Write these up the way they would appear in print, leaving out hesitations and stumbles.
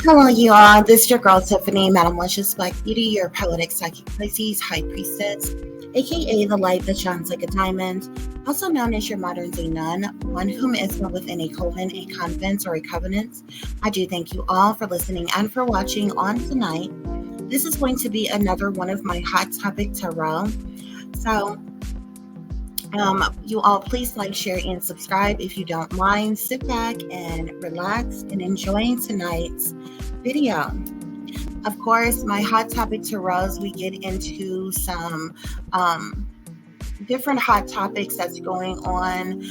Hello, you all. This is your girl Tiffany, Madam Luscious Black Beauty, your poetic psychic Pisces high priestess, aka the light that shines like a diamond, also known as your modern day nun, one whom is not within a coven, a convent, or a covenant. I do thank you all for listening and for watching on tonight. This is going to be another one of my hot topic tarot. So you all please like, share, and subscribe if you don't mind. Sit back and relax and enjoy tonight's video. Of course, my hot topic tarots, we get into some different hot topics that's going on,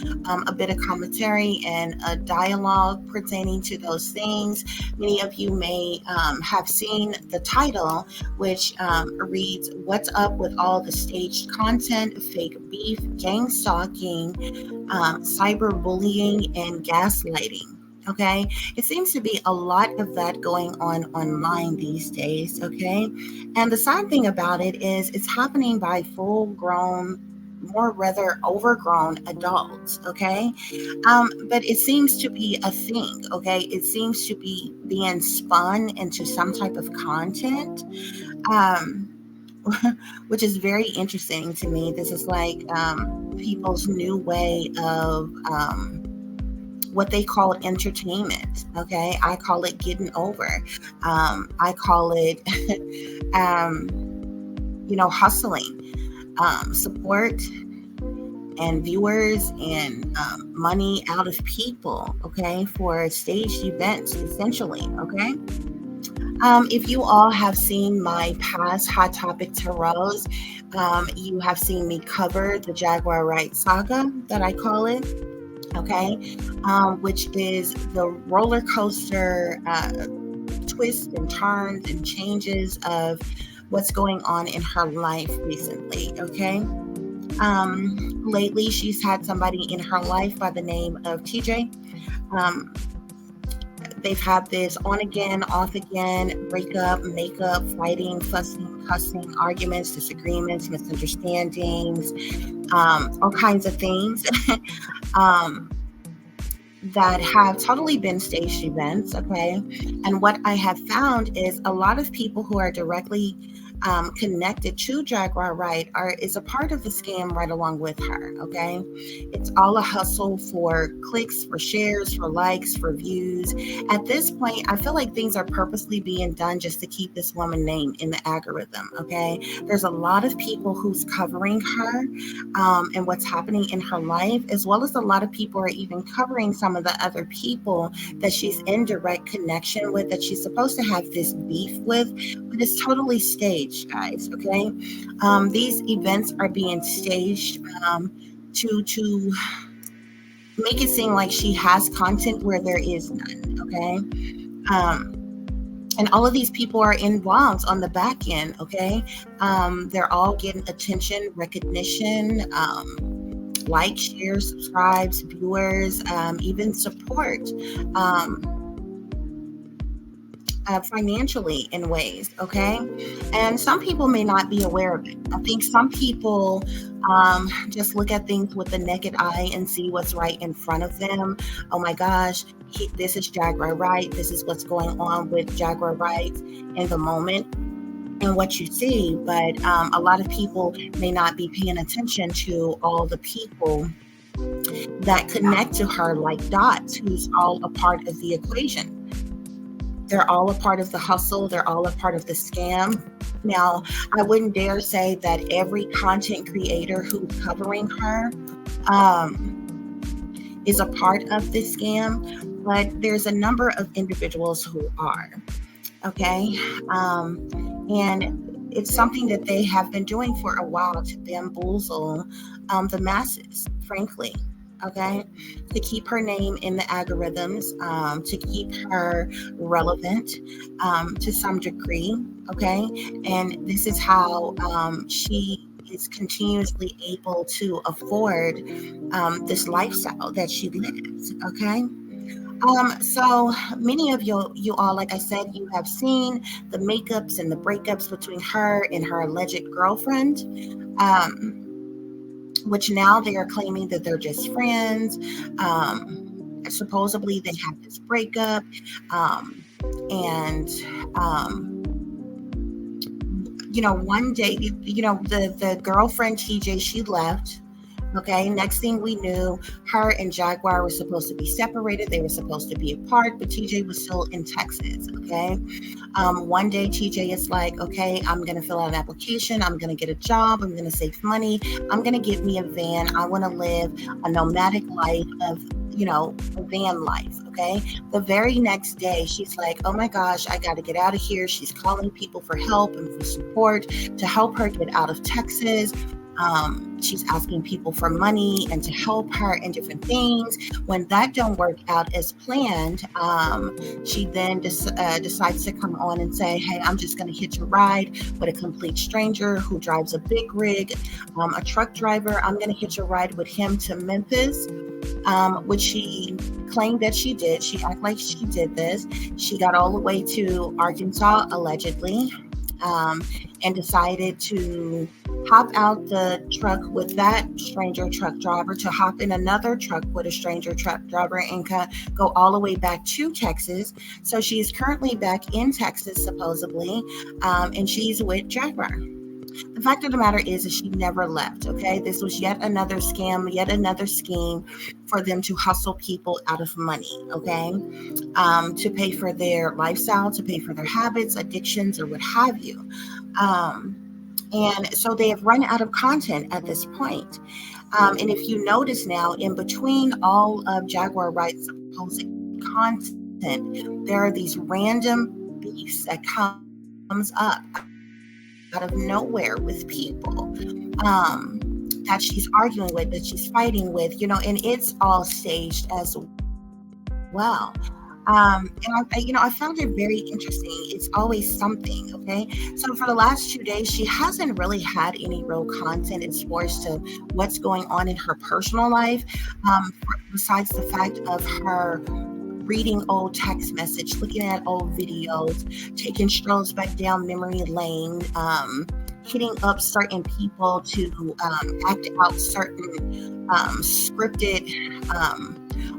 a bit of commentary and a dialogue pertaining to those things. Many of you may have seen the title, which reads, "What's up with all the staged content, fake beef, gang stalking, cyberbullying, and gaslighting?" Okay, it seems to be a lot of that going on online these days. Okay, and the sad thing about it is it's happening by full grown, more rather overgrown adults. Okay, but it seems to be a thing. Okay, it seems to be being spun into some type of content, um, which is very interesting to me. This is like people's new way of what they call entertainment. Okay, I call it getting over. I call it hustling, support and viewers and money out of people, okay, for staged events, essentially. Okay, if you all have seen my past hot topic tarots, you have seen me cover the Jaguar Right saga, that I call it. Okay, which is the roller coaster twists and turns and changes of what's going on in her life recently. Okay, lately she's had somebody in her life by the name of TJ. They've had this on again, off again, breakup, makeup, fighting, fussing, cussing, arguments, disagreements, misunderstandings, all kinds of things. That have totally been staged events. Okay, and what I have found is a lot of people who are directly connected to Jaguar Wright is a part of the scam right along with her. Okay, it's all a hustle for clicks, for shares, for likes, for views. At this point, I feel like things are purposely being done just to keep this woman's name in the algorithm. Okay, there's a lot of people who's covering her and what's happening in her life, as well as a lot of people are even covering some of the other people that she's in direct connection with, that she's supposed to have this beef with, but it's totally staged, guys. Okay, these events are being staged to make it seem like she has content where there is none. Okay, and all of these people are involved on the back end. Okay, they're all getting attention, recognition, like, share, subscribes, viewers, even support. Financially in ways. Okay, and some people may not be aware of it. I think some people just look at things with the naked eye and see what's right in front of them. Oh my gosh, this is Jaguar Wright, this is what's going on with Jaguar Wright in the moment and what you see. But a lot of people may not be paying attention to all the people that connect to her, like dots, who's all a part of the equation. They're all a part of the hustle. They're all a part of the scam. Now, I wouldn't dare say that every content creator who's covering her is a part of this scam, but there's a number of individuals who are. Okay, and it's something that they have been doing for a while to bamboozle the masses, frankly. Okay, to keep her name in the algorithms, to keep her relevant to some degree. Okay, and this is how she is continuously able to afford this lifestyle that she lives. Okay. So many of you all, like I said, you have seen the makeups and the breakups between her and her alleged girlfriend, which now they are claiming that they're just friends. Supposedly they had this breakup. And one day, the girlfriend TJ, she left. Okay, next thing we knew, her and Jaguar were supposed to be separated. They were supposed to be apart, but TJ was still in Texas. Okay, one day TJ is like, okay, I'm going to fill out an application. I'm going to get a job. I'm going to save money. I'm going to get me a van. I want to live a nomadic life of, a van life. Okay. The very next day, she's like, oh my gosh, I got to get out of here. She's calling people for help and for support to help her get out of Texas. She's asking people for money and to help her in different things. When that don't work out as planned, she then decides to come on and say, hey, I'm just going to hitch a ride with a complete stranger who drives a big rig, a truck driver. I'm going to hitch a ride with him to Memphis, which she claimed that she did. She acted like she did this. She got all the way to Arkansas, allegedly, and decided to hop out the truck with that stranger truck driver to hop in another truck with a stranger truck driver and go all the way back to Texas. So she's currently back in Texas, supposedly, and she's with Jaguar. The fact of the matter is that she never left, okay? This was yet another scam, yet another scheme for them to hustle people out of money, okay? To pay for their lifestyle, to pay for their habits, addictions, or what have you. And so they have run out of content at this point. And if you notice now, in between all of Jaguar Wright's supposed content, there are these random beefs that comes up out of nowhere with people that she's arguing with, that she's fighting with, and it's all staged as well. And I found it very interesting. It's always something, okay? So for the last 2 days, she hasn't really had any real content as far as to what's going on in her personal life, besides the fact of her reading old text message, looking at old videos, taking strolls back down memory lane, hitting up certain people to act out certain scripted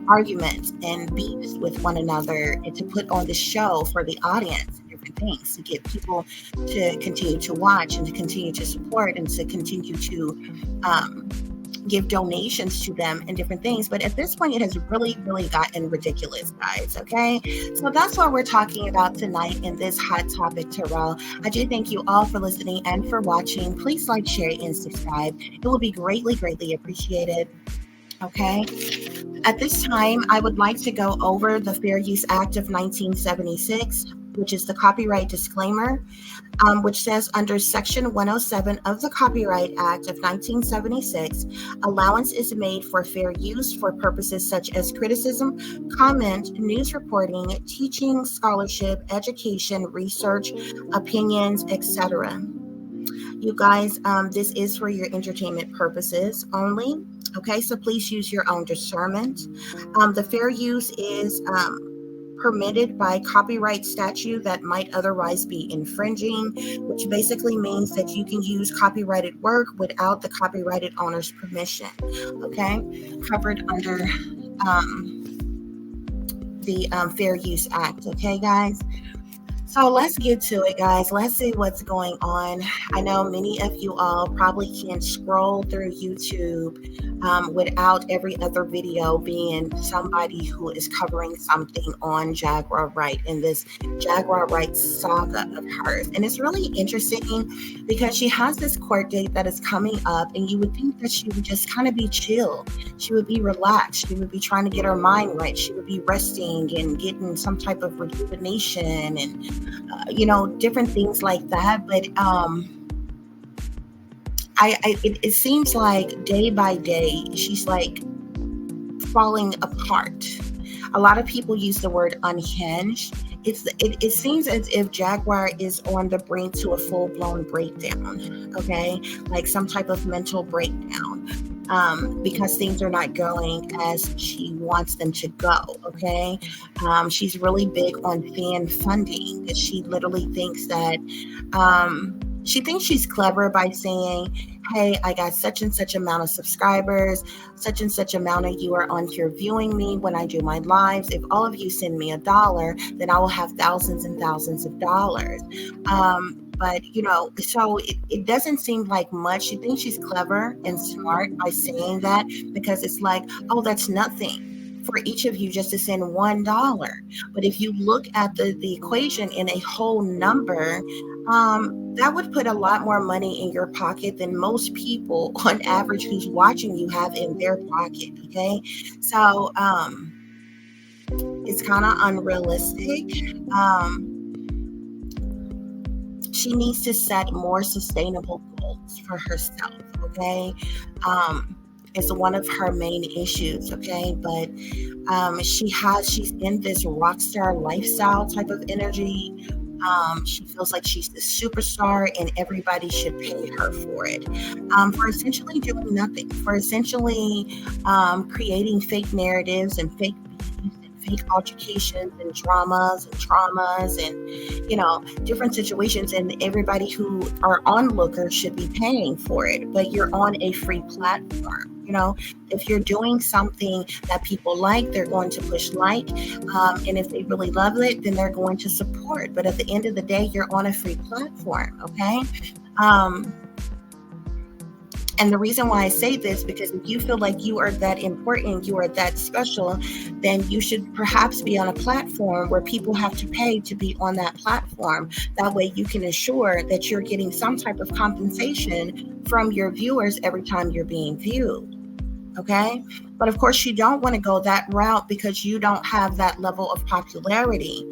arguments and beefs with one another, and to put on the show for the audience and different things to get people to continue to watch and to continue to support and to continue to give donations to them and different things. But at this point, it has really, really gotten ridiculous, guys. Okay. So that's what we're talking about tonight in this hot topic, Terrell. I do thank you all for listening and for watching. Please like, share, and subscribe. It will be greatly, greatly appreciated. Okay. At this time, I would like to go over the Fair Use Act of 1976, which is the copyright disclaimer, which says under Section 107 of the Copyright Act of 1976, allowance is made for fair use for purposes such as criticism, comment, news reporting, teaching, scholarship, education, research, opinions, etc. You guys, this is for your entertainment purposes only. Okay, so please use your own discernment. The fair use is permitted by copyright statute that might otherwise be infringing, which basically means that you can use copyrighted work without the copyrighted owner's permission. Okay, covered under the Fair Use Act. Okay, guys. So let's get to it, guys. Let's see what's going on. I know many of you all probably can't scroll through YouTube without every other video being somebody who is covering something on Jaguar Wright in this Jaguar Wright saga of hers. And it's really interesting because she has this court date that is coming up, and you would think that she would just kind of be chill. She would be relaxed. She would be trying to get her mind right. She would be resting and getting some type of rejuvenation and different things like that. But it seems like day by day she's like falling apart. A lot of people use the word unhinged. It seems as if Jaguar is on the brink to a full-blown breakdown, okay? Like some type of mental breakdown, because things are not going as she wants them to go, okay? She's really big on fan funding. She literally thinks that She thinks she's clever by saying, hey, I got such and such amount of subscribers, such and such amount of you are on here viewing me when I do my lives. If all of you send me $1, then I will have thousands and thousands of dollars. But, so it doesn't seem like much. She thinks she's clever and smart by saying that, because it's like, oh, that's nothing for each of you just to send $1. But if you look at the equation in a whole number, that would put a lot more money in your pocket than most people on average who's watching you have in their pocket. Okay. So it's kind of unrealistic. She needs to set more sustainable goals for herself. Okay. It's one of her main issues. Okay. But she's in this rock star lifestyle type of energy. She feels like she's the superstar and everybody should pay her for it, for essentially doing nothing, for essentially creating fake narratives and fake beliefs and fake altercations and dramas and traumas and, different situations. And everybody who are onlookers should be paying for it. But you're on a free platform. If you're doing something that people like, they're going to push like, and if they really love it, then they're going to support. But at the end of the day, you're on a free platform, okay? And the reason why I say this, because if you feel like you are that important, you are that special, then you should perhaps be on a platform where people have to pay to be on that platform. That way you can ensure that you're getting some type of compensation from your viewers every time you're being viewed. Okay. But of course, you don't want to go that route because you don't have that level of popularity.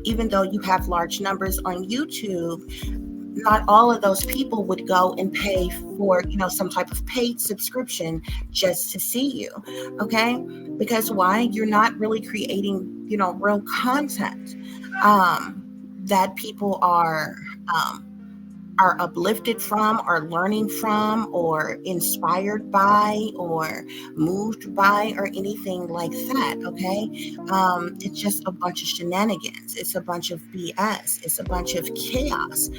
Even though you have large numbers on YouTube, not all of those people would go and pay for, some type of paid subscription just to see you. Okay. Because why? You're not really creating, real content that people are uplifted from, or learning from, or inspired by, or moved by, or anything like that. Okay. It's just a bunch of shenanigans. It's a bunch of BS. It's a bunch of chaos,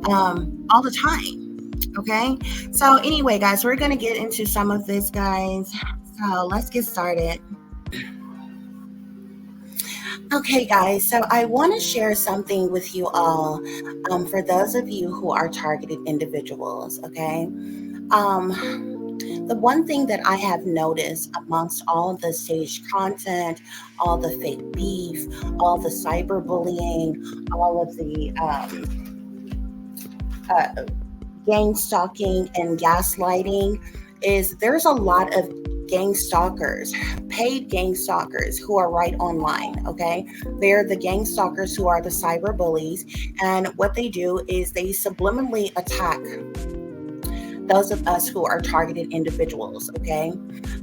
all the time. Okay. So anyway, guys, we're going to get into some of this, guys. So let's get started. Okay, guys, so I want to share something with you all, for those of you who are targeted individuals, okay? The one thing that I have noticed amongst all the staged content, all the fake beef, all the cyberbullying, all of the gang stalking and gaslighting, is there's a lot of gang stalkers, paid gang stalkers, who are right online. Okay. They're the gang stalkers who are the cyber bullies. And what they do is they subliminally attack those of us who are targeted individuals. Okay.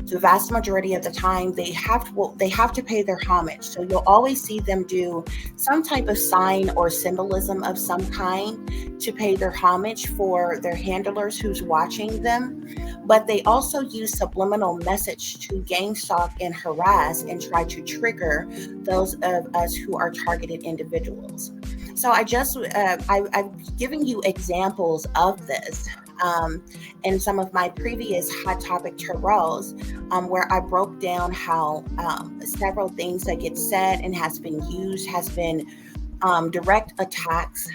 The vast majority of the time, they have to pay their homage. So you'll always see them do some type of sign or symbolism of some kind to pay their homage for their handlers who's watching them. But they also use subliminal message to gang stalk and harass and try to trigger those of us who are targeted individuals. So I've given you examples of this in some of my previous Hot Topic Tarots, where I broke down how several things that get said and has been used has been direct attacks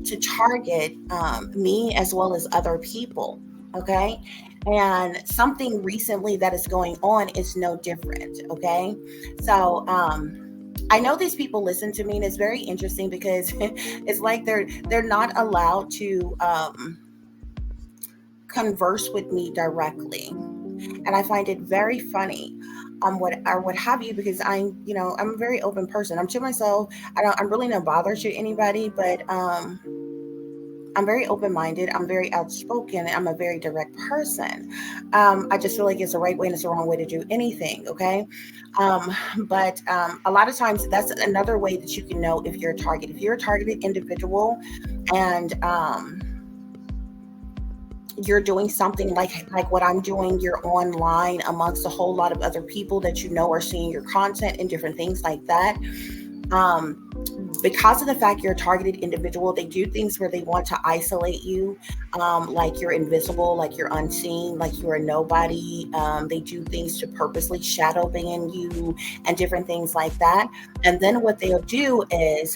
to target me as well as other people. Okay. And something recently that is going on is no different. Okay. So, I know these people listen to me, and it's very interesting because it's like they're not allowed to converse with me directly, and I find it very funny, what have you, because I'm a very open person. I'm to myself. I'm really no bother to anybody, but I'm very open-minded. I'm very outspoken. I'm a very direct person. I just feel like it's the right way and it's the wrong way to do anything. Okay. But a lot of times that's another way that you can know if you're a target. If you're a targeted individual and you're doing something like what I'm doing, you're online amongst a whole lot of other people that are seeing your content and different things like that. because of the fact you're a targeted individual, they do things where they want to isolate you, like you're invisible, like you're unseen, like you're a nobody. They do things to purposely shadow ban you and different things like that. And then what they'll do is,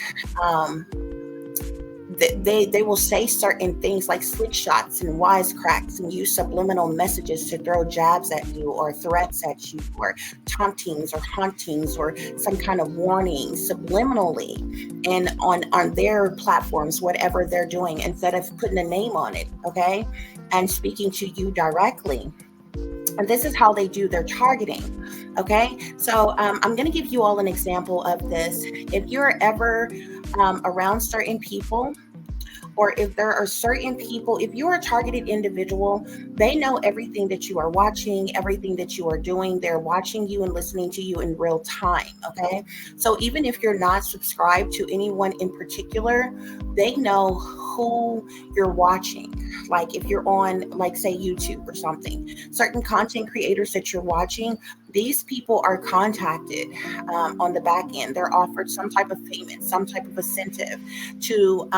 they will say certain things like slick shots and wisecracks and use subliminal messages to throw jabs at you or threats at you or tauntings or hauntings or some kind of warning subliminally and on their platforms, whatever they're doing, instead of putting a name on it, okay, and speaking to you directly. And this is how they do their targeting. Okay, so I'm going to give you all an example of this. If you're ever around certain people, or if there are certain people, if you're a targeted individual, they know everything that you are watching, everything that you are doing. They're watching you and listening to you in real time. Okay, so even if you're not subscribed to anyone in particular, they know who you're watching. Like if you're on, like, say, YouTube or something, certain content creators that you're watching, these people are contacted on the back end. They're offered some type of payment, some type of incentive to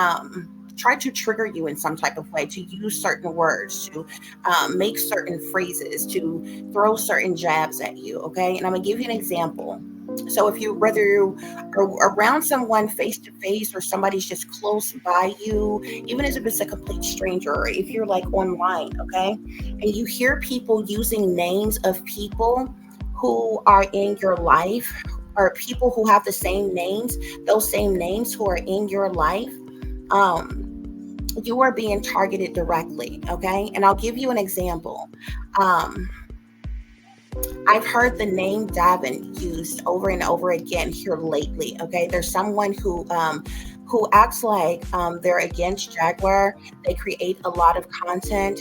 try to trigger you in some type of way, to use certain words, to make certain phrases, to throw certain jabs at you. Okay, and I'm gonna give you an example. So if you, whether you are around someone face to face or somebody's just close by you, even if it's a complete stranger, or if you're like online, okay, and you hear people using names of people who are in your life, or people who have the same names, those same names who are in your life, you are being targeted directly. Okay, and I'll give you an example. um, I've heard the name Davin used over and over again here lately. Okay, there's someone who acts like they're against Jaguar. They create a lot of content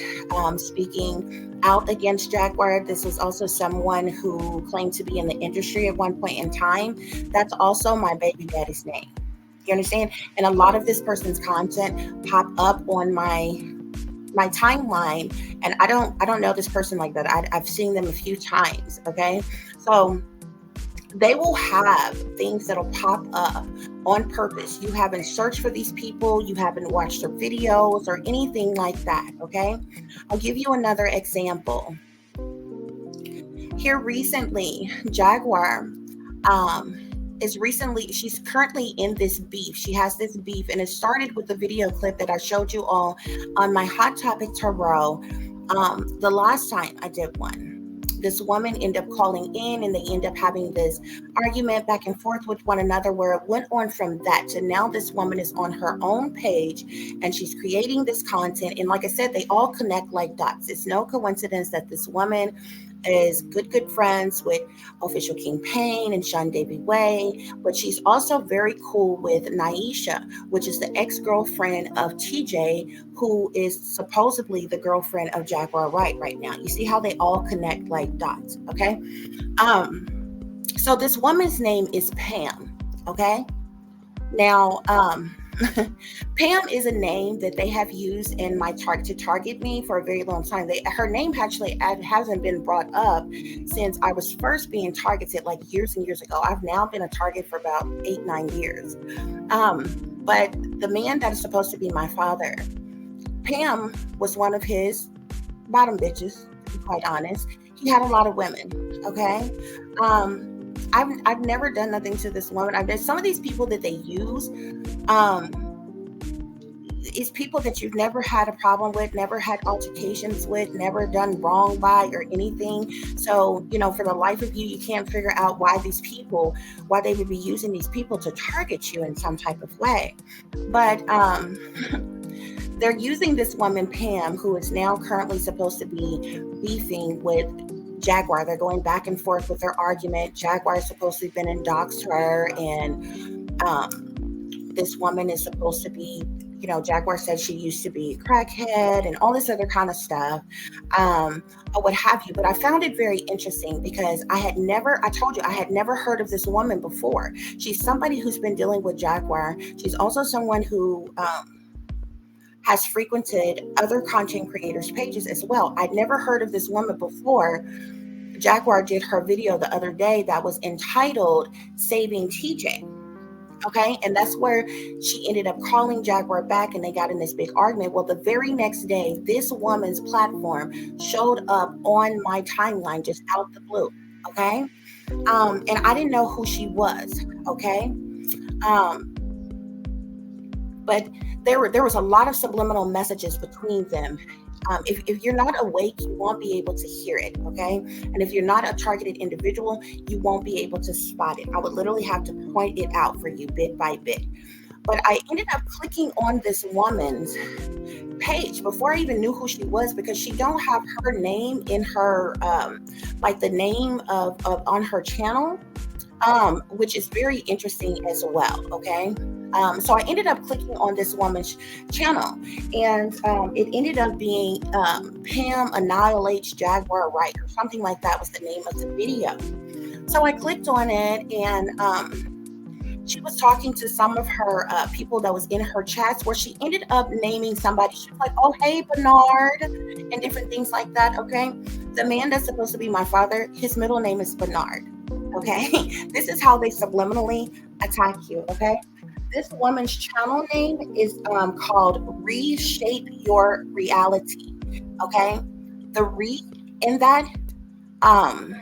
speaking out against Jaguar. This was also someone who claimed to be in the industry at one point in time. That's also my baby daddy's name. You understand? And a lot of this person's content pop up on my timeline, and I don't know this person like that. I've seen them a few times. Okay, so they will have things that'll pop up on purpose. You haven't searched for these people, you haven't watched their videos or anything like that. Okay, I'll give you another example. Here recently, Jaguar she's currently in this beef. She has this beef, and it started with the video clip that I showed you all on my Hot Topic Tarot. The last time I did one, this woman ended up calling in, and they end up having this argument back and forth with one another, where it went on from that to now this woman is on her own page and she's creating this content. And like I said, they all connect like dots. It's no coincidence that this woman is good friends with Official King Payne and Sean Davy Way, but she's also very cool with Naisha, which is the ex-girlfriend of TJ, who is supposedly the girlfriend of Jaguar Wright right now. You see how they all connect like dots. Okay, so this woman's name is Pam. Okay, now Pam is a name that they have used in my to target me for a very long time. Her name actually hasn't been brought up since I was first being targeted, like years and years ago. I've now been a target for about 8-9 years. But the man that is supposed to be my father, Pam was one of his bottom bitches, to be quite honest. He had a lot of women. Okay, I've never done nothing to this woman. There's some of these people that they use is people that you've never had a problem with, never had altercations with, never done wrong by or anything. So, for the life of you, you can't figure out why they would be using these people to target you in some type of way. But they're using this woman, Pam, who is now currently supposed to be beefing with Jaguar. They're going back and forth with their argument. Jaguar is supposed to have been and doxed her, and this woman is supposed to be, Jaguar said she used to be a crackhead and all this other kind of stuff, or what have you. But I found it very interesting because I told you, I had never heard of this woman before. She's somebody who's been dealing with Jaguar. She's also someone who has frequented other content creators' pages as well. I'd never heard of this woman before. Jaguar did her video the other day that was entitled Saving TJ. Okay, and that's where she ended up calling Jaguar back and they got in this big argument. Well, the very next day, this woman's platform showed up on my timeline just out the blue. Okay, and I didn't know who she was. Okay, um, but there was a lot of subliminal messages between them. If you're not awake, you won't be able to hear it, okay? And if you're not a targeted individual, you won't be able to spot it. I would literally have to point it out for you bit by bit. But I ended up clicking on this woman's page before I even knew who she was, because she don't have her name in her like the name of on her channel, which is very interesting as well. Okay. So I ended up clicking on this woman's channel, and it ended up being Pam Annihilates Jaguar Right, or something like that was the name of the video. So I clicked on it, and she was talking to some of her people that was in her chats, where she ended up naming somebody. She was like, "Oh, hey, Bernard," and different things like that. Okay. The man that's supposed to be my father, his middle name is Bernard. Okay. This is how they subliminally attack you. Okay. This woman's channel name is called Reshape Your Reality. Okay. The re in that, um,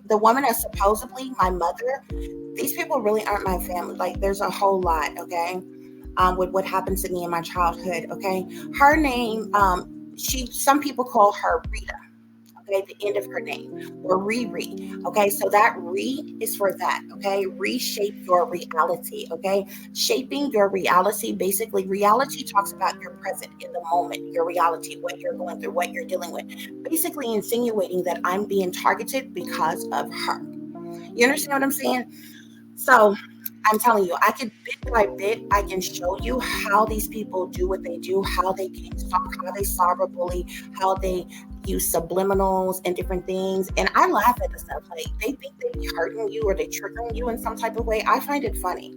the woman that's supposedly my mother, these people really aren't my family. Like, there's a whole lot, okay, with what happened to me in my childhood, okay? Her name, some people call her Rita, okay, the end of her name, or Riri, okay? So that re is for that, okay? Reshape your reality, okay? Shaping your reality, basically, reality talks about your present in the moment, your reality, what you're going through, what you're dealing with, basically insinuating that I'm being targeted because of her. You understand what I'm saying? So I'm telling you, I can bit by bit, I can show you how these people do what they do, how they can stalk, how they cyberbully, how they use subliminals and different things. And I laugh at the stuff. Like, they think they be hurting you or they triggering you in some type of way. I find it funny.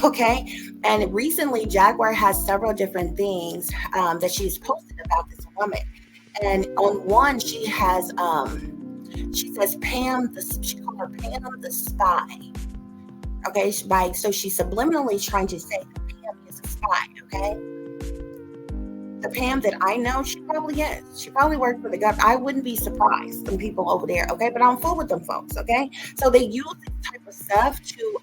Okay. And recently, Jaguar has several different things that she's posted about this woman. And on one, she has she says Pam, she called her Pam the spy. Okay, so she's subliminally trying to say that Pam is a spy. Okay, the Pam that I know, she probably is. She probably worked for the government. I wouldn't be surprised. Some people over there. Okay, but I'm full with them folks. Okay, so they use this type of stuff to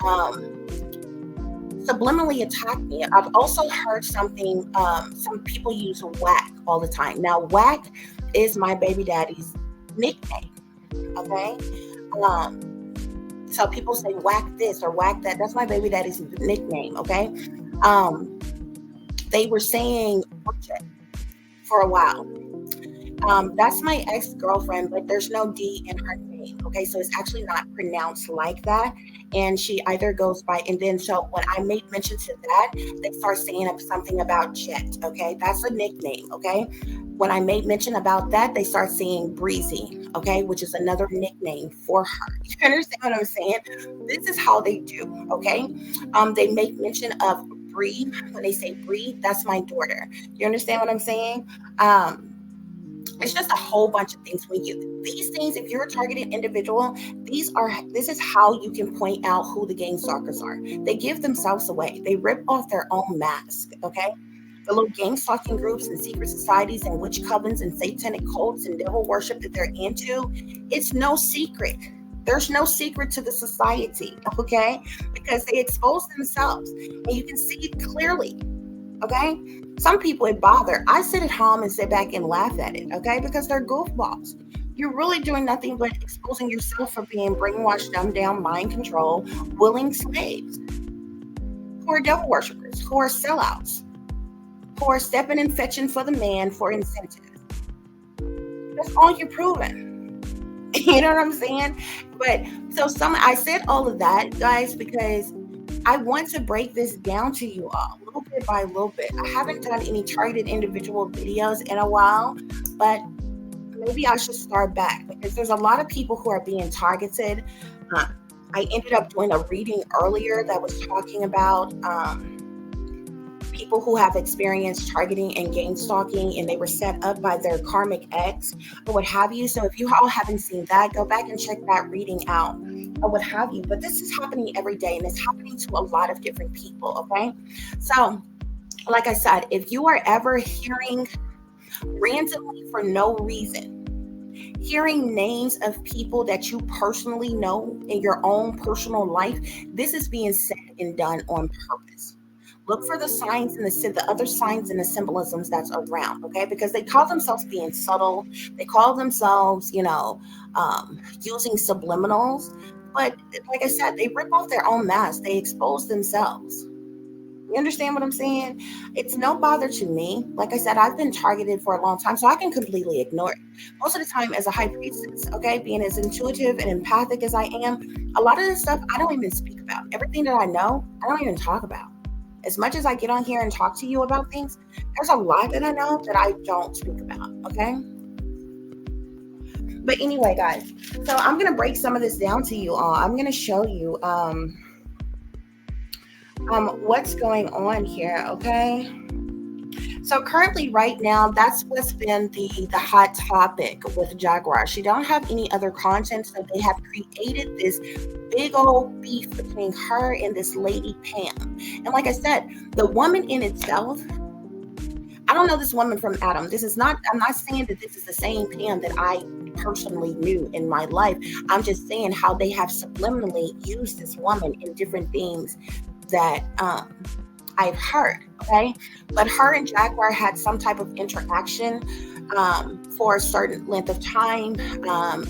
subliminally attack me. I've also heard something. Some people use whack all the time. Now, whack is my baby daddy's nickname. Okay. So people say whack this or whack that. That's my baby daddy's nickname. Okay. They were saying for a while. That's my ex-girlfriend, but there's no D in her name. Okay. So it's actually not pronounced like that. And she either goes by, and then so when I made mention to that, they start saying something about Jet. Okay. That's a nickname. Okay. When I made mention about that, they start saying Breezy, okay, which is another nickname for her. You understand what I'm saying? This is how they do, okay? They make mention of Bree. When they say Bree, that's my daughter. You understand what I'm saying? It's just a whole bunch of things. These things, if you're a targeted individual, this is how you can point out who the gang stalkers are. They give themselves away. They rip off their own mask, okay? The little gang stalking groups and secret societies and witch covens and satanic cults and devil worship that they're into, it's no secret. There's no secret to the society, okay? Because they expose themselves and you can see it clearly, okay? Some people it bother. I sit at home and sit back and laugh at it, okay? Because they're goofballs. You're really doing nothing but exposing yourself for being brainwashed, dumbed down, mind control, willing slaves who are devil worshippers, who are sellouts, who are stepping and fetching for the man for incentives. That's all you're proving. You know what I'm saying? But so I said all of that, guys, because I want to break this down to you all little bit by little bit. I haven't done any targeted individual videos in a while, but maybe I should start back because there's a lot of people who are being targeted. I ended up doing a reading earlier that was talking about people who have experienced targeting and game stalking, and they were set up by their karmic ex or what have you. So if you all haven't seen that, go back and check that reading out or what have you. But this is happening every day, and it's happening to a lot of different people, okay? So like I said, if you are ever hearing randomly for no reason, hearing names of people that you personally know in your own personal life, this is being said and done on purpose. Look for the signs and the other signs and the symbolisms that's around, okay? Because they call themselves being subtle. They call themselves, using subliminals. But like I said, they rip off their own mask. They expose themselves. You understand what I'm saying? It's no bother to me. Like I said, I've been targeted for a long time, so I can completely ignore it. Most of the time, as a high priestess, okay, being as intuitive and empathic as I am, a lot of this stuff I don't even speak about. Everything that I know, I don't even talk about. As much as I get on here and talk to you about things, there's a lot that I know that I don't speak about, okay? But anyway, guys, so I'm going to break some of this down to you all. I'm going to show you what's going on here, okay? So currently, right now, that's what's been the hot topic with Jaguar. She don't have any other content, so they have created this big old beef between her and this lady Pam. And like I said, the woman in itself, I don't know this woman from Adam. I'm not saying that this is the same Pam that I personally knew in my life. I'm just saying how they have subliminally used this woman in different things that I've heard, okay? But her and Jaguar had some type of interaction for a certain length of time.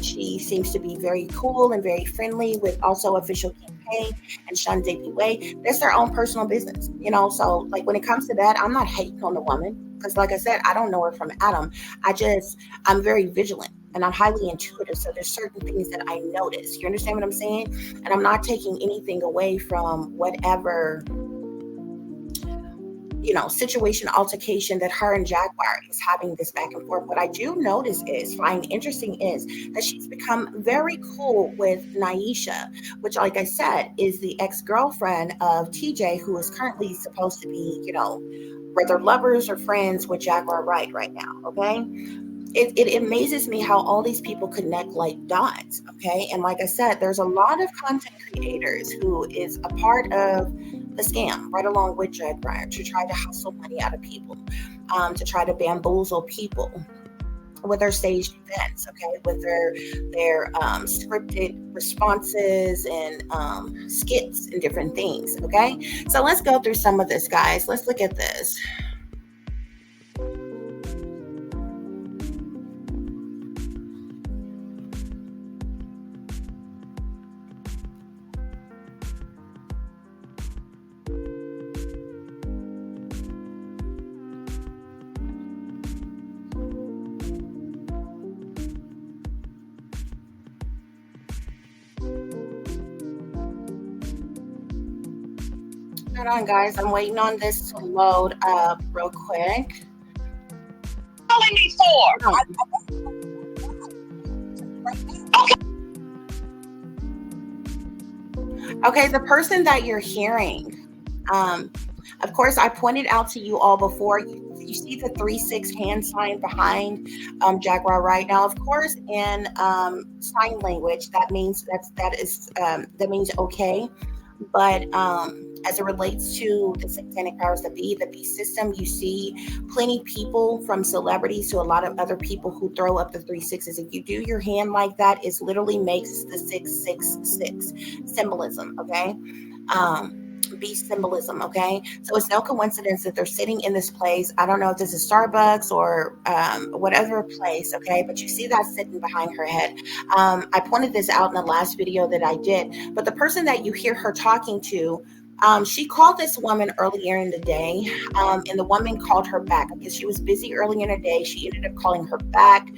She seems to be very cool and very friendly with also official campaign and Sean Way. That's their own personal business, So like when it comes to that, I'm not hating on the woman because like I said, I don't know her from Adam. I'm very vigilant and I'm highly intuitive. So there's certain things that I notice. You understand what I'm saying? And I'm not taking anything away from whatever situation, altercation that her and Jaguar is having this back and forth. What I do find interesting is that she's become very cool with Naisha, which, like I said, is the ex-girlfriend of TJ, who is currently supposed to be, whether lovers or friends with Jaguar right now, okay? It amazes me how all these people connect like dots, okay? And like I said, there's a lot of content creators who is a part of the scam right along with Jaguar to try to hustle money out of people, to try to bamboozle people with their staged events, okay, with their scripted responses and skits and different things, okay? So let's go through some of this, guys. Let's look at this. Hold on, guys. I'm waiting on this to load up real quick. Calling me for? Okay, the person that you're hearing, of course, I pointed out to you all before. You see the 3-6 hand sign behind Jaguar right now. Of course, in sign language, that means that means okay. But as it relates to the satanic powers that be, the beast system, you see plenty people from celebrities to a lot of other people who throw up the 3 6s. If you do your hand like that, it literally makes the 666 symbolism, okay? Beast symbolism, okay? So it's no coincidence that they're sitting in this place. I don't know if this is Starbucks or whatever place, okay? But you see that sitting behind her head. I pointed this out in the last video that I did, but the person that you hear her talking to, she called this woman earlier in the day, and the woman called her back. I guess she was busy early in the day. She ended up calling her back.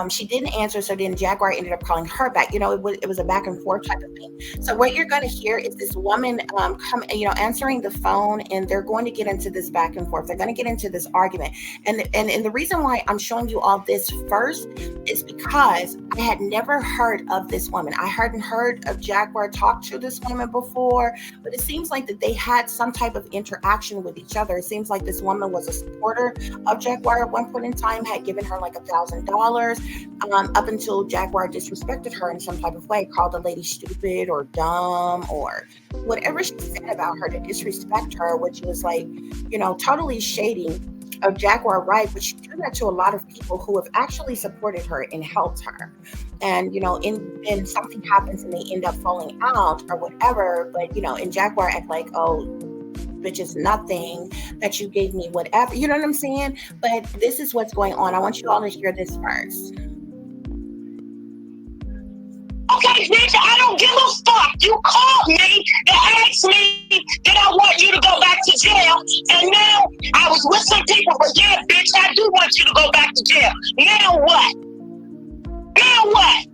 She didn't answer, so then Jaguar ended up calling her back. It was a back and forth type of thing. So what you're going to hear is this woman answering the phone, and they're going to get into this back and forth. They're going to get into this argument, and the reason why I'm showing you all this first is because I had never heard of this woman. I hadn't heard of Jaguar talk to this woman before, but it seems like that they had some type of interaction with each other. It seems like this woman was a supporter of Jaguar at one point in time, had given her like $1,000, up until Jaguar disrespected her in some type of way, called the lady stupid or dumb or whatever she said about her to disrespect her, which was like, totally shady of Jaguar, right? But she do that to a lot of people who have actually supported her and helped her. And, and something happens and they end up falling out or whatever. But, and Jaguar act like, oh, bitch, is nothing that you gave me, whatever. You know what I'm saying? But this is what's going on. I want you all to hear this first. Okay, bitch, I don't give a fuck. You called me to ask me that I want you to go back to jail. And now I was with some people, but yeah, bitch, I do want you to go back to jail. Now what? Now what?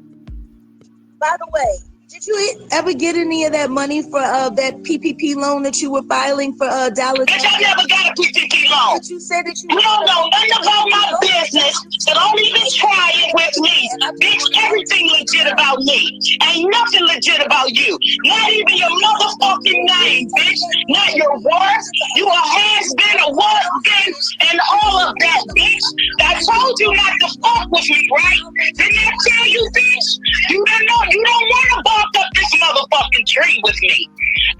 By the way, did you ever get any of that money for that PPP loan that you were filing for Dallas? Bitch, I never got a PPP loan. But you said that you don't know nothing about my business, so don't even try it with me. Bitch, everything legit about me. Ain't nothing legit about you. Not even your motherfucking name, bitch. Not your worth. You a has-been, a was-been, and all of that, bitch. I told you not to fuck with me, right? Didn't I tell you, bitch? You don't know. You don't want to bark up this motherfucking tree with me.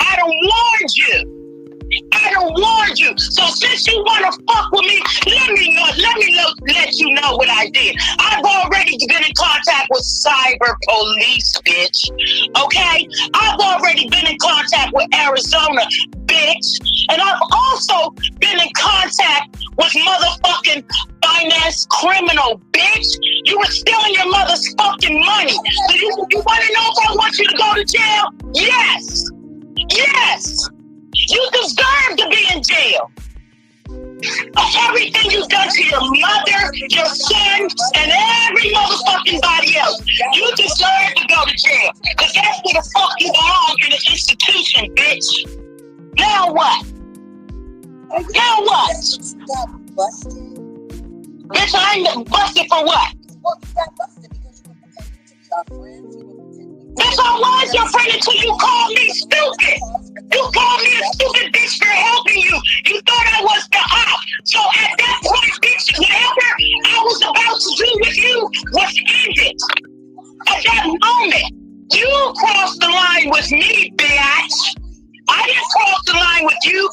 I done warned you. I done warned you. So since you want to fuck with me, let you know what I did. I've already been in contact with cyber police, bitch. Okay? I've already been in contact with Arizona, bitch. And I've also been in contact with motherfucking finance criminal, bitch. You were stealing your mother's fucking money. So you want to know if I want you to go to jail? Yes. Yes. You deserve to be in jail. Everything you've done to your mother, your son, and every motherfucking body else, you deserve to go to jail. Because that's where the fuck you belong, in the institution, bitch. Now what? Now what? You got busted. Bitch, I ain't busted for what? Well, you got busted because you were pretending to be our friends. You were pretending. Bitch, I was your friend until you called me stupid. You called me a stupid bitch for helping you. You thought I was the op. So at that point, bitch, whatever I was about to do with you was ended. At that moment, you crossed the line with me, bitch. I didn't cross the line with you.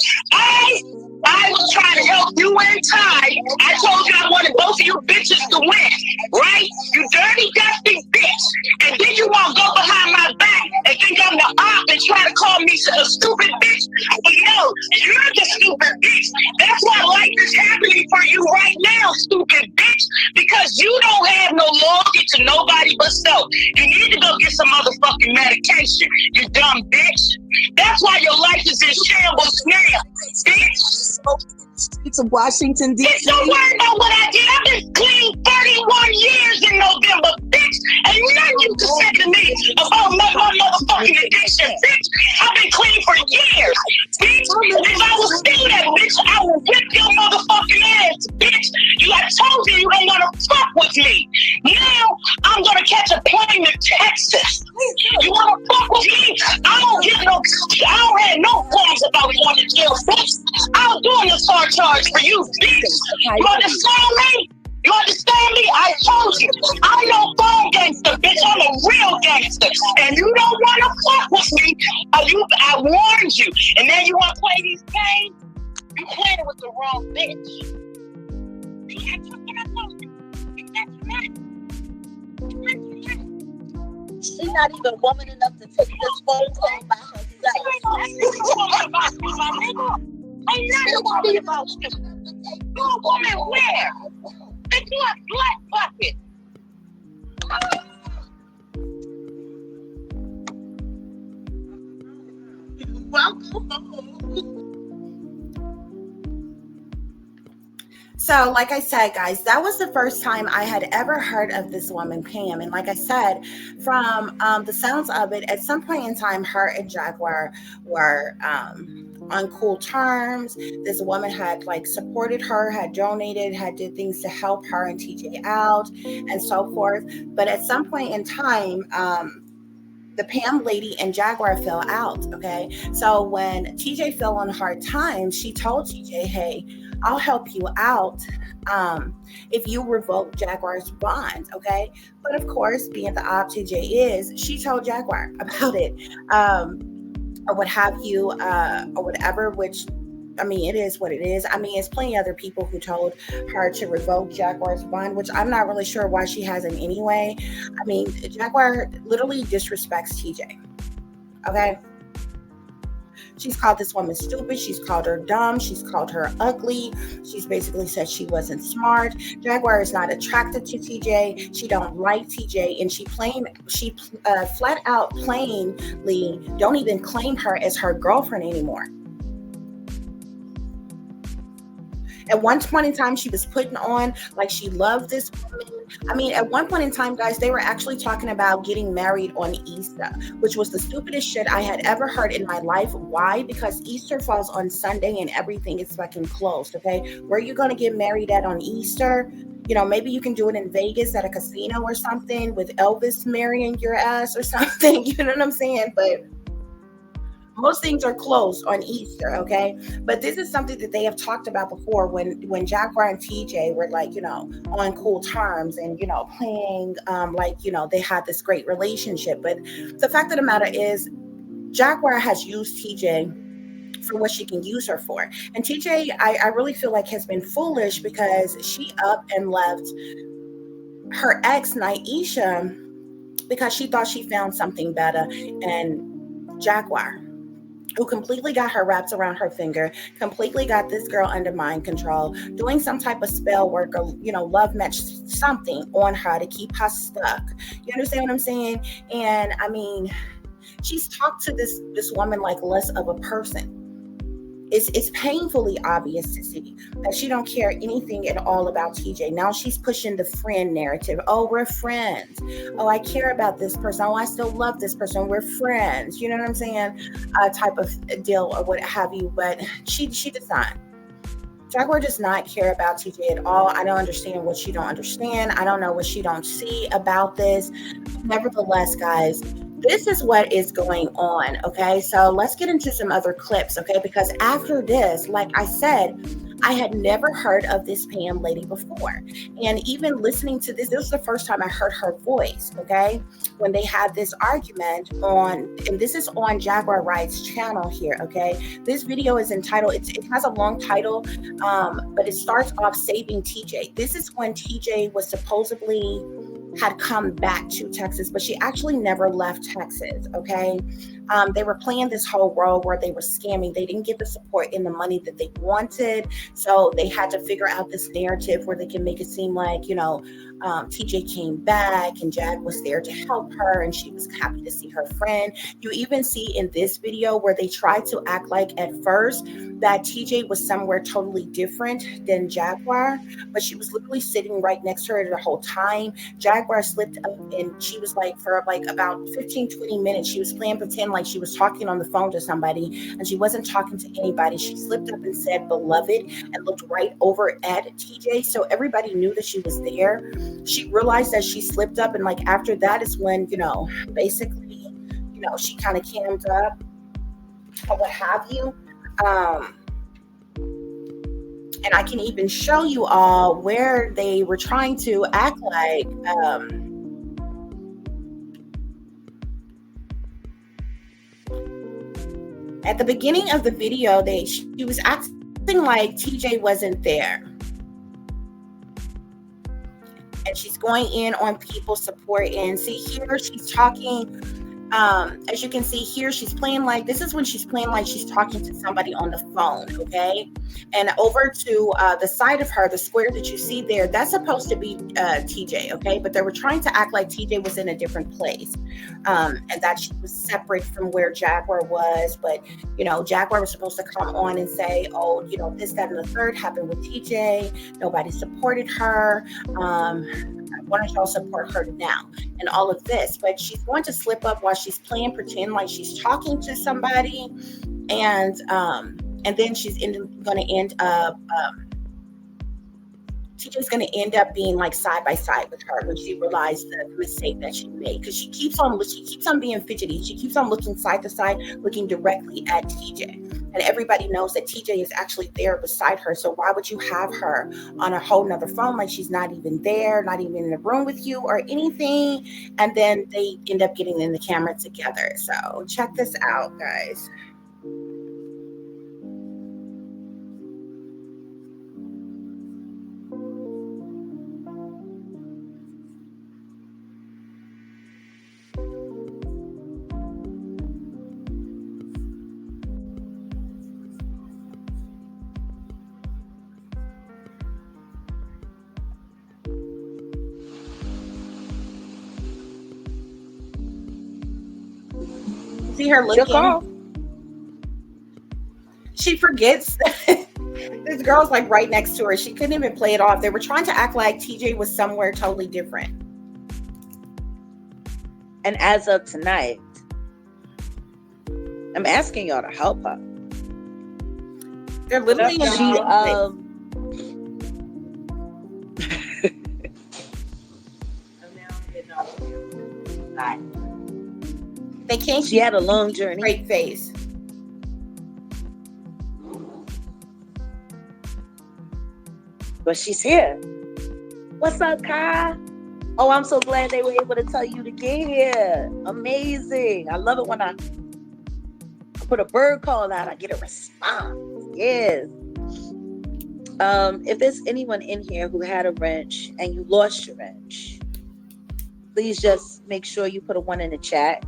I was trying to help you in time. I told you I wanted both of you bitches to win, right? You dirty, dusty bitch. And then you want to go behind my back and think I'm the op and try to call me a stupid bitch. But no, you're the stupid bitch. That's why life is happening for you right now, stupid bitch. Because you don't have no loyalty to nobody but self. You need to go get some motherfucking medication, you dumb bitch. That's why your life is in shambles now, bitch. Streets of Washington, D.C. Bitch, don't worry about what I did. I've been clean 31 years in November, bitch. Ain't nothing you can say to me about my motherfucking addiction, bitch. I've been clean for years, bitch. If I was still that bitch, I would whip your motherfucking ass, bitch. I told you don't want to fuck with me. Now, I'm going to catch a plane to Texas. You want to fuck with me? I don't have no plans about going to jail, bitch. I'm doing this hard charge for you, bitch. You understand me? You understand me? I told you. I'm no phone gangster, bitch. I'm a real gangster. And you don't want to fuck with me. I warned you. And then you want to play these games? You playing with the wrong bitch. She's not even woman enough to take this phone call by herself. Ain't nothing worried about you. You're a woman where? Bitch, you a black bucket. Welcome. So, like I said, guys, that was the first time I had ever heard of this woman, Pam. And like I said, from the sounds of it, at some point in time, her and Jaguar were on cool terms. This woman had like supported her, had donated, had did things to help her and TJ out, and so forth. But at some point in time, the Pam lady and Jaguar fell out. Okay. So when TJ fell on hard times, she told TJ, hey, I'll help you out if you revoke Jaguar's bond. Okay. But of course, being the op TJ is, she told Jaguar about it, or what have you, or whatever, which I mean, it is what it is. I mean, it's plenty other people who told her to revoke Jaguar's bond, which I'm not really sure why she hasn't anyway. I mean, Jaguar literally disrespects TJ. Okay. She's called this woman stupid. She's called her dumb. She's called her ugly. She's basically said she wasn't smart. Jaguar is not attracted to TJ. She don't like TJ, and she flat out plainly don't even claim her as her girlfriend anymore. At one point in time, she was putting on like she loved this woman. I mean, at one point in time, guys, they were actually talking about getting married on Easter, which was the stupidest shit I had ever heard in my life. Why? Because Easter falls on Sunday and everything is fucking closed, okay? Where are you going to get married at on Easter? You know, maybe you can do it in Vegas at a casino or something with Elvis marrying your ass or something. You know what I'm saying? But most things are closed on Easter, okay? But this is something that they have talked about before when Jaguar and TJ were like, you know, on cool terms and, you know, playing like, you know, they had this great relationship. But the fact of the matter is, Jaguar has used TJ for what she can use her for. And TJ, I really feel like has been foolish because she up and left her ex, Naisha, because she thought she found something better in Jaguar, who completely got her wraps around her finger, completely got this girl under mind control, doing some type of spell work or, you know, love match something on her to keep her stuck. You understand what I'm saying? And I mean, she's talked to this woman like less of a person. It's painfully obvious to see that she don't care anything at all about TJ. Now she's pushing the friend narrative. Oh, we're friends. Oh, I care about this person. Oh, I still love this person. We're friends. You know what I'm saying? Type of deal or what have you. But she does not. Jaguar does not care about TJ at all. I don't understand what she don't understand. I don't know what she don't see about this. Nevertheless, guys, this is what is going on, okay? So let's get into some other clips, okay? Because after this, like I said, I had never heard of this Pam lady before. And even listening to this was the first time I heard her voice, okay? When they had this argument on, and this is on Jaguar Ride's channel here, okay? This video is entitled, it has a long title, but it starts off Saving TJ. This is when TJ was supposedly had come back to Texas, but she actually never left Texas, okay? They were playing this whole role where they were scamming. They didn't get the support and the money that they wanted, so they had to figure out this narrative where they can make it seem like, you know, TJ came back and Jag was there to help her and she was happy to see her friend. You even see in this video where they tried to act like at first that TJ was somewhere totally different than Jaguar, but she was literally sitting right next to her the whole time. Jaguar slipped up and she was like, for like about 15-20 minutes, she was playing pretend like she was talking on the phone to somebody and she wasn't talking to anybody. She slipped up and said beloved and looked right over at TJ, so everybody knew that she was there. She realized that she slipped up, and like after that is when, you know, basically, you know, she kind of cammed up or what have you. And I can even show you all where they were trying to act like at the beginning of the video, she was acting like TJ wasn't there. And she's going in on people support. And see here, she's talking As you can see here, she's playing like, this is when she's playing like she's talking to somebody on the phone, okay? And over to the side of her, the square that you see there, that's supposed to be TJ, okay? But they were trying to act like TJ was in a different place, and that she was separate from where Jaguar was. But, you know, Jaguar was supposed to come on and say, oh, you know, this, that, and the third happened with TJ. Nobody supported her. Why don't y'all support her now? And all of this, but she's going to slip up while she's playing pretend like she's talking to somebody, and then she's going to end up TJ's going to end up being like side by side with her when she realized the mistake that she made, because she keeps on being fidgety. She keeps on looking side to side, looking directly at TJ. And everybody knows that TJ is actually there beside her. So why would you have her on a whole nother phone like she's not even there, not even in the room with you or anything? And then they end up getting in the camera together. So check this out, guys. See her looking. She forgets this girl's like right next to her. She couldn't even play it off. They were trying to act like TJ was somewhere totally different. And as of tonight, I'm asking y'all to help her. They're literally they can't. She had a long journey. Great face. But she's here. What's up, Kai? Oh, I'm so glad they were able to tell you to get here. Amazing. I love it when I put a bird call out, I get a response. Yes. If there's anyone in here who had a wrench and you lost your wrench, please just make sure you put a 1 in the chat.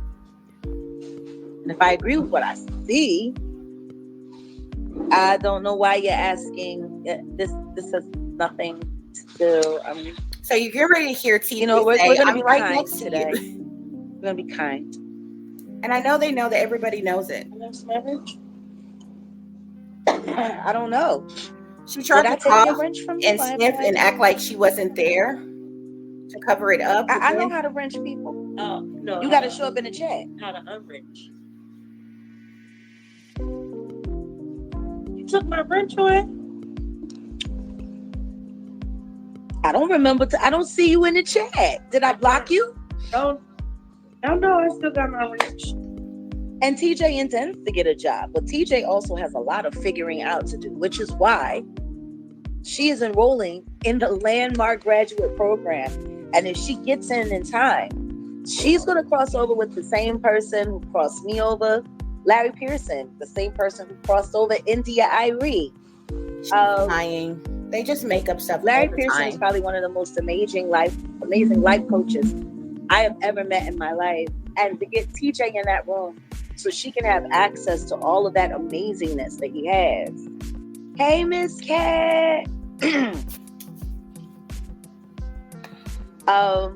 And if I agree with what I see, I don't know why you're asking. This has nothing to do. So if you're ready to hear TJ, you know, we're going to be right kind next today. to you. We're going to be kind. And I know they know that everybody knows it. I don't know. She tried to cough and sniff and act like she wasn't there to cover it up. I know how to wrench people. Oh, no. You got to show up in the chat. How to unwrench. You took my wrench away? I don't remember. I don't see you in the chat. Did I block you? No, I still got my wrench. And TJ intends to get a job, but TJ also has a lot of figuring out to do, which is why she is enrolling in the Landmark graduate program. And if she gets in time, she's going to cross over with the same person who crossed me over, Larry Pearson, the same person who crossed over India Irie. Lying. They just make up stuff. Larry Pearson is probably one of the most amazing life coaches I have ever met in my life. And to get TJ in that room so she can have access to all of that amazingness that he has. Hey, Miss Cat. I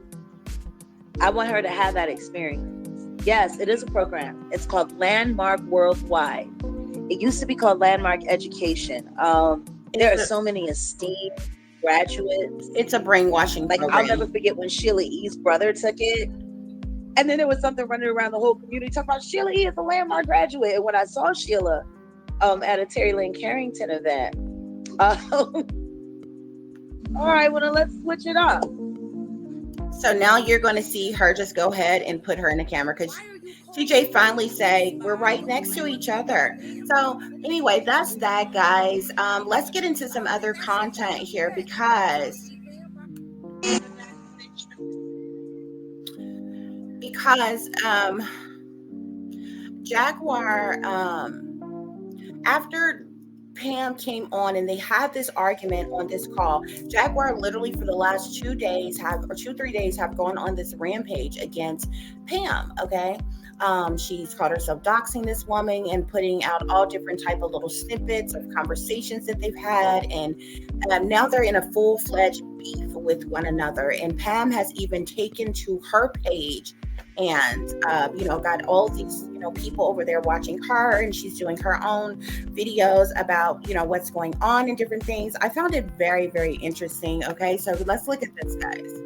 want her to have that experience. Yes, it is a program. It's called Landmark Worldwide. It used to be called Landmark Education. There are so many esteemed graduates. It's a brainwashing program. I'll never forget when Sheila E.'s brother took it. And then there was something running around the whole community talking about Sheila E. is a Landmark graduate. And when I saw Sheila at a Terry Lynn Carrington event, all right, well, then let's switch it up. So now you're going to see her just go ahead and put her in the camera because TJ finally say we're right next to each other. So anyway, that's that, guys. Let's get into some other content here because Jaguar, after Pam came on and they had this argument on this call. Jaguar literally for the last 2 days 3 days have gone on this rampage against Pam. Okay. She's called herself doxing this woman and putting out all different type of little snippets of conversations that they've had. And now they're in a full-fledged beef with one another. And Pam has even taken to her page and got all these people over there watching her, and she's doing her own videos about what's going on and different things. I found it very, very interesting. Okay, so let's look at this, guys.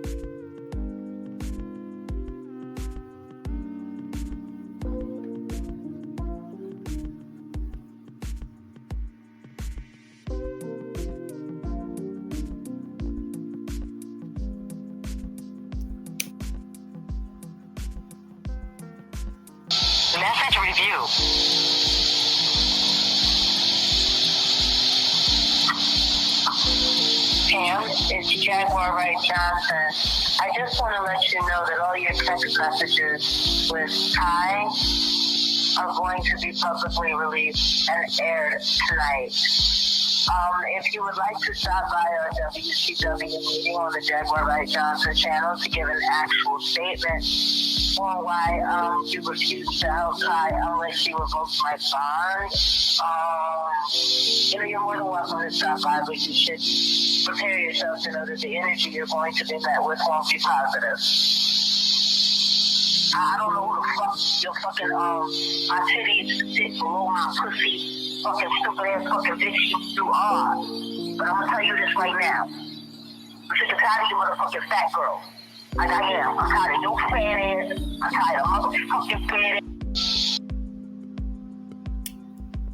Message review. Pam, it's Jaguar Wright Johnson. I just want to let you know that all your text messages with Ty are going to be publicly released and aired tonight. If you would like to stop by our WCW meeting on the Jaguar Wright Johnson channel to give an actual statement on why you refused to help Ty unless you revoked my bond, you're more than welcome to stop by, but you should prepare yourself to know that the energy you're going to be met with won't be positive. I don't know who the fuck your fucking my titties sit below my pussy, fucking stupid ass fucking bitch you are. But I'm gonna tell you this right now. I'm sick and tired of you motherfucking fat girl. Like I am. I'm tired of your fat ass. I'm tired of motherfucking fat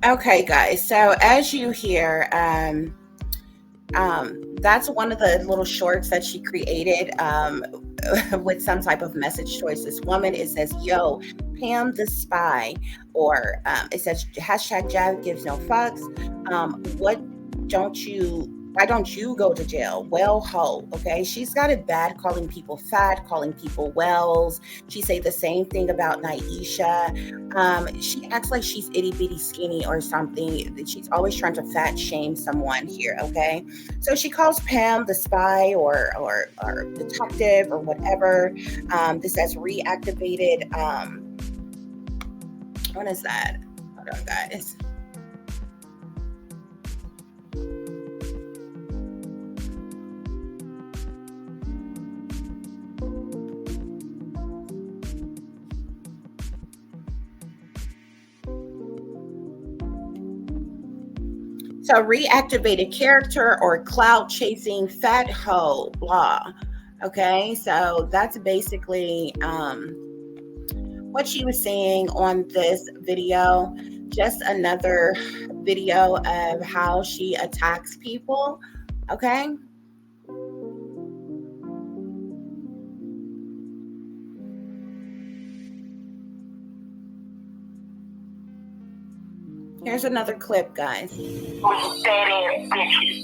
ass. Okay, guys. So as you hear, that's one of the little shorts that she created with some type of message towards this woman. It says, "Yo, Pam the spy," or it says hashtag Jag gives no fucks. Why don't you go to jail? Well, ho, okay? She's got it bad calling people fat, calling people wells. She say the same thing about Naisha. She acts like she's itty bitty skinny or something. She's always trying to fat shame someone here, okay? So she calls Pam the spy or detective or whatever. This has reactivated. What is that? Hold on, guys. So reactivated character or cloud chasing fat hoe blah. Okay, so that's basically what she was saying on this video. Just another video of how she attacks people. Okay. Here's another clip, guys. With fat ass bitches.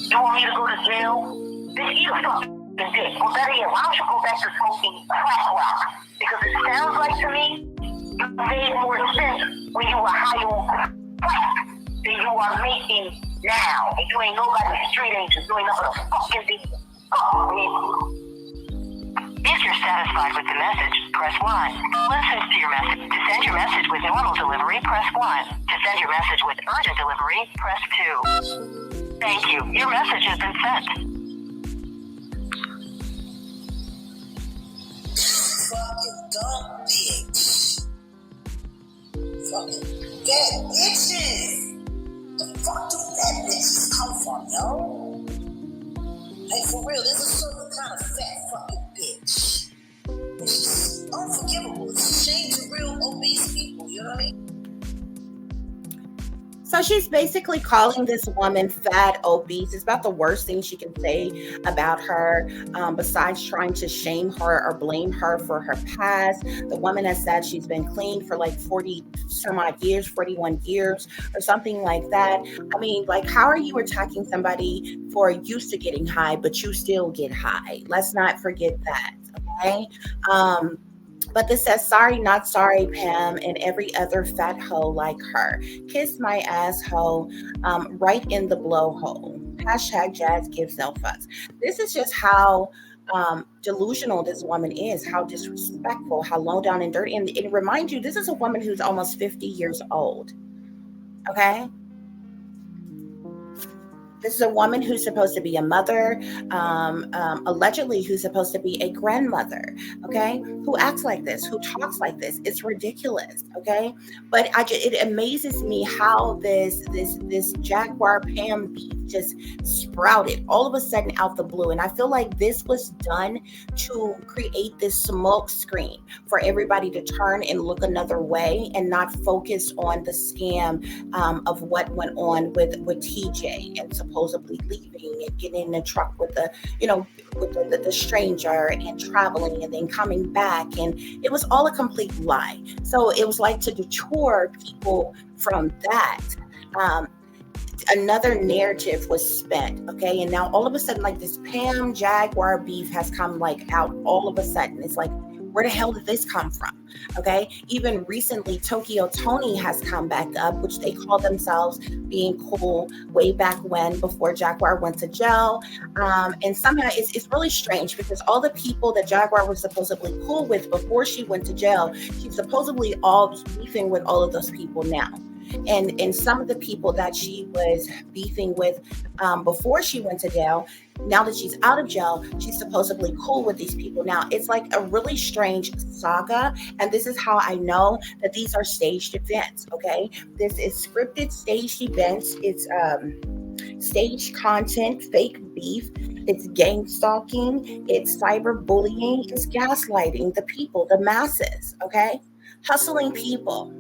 You want me to go to jail? Bitch, eat a fucking dick. Or better yet, why don't you go back to smoking crack rock? Because it sounds like to me, you made more sense when you were high on crack than you are making now. And you ain't nobody's street angel. You ain't nothing but a fucking big If you're satisfied with the message, press 1. Listen to your message. To send your message with normal delivery, press 1. To send your message with urgent delivery, press 2. Thank you. Your message has been sent. Fucking dumb bitch. Fucking fat bitches. The fuck do fat bitches come from, yo? Hey, for real, there's a certain kind of fat fucking bitch. It's just unforgivable. It's a shame to real obese people, you know what I mean? So she's basically calling this woman fat, obese. It's about the worst thing she can say about her, besides trying to shame her or blame her for her past. The woman has said she's been clean for like 40 some odd years, 41 years or something like that. I mean, like, how are you attacking somebody for used to getting high, but you still get high? Let's not forget that, okay? But this says, sorry, not sorry, Pam, and every other fat hoe like her. Kiss my asshole right in the blowhole. Hashtag Jazz gives no fucks. This is just how delusional this woman is, how disrespectful, how low down and dirty. And it reminds you, this is a woman who's almost 50 years old. Okay? This is a woman who's supposed to be a mother, allegedly who's supposed to be a grandmother, okay? Who acts like this, who talks like this. It's ridiculous, okay? But it amazes me how this Jaguar Pam beef just sprouted all of a sudden out the blue. And I feel like this was done to create this smoke screen for everybody to turn and look another way and not focus on the scam of what went on with TJ and supposedly leaving and getting in the truck with the, with the stranger and traveling and then coming back. And it was all a complete lie. So it was like to deter people from that. Another narrative was spent, okay? And now all of a sudden, like this Pam Jaguar beef has come like out all of a sudden. It's like, where the hell did this come from? Okay. Even recently, Tokyo Tony has come back up, which they call themselves being cool way back when, before Jaguar went to jail. And somehow it's really strange because all the people that Jaguar was supposedly cool with before she went to jail, she's supposedly all beefing with all of those people now. And some of the people that she was beefing with before she went to jail, now that she's out of jail, she's supposedly cool with these people. Now, it's like a really strange saga. And this is how I know that these are staged events, okay? This is scripted, staged events. It's staged content, fake beef. It's gang stalking. It's cyberbullying. It's gaslighting the people, the masses, okay? Hustling people.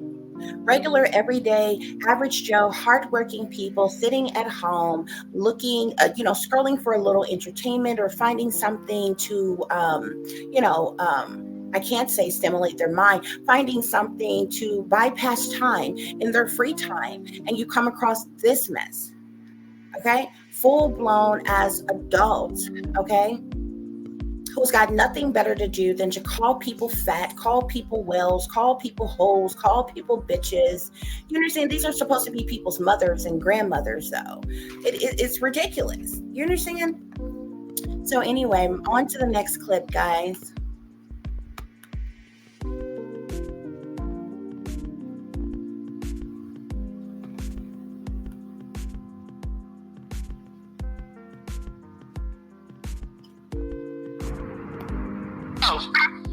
Regular, everyday, average Joe, hardworking people sitting at home, looking, scrolling for a little entertainment or finding something to, I can't say stimulate their mind, finding something to bypass time in their free time. And you come across this mess, okay? Full blown as adults, okay? Who's got nothing better to do than to call people fat, call people whales, call people hoes, call people bitches. You understand? These are supposed to be people's mothers and grandmothers, though. It's ridiculous. You understand? So anyway, on to the next clip, guys.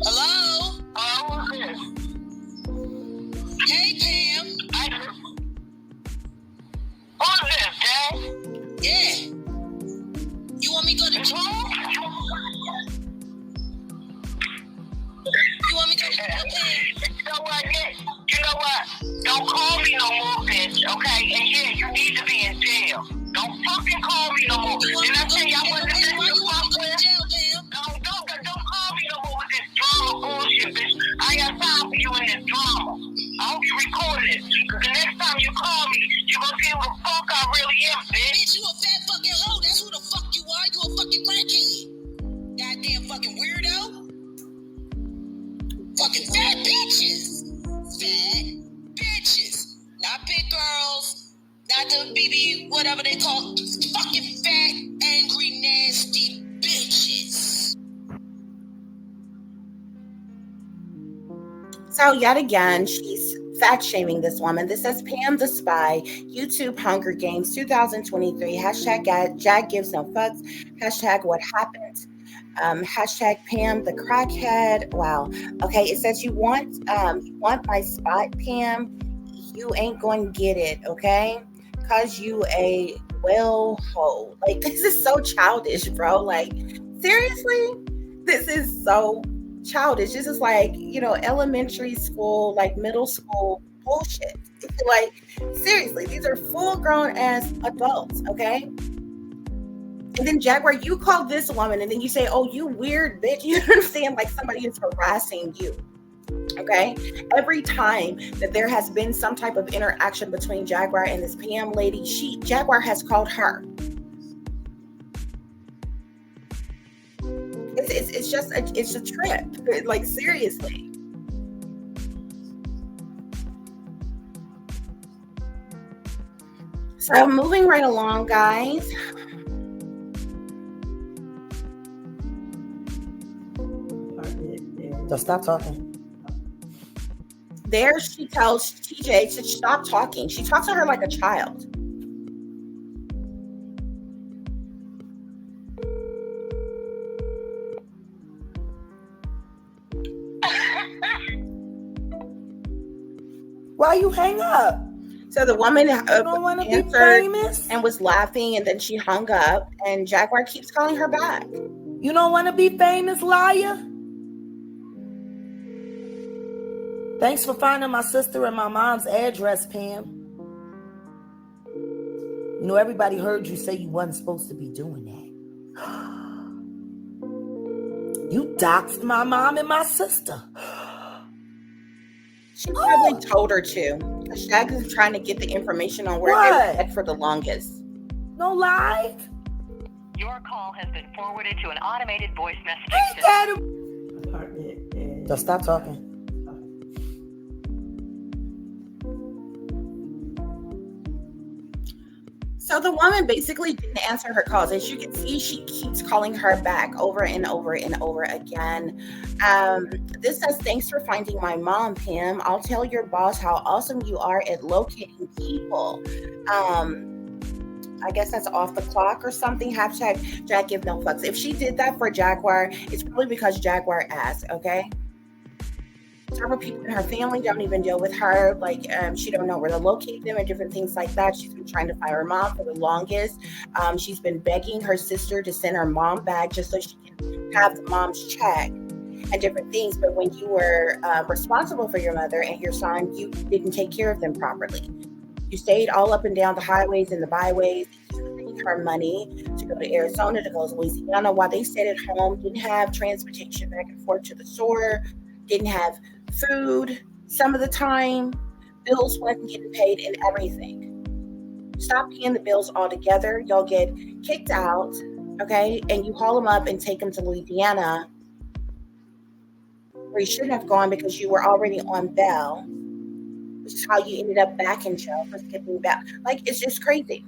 Hello? Hey, Pam. Who's this, Jay? Yeah. You want me to go to jail? You want me to go to jail, Pam? You know what? Don't call me no more, bitch, okay? And yeah, you need to be in jail. Don't fucking call me no more. You want me And I to go tell to you, I jail, wasn't Pam? this Why you you want fuck me to go to with. jail, Pam? Don't call me no more with this drama bullshit, bitch. I ain't got time for you in this drama. I hope you recorded it. Because the next time you call me, you're going to see who the fuck I really am, bitch. Bitch, you a fat fucking hoe. That's who the fuck you are. You a fucking crackhead. Goddamn fucking weirdo. Fucking fat bitches. Fat bitches. Not big girls. Not the BB, whatever they call. Fucking fat, angry, nasty bitches. So yet again, she's fat shaming this woman. This says Pam the Spy, YouTube Hunger Games 2023, hashtag Jag gives no fucks, hashtag what happened, hashtag Pam the crackhead. Wow. Okay, it says you want my spot, Pam, you ain't going to get it, okay? Cause you a well hoe. Like, this is so childish, bro. Like, seriously? This is so childish. This is like, elementary school, like middle school bullshit. Like, seriously, these are full grown ass adults, okay? And then Jaguar, you call this woman and then you say, oh, you weird bitch. You understand? Like somebody is harassing you. Okay. Every time that there has been some type of interaction between Jaguar and this Pam lady, Jaguar has called her. It's a trip. Like, seriously. So moving right along, guys. Just stop talking. There she tells TJ to stop talking. She talks to her like a child. Why you hang up? So the woman You don't want to be answered famous? and was laughing, and then she hung up, and Jaguar keeps calling her back. You don't want to be famous, liar? Thanks for finding my sister and my mom's address, Pam. You know, everybody heard you say you wasn't supposed to be doing that. You doxed my mom and my sister. She probably told her to. Shag is trying to get the information on where they were at for the longest. No lie. Your call has been forwarded to an automated voice messaging system. Just stop talking. So the woman basically didn't answer her calls. As you can see, she keeps calling her back over and over and over again. This says, thanks for finding my mom, Pam. I'll tell your boss how awesome you are at locating people. I guess that's off the clock or something. Hashtag Jack give no fucks. If she did that for Jaguar, it's probably because Jaguar asked, okay? Several people in her family don't even deal with her. Like, she don't know where to locate them and different things like that. She's been trying to find her mom for the longest. She's been begging her sister to send her mom back just so she can have the mom's check and different things. But when you were responsible for your mother and your son, you didn't take care of them properly. You stayed all up and down the highways and the byways, using her money to go to Arizona, to go to Louisiana, while they stayed at home, didn't have transportation back and forth to the store, didn't have food some of the time, bills wasn't getting paid, and everything. Stop paying the bills altogether. Y'all get kicked out, okay? And you haul them up and take them to Louisiana, where you shouldn't have gone because you were already on bail, which is how you ended up back in jail for skipping bail. Like, it's just crazy.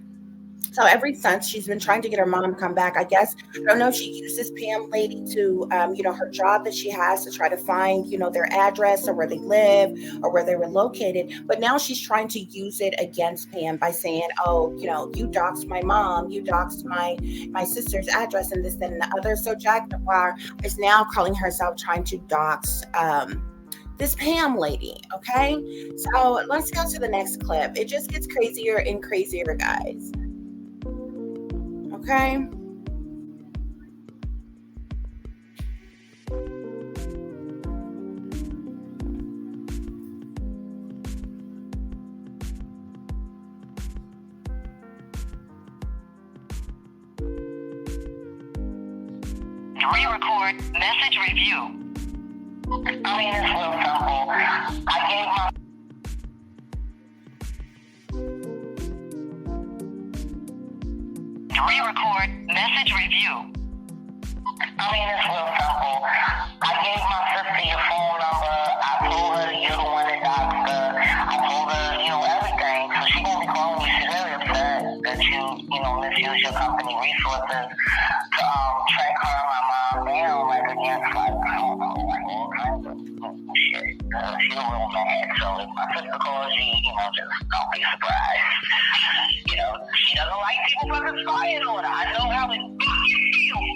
So ever since, she's been trying to get her mom to come back. I guess, I don't know if she uses Pam lady to, her job that she has to try to find, their address or where they live or where they were located. But now she's trying to use it against Pam by saying, oh, you doxed my mom, you doxed my sister's address and this, that, and the other. So Jaguar is now calling herself trying to dox this Pam lady, okay? So let's go to the next clip. It just gets crazier and crazier, guys. Okay. Re-record message review. I mean, it's real simple. I gave my Re-record message review. I mean, it's real simple. I gave my sister your phone number. I told her you're the one that doxed her. I told her, everything. So she gonna be calling me. She's very upset that you misuse your company resources to track her and my mom down, like against, like, I don't know, like all kinds of shit. She's real mad. So if my sister calls you, just don't be surprised. She doesn't like people fucking spying on her. I know how it fucking feels.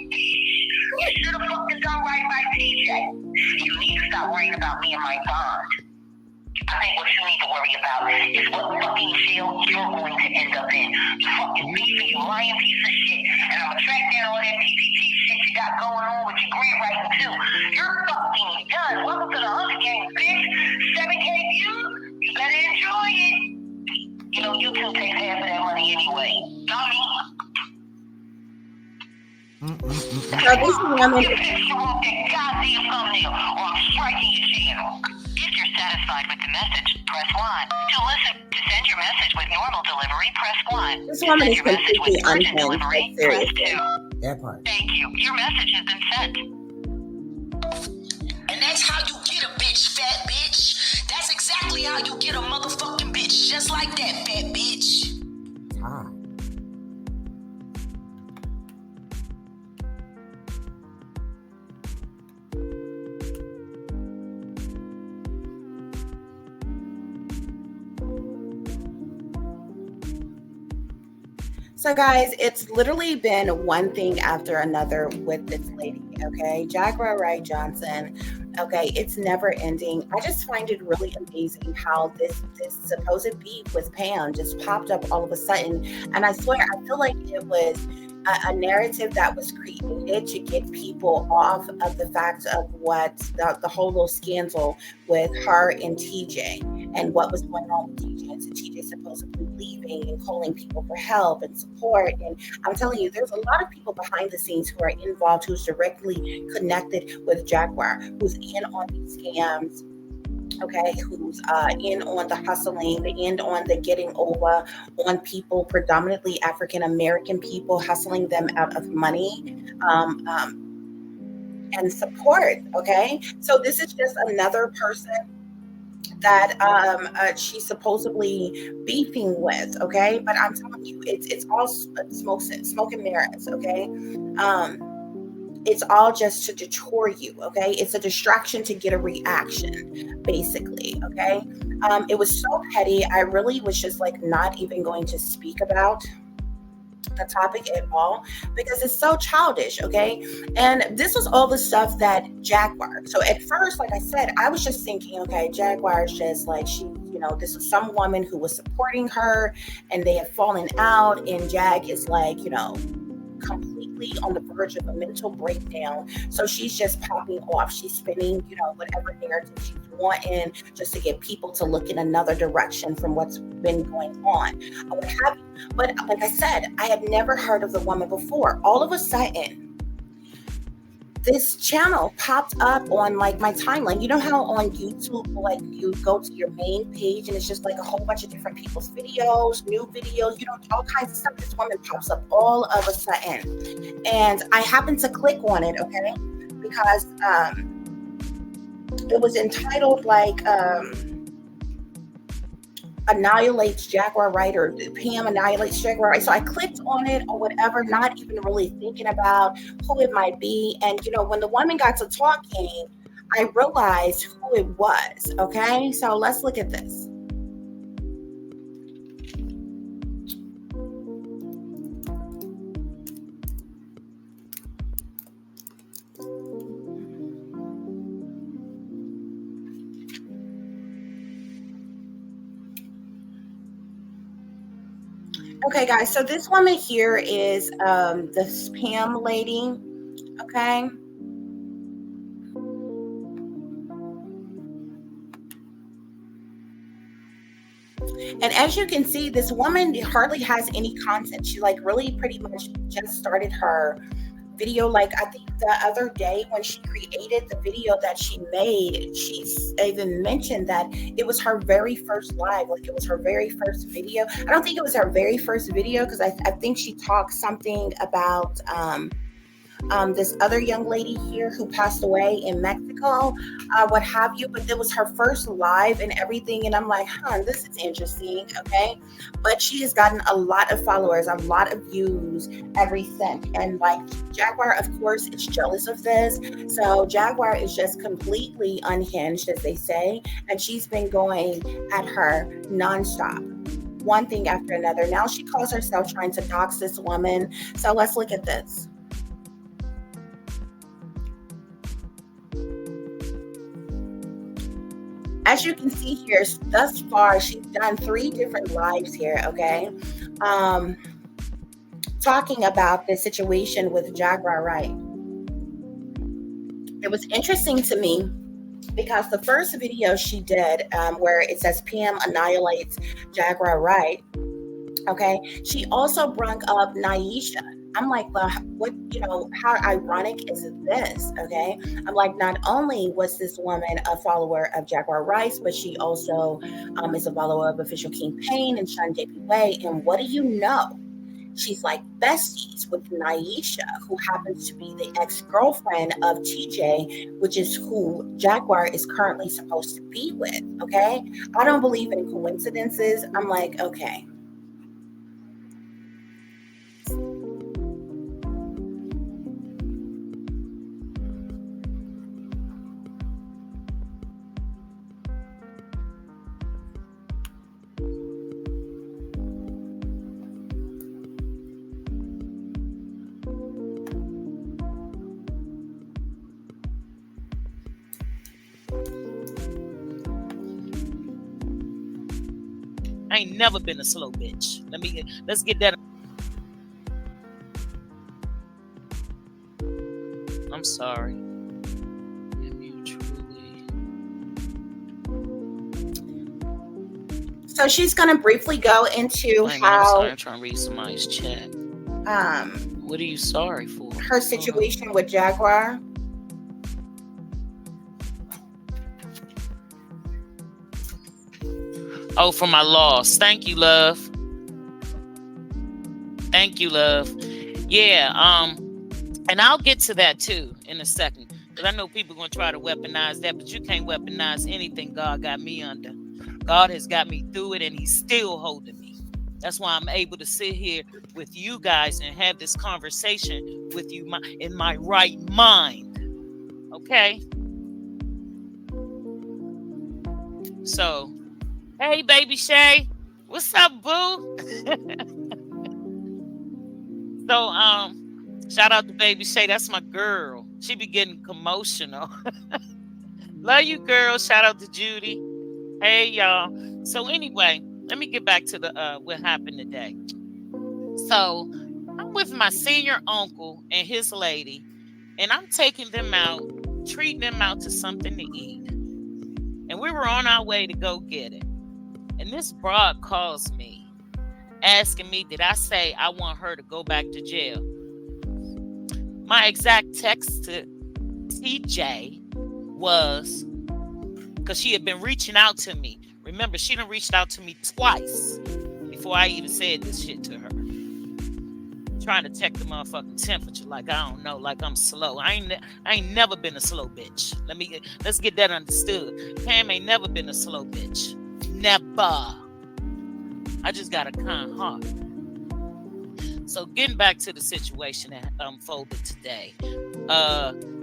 You should have fucking done right by TJ. You need to stop worrying about me and my bond. I think what you need to worry about is what fucking jail you're going to end up in. You fucking beefing, you lying piece of shit. And I'm gonna track down all that PPT shit you got going on with your grant writing too. You're fucking done. Welcome to the Hunger Games, bitch. 7K views. You better enjoy it. YouTube takes half of that money anyway. Dummy. So this woman, You want that goddamn thumbnail, or I'm striking your channel. If you're satisfied with the message, press 1. To send your message with normal delivery, press 1. this woman To is send your message with completely urgent unhinged. delivery, Like, press seriously. 2. That part. Thank you. Your message has been sent. And that's how you get a bitch, fat bitch. That's exactly how you get a motherfucking bitch. Just like that, fat bitch. Ah. So, guys, it's literally been one thing after another with this lady, okay? Jaguar Wright Johnson, okay? It's never ending. I just find it really amazing how this supposed beef with Pam just popped up all of a sudden. And I swear, I feel like it was a narrative that was created to get people off of the fact of what the whole little scandal with her and TJ and what was going on with TJ. And so TJ supposedly leaving and calling people for help and support. And I'm telling you, there's a lot of people behind the scenes who are involved, who's directly connected with Jaguar, who's in on these scams. Okay, who's in on the hustling, in on the getting over on people, predominantly African American people, hustling them out of money and support. Okay, so this is just another person that she's supposedly beefing with. Okay, but I'm telling you, it's all smoke and mirrors. Okay, it's all just to deter you. Okay, it's a distraction to get a reaction, basically. Okay, it was so petty. I really was just like not even going to speak about the topic at all because it's so childish. Okay, and this was all the stuff that Jaguar. So at first, like I said, I was just thinking, okay, Jaguar is just like she, this is some woman who was supporting her and they had fallen out, and Jag is like, completely on the verge of a mental breakdown. So she's just popping off. She's spinning, whatever narrative she's wanting just to get people to look in another direction from what's been going on. Or what have you. But like I said, I had never heard of the woman before. All of a sudden, this channel popped up on like my timeline. You know how on YouTube, like you go to your main page and it's just like a whole bunch of different people's videos, new videos, all kinds of stuff. This woman pops up all of a sudden. And I happened to click on it, okay? Because it was entitled like annihilates Jaguar Wright, or Pam annihilates Jaguar Wright. So I clicked on it or whatever, not even really thinking about who it might be. And, when the woman got to talking, I realized who it was. Okay. So let's look at this. Okay, guys, so this woman here is the Pam lady, okay? And as you can see, this woman hardly has any content. She like really pretty much just started her video. Like I think the other day when she created the video that she made, she even mentioned that it was her very first live, like it was her very first video. I don't think it was her very first video because I think she talked something about this other young lady here who passed away in Mexico, what have you. But it was her first live and everything. And I'm like, this is interesting. Okay. But she has gotten a lot of followers, a lot of views ever since. And like Jaguar, of course, is jealous of this. So Jaguar is just completely unhinged, as they say. And she's been going at her nonstop. One thing after another. Now she calls herself trying to dox this woman. So let's look at this. As you can see here, thus far, she's done 3 different lives here, okay? Talking about the situation with Jaguar Wright. It was interesting to me because the first video she did, where it says Pam annihilates Jaguar Wright, okay? She also brought up Naisha. I'm like, well, what, how ironic is this? Okay. I'm like, not only was this woman a follower of Jaguar Rice, but she also is a follower of Official King Payne and Sean JP Way. And what do you know? She's like besties with Naisha, who happens to be the ex-girlfriend of TJ, which is who Jaguar is currently supposed to be with. Okay. I don't believe in coincidences. I'm like, okay. I ain't never been a slow bitch. Let's get that. I'm sorry. Am you truly? So she's going to briefly go into I'm how sorry. I'm trying to read somebody's chat. What are you sorry for? her situation with Jaguar. Oh, for my loss. Thank you, love. Thank you, love. Yeah, and I'll get to that too in a second. Because I know people are going to try to weaponize that, but you can't weaponize anything God got me under. God has got me through it, and he's still holding me. That's why I'm able to sit here with you guys and have this conversation with you in my right mind. Okay? So, hey, baby Shay. What's up, boo? So, shout out to baby Shay. That's my girl. She be getting commotional. Love you, girl. Shout out to Judy. Hey, y'all. So anyway, let me get back to the what happened today. So I'm with my senior uncle and his lady, and I'm taking them out, treating them out to something to eat. And we were on our way to go get it. And this broad calls me, asking me, did I say I want her to go back to jail? My exact text to TJ was, because she had been reaching out to me. Remember, she done reached out to me twice before I even said this shit to her. Trying to check the motherfucking temperature, like I don't know, like I'm slow. I ain't never been a slow bitch. Let's get that understood. Pam ain't never been a slow bitch. Never. I just got a kind heart. So getting back to the situation that unfolded today,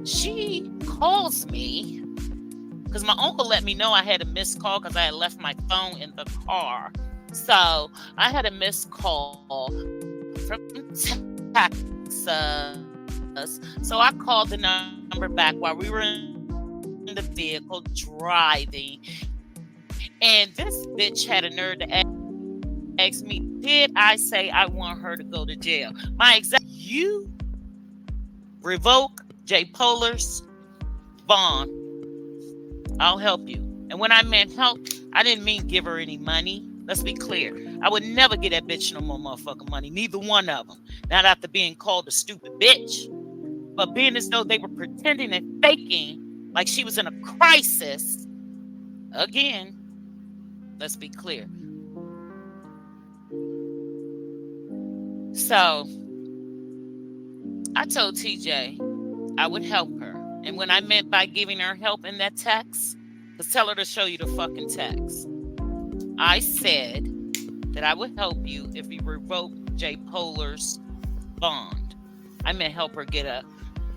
she calls me because my uncle let me know I had a missed call because I had left my phone in the car. So I had a missed call from Texas. So I called the number back while we were in the vehicle driving. And this bitch had a nerve to ask me, did I say I want her to go to jail? My exact, you revoke J. Polar's bond. I'll help you. And when I meant help, I didn't mean give her any money. Let's be clear. I would never get that bitch no more motherfucking money. Neither one of them. Not after being called a stupid bitch. But being as though they were pretending and faking like she was in a crisis. Again, let's be clear. So, I told TJ I would help her. And when I meant by giving her help in that text, because tell her to show you the fucking text. I said that I would help you if you revoke J. Polar's bond. I meant help her get a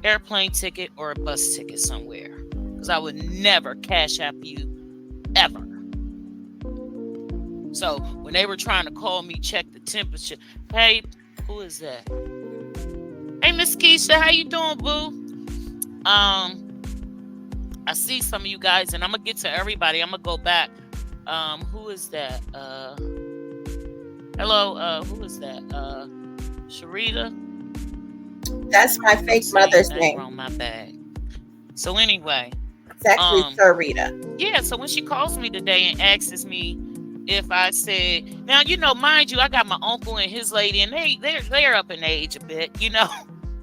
airplane ticket or a bus ticket somewhere. Because I would never cash app you ever. So when they were trying to call me, check the temperature. Hey, who is that? Hey, Miss Keisha, how you doing, boo? I see some of you guys, and I'm gonna get to everybody. I'm gonna go back. Who is that? Hello, who is that? Sharita? That's my fake mother's name. On my bag. So anyway. It's actually Sharita. Yeah, so when she calls me today and asks me if I said, now, you know, mind you, I got my uncle and his lady, and they're up in age a bit, you know.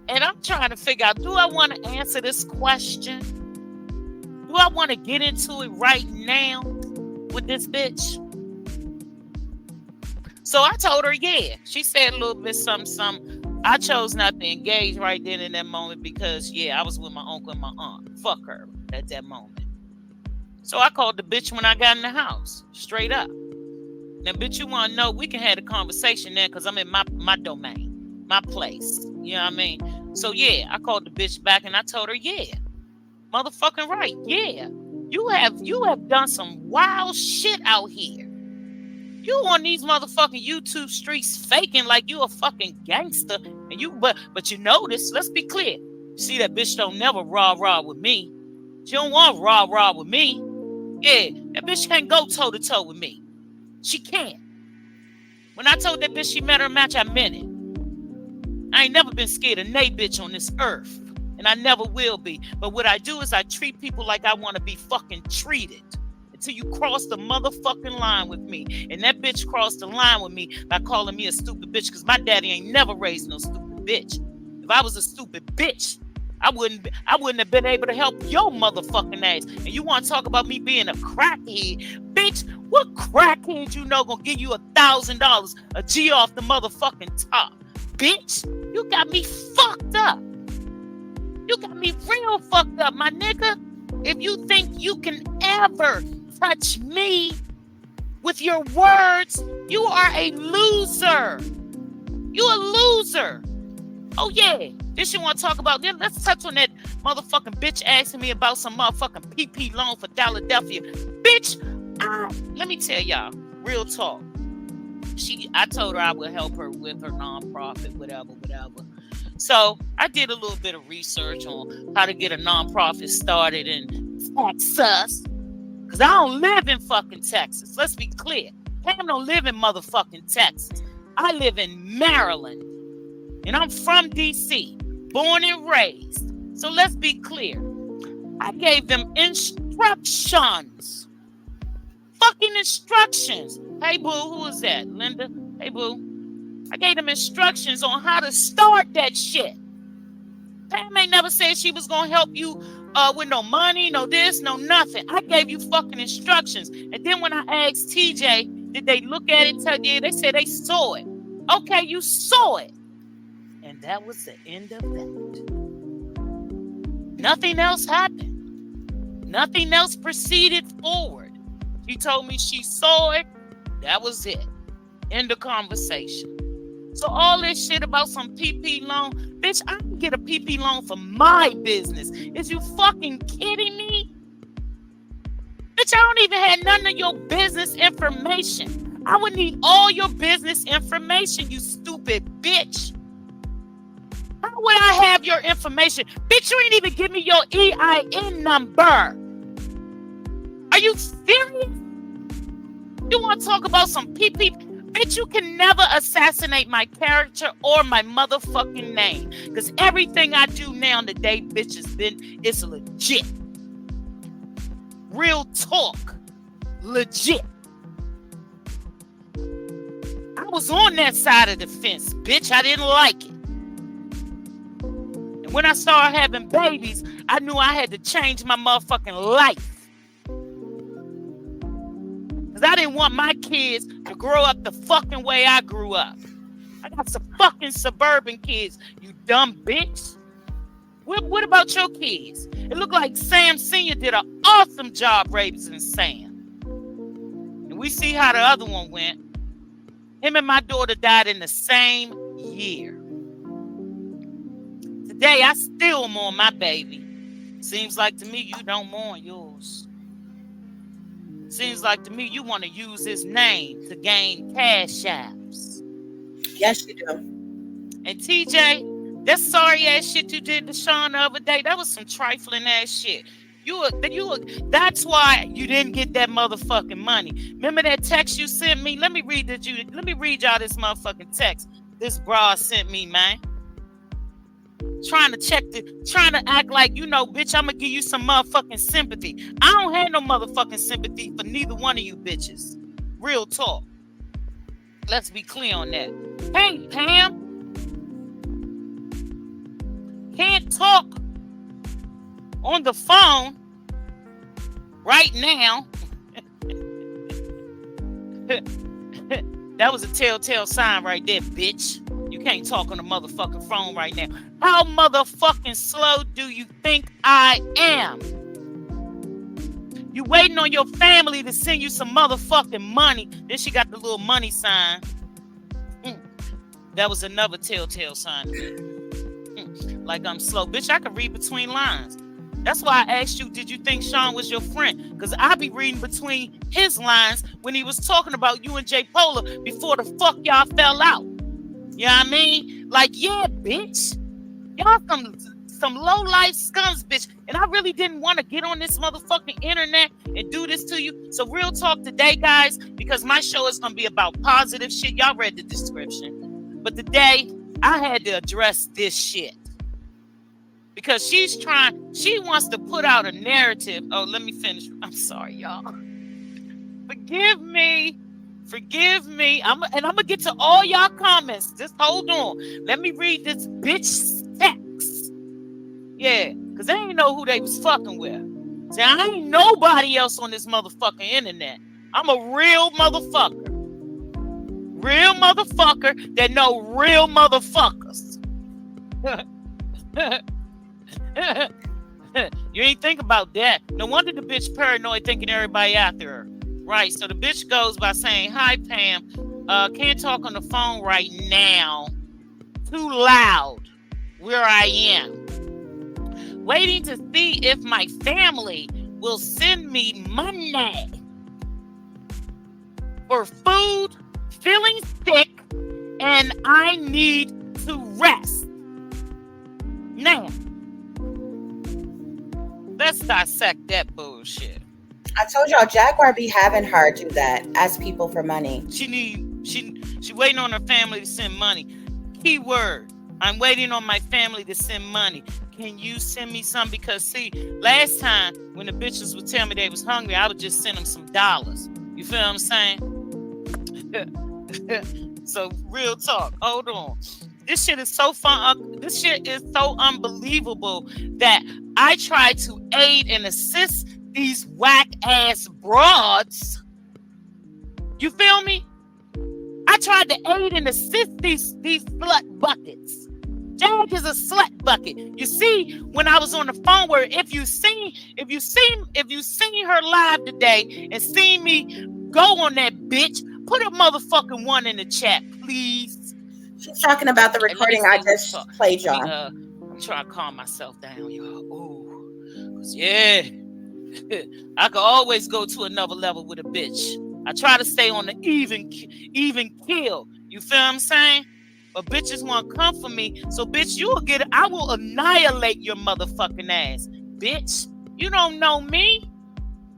And I'm trying to figure out, do I want to answer this question? Do I want to get into it right now with this bitch? So I told her, yeah. She said a little bit something. I chose not to engage right then in that moment because, yeah, I was with my uncle and my aunt. Fuck her at that moment. So I called the bitch when I got in the house, straight up. Now, bitch, you want to know, we can have a conversation there because I'm in my domain, my place. You know what I mean? So, yeah, I called the bitch back and I told her, yeah, motherfucking right. Yeah, you have done some wild shit out here. You on these motherfucking YouTube streets faking like you a fucking gangster. And but you notice, let's be clear. See, that bitch don't never rah with me. She don't want rah with me. Yeah, that bitch can't go toe to toe with me. She can't. When I told that bitch she met her match, I meant it. I ain't never been scared of nay bitch on this earth. And I never will be. But what I do is I treat people like I want to be fucking treated. Until you cross the motherfucking line with me. And that bitch crossed the line with me by calling me a stupid bitch. Because my daddy ain't never raised no stupid bitch. If I was a stupid bitch, I wouldn't have been able to help your motherfucking ass. And you want to talk about me being a crackhead? Bitch, what crackhead you know gonna give you $1,000 a G off the motherfucking top? Bitch, you got me fucked up. You got me real fucked up, my nigga. If you think you can ever touch me with your words, you are a loser. You a loser. Oh yeah, this you want to talk about? Then let's touch on that motherfucking bitch asking me about some motherfucking PP loan for Philadelphia. Bitch, let me tell y'all, real talk. I told her I would help her with her nonprofit, whatever. So I did a little bit of research on how to get a nonprofit started in Texas. Because I don't live in fucking Texas. Let's be clear. Pam don't live in motherfucking Texas. I live in Maryland. And I'm from D.C., born and raised. So let's be clear. I gave them instructions. Fucking instructions. Hey, boo, who is that? Linda? Hey, boo. I gave them instructions on how to start that shit. Pam ain't never said she was going to help you with no money, no this, no nothing. I gave you fucking instructions. And then when I asked TJ, did they look at it? They said they saw it. Okay, you saw it. And that was the end of that. Nothing else happened. Nothing else proceeded forward. She told me she saw it. That was it. End of conversation. So all this shit about some PP loan, bitch, I can get a PP loan for my business. Is you fucking kidding me? Bitch, I don't even have none of your business information. I would need all your business information, you stupid bitch. How would I have your information? Bitch, you ain't even give me your EIN number. Are you serious? You want to talk about some PP? Bitch, you can never assassinate my character or my motherfucking name. Because everything I do now today, bitch, it's legit. Real talk. Legit. I was on that side of the fence, bitch. I didn't like it. And when I started having babies, I knew I had to change my motherfucking life. Because I didn't want my kids to grow up the fucking way I grew up. I got some fucking suburban kids, you dumb bitch. What about your kids? It looked like Sam Sr. did an awesome job raising Sam. And we see how the other one went. Him and my daughter died in the same year. Today, I still mourn my baby. Seems like to me you don't mourn yours. Seems like to me you want to use his name to gain cash apps. Yes, you do. And TJ, that sorry ass shit you did to Sean the other day, that was some trifling ass shit. That's why you didn't get that motherfucking money. Remember that text you sent me? Let me read y'all this motherfucking text this broad sent me, man. Trying to act like, you know, bitch, I'm gonna give you some motherfucking sympathy. I don't have no motherfucking sympathy for neither one of you bitches. Real talk. Let's be clear on that. Hey, Pam. Can't talk on the phone right now. That was a telltale sign right there, bitch. You can't talk on the motherfucking phone right now. How motherfucking slow do you think I am? You waiting on your family to send you some motherfucking money. Then she got the little money sign. That was another telltale sign to me. Like I'm slow. Bitch, I can read between lines. That's why I asked you, did you think Sean was your friend? Because I be reading between his lines when he was talking about you and J Polar before the fuck y'all fell out. You know what I mean? Like, yeah, bitch. Y'all some low-life scums, bitch. And I really didn't want to get on this motherfucking internet and do this to you. So real talk today, guys, because my show is going to be about positive shit. Y'all read the description. But today, I had to address this shit. Because she wants to put out a narrative. Oh, let me finish. I'm sorry, y'all. Forgive me. I'm going to get to all y'all comments. Just hold on. Let me read this bitch text. Yeah, because they didn't know who they was fucking with. See, I ain't nobody else on this motherfucking internet. I'm a real motherfucker. Real motherfucker that know real motherfuckers. You ain't think about that. No wonder the bitch paranoid thinking everybody after her. Right, so the bitch goes by saying, hi, Pam. Can't talk on the phone right now. Too loud where I am. Waiting to see if my family will send me money for food, feeling sick, and I need to rest. Now, let's dissect that bullshit. I told y'all Jaguar be having her do that. Ask people for money. She waiting on her family to send money. Keyword. I'm waiting on my family to send money. Can you send me some? Because see, last time when the bitches would tell me they was hungry, I would just send them some dollars. You feel what I'm saying? So real talk. Hold on. This shit is so fun. This shit is so unbelievable that I try to aid and assist these whack ass broads. You feel me? I tried to aid and assist these slut buckets. Jag is a slut bucket. You see, when I was on the phone, where if you seen her live today and seen me go on that bitch, put a motherfucking one in the chat, please. She's talking about the recording I just played, y'all. I'm trying to calm myself down, y'all. Ooh, 'cause yeah. I could always go to another level with a bitch. I try to stay on the even kill. You feel what I'm saying? But bitches want to come for me. So bitch, I will annihilate your motherfucking ass. Bitch, you don't know me.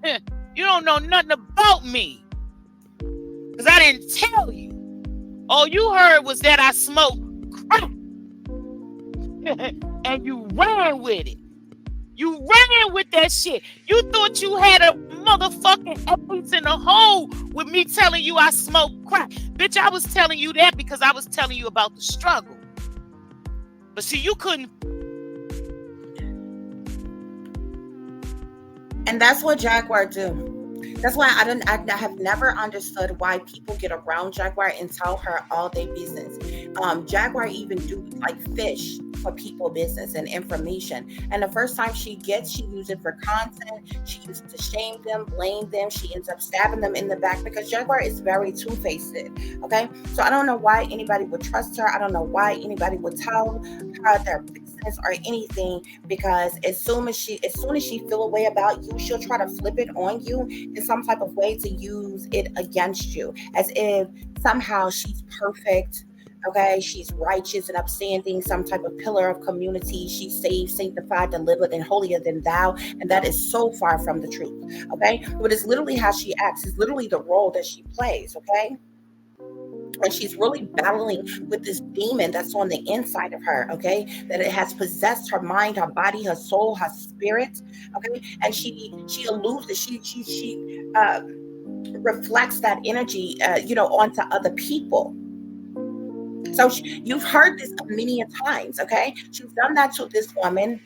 You don't know nothing about me. Because I didn't tell you. All you heard was that I smoked crack. And you ran with it. You ran with that shit. You thought you had a motherfucking ace in the hole with me telling you I smoke crack. Bitch, I was telling you that because I was telling you about the struggle. But see, you couldn't. And that's what Jaguar do. That's why I have never understood why people get around Jaguar and tell her all their business. Jaguar even do like fish for people business and information. And the first time she uses it for content. She uses to shame them, blame them. She ends up stabbing them in the back because Jaguar is very two-faced. Okay, so I don't know why anybody would trust her. I don't know why anybody would tell her their business or anything, because as soon as she feel a way about you, she'll try to flip it on you in some type of way to use it against you, as if somehow she's perfect. Okay, she's righteous and upstanding, some type of pillar of community. She's saved, sanctified, delivered, and holier than thou. And that is so far from the truth. Okay, but it's literally how she acts. It's literally the role that she plays. Okay. And she's really battling with this demon that's on the inside of her, okay? That it has possessed her mind, her body, her soul, her spirit, okay? And she alludes, she reflects that energy, onto other people. So you've heard this many a times, okay? She's done that to this woman,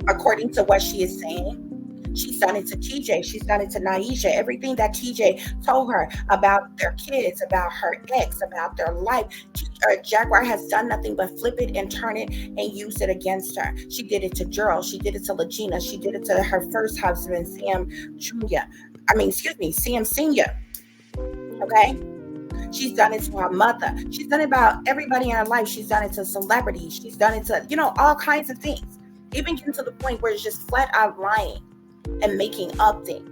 according to what she is saying. She's done it to TJ. She's done it to Naisha. Everything that TJ told her about their kids, about her ex, about their life, Jaguar has done nothing but flip it and turn it and use it against her. She did it to Gerald. She did it to Legina. She did it to her first husband, Sam Senior. Okay? She's done it to her mother. She's done it about everybody in her life. She's done it to celebrities. She's done it to, all kinds of things. Even getting to the point where it's just flat out lying and making up things.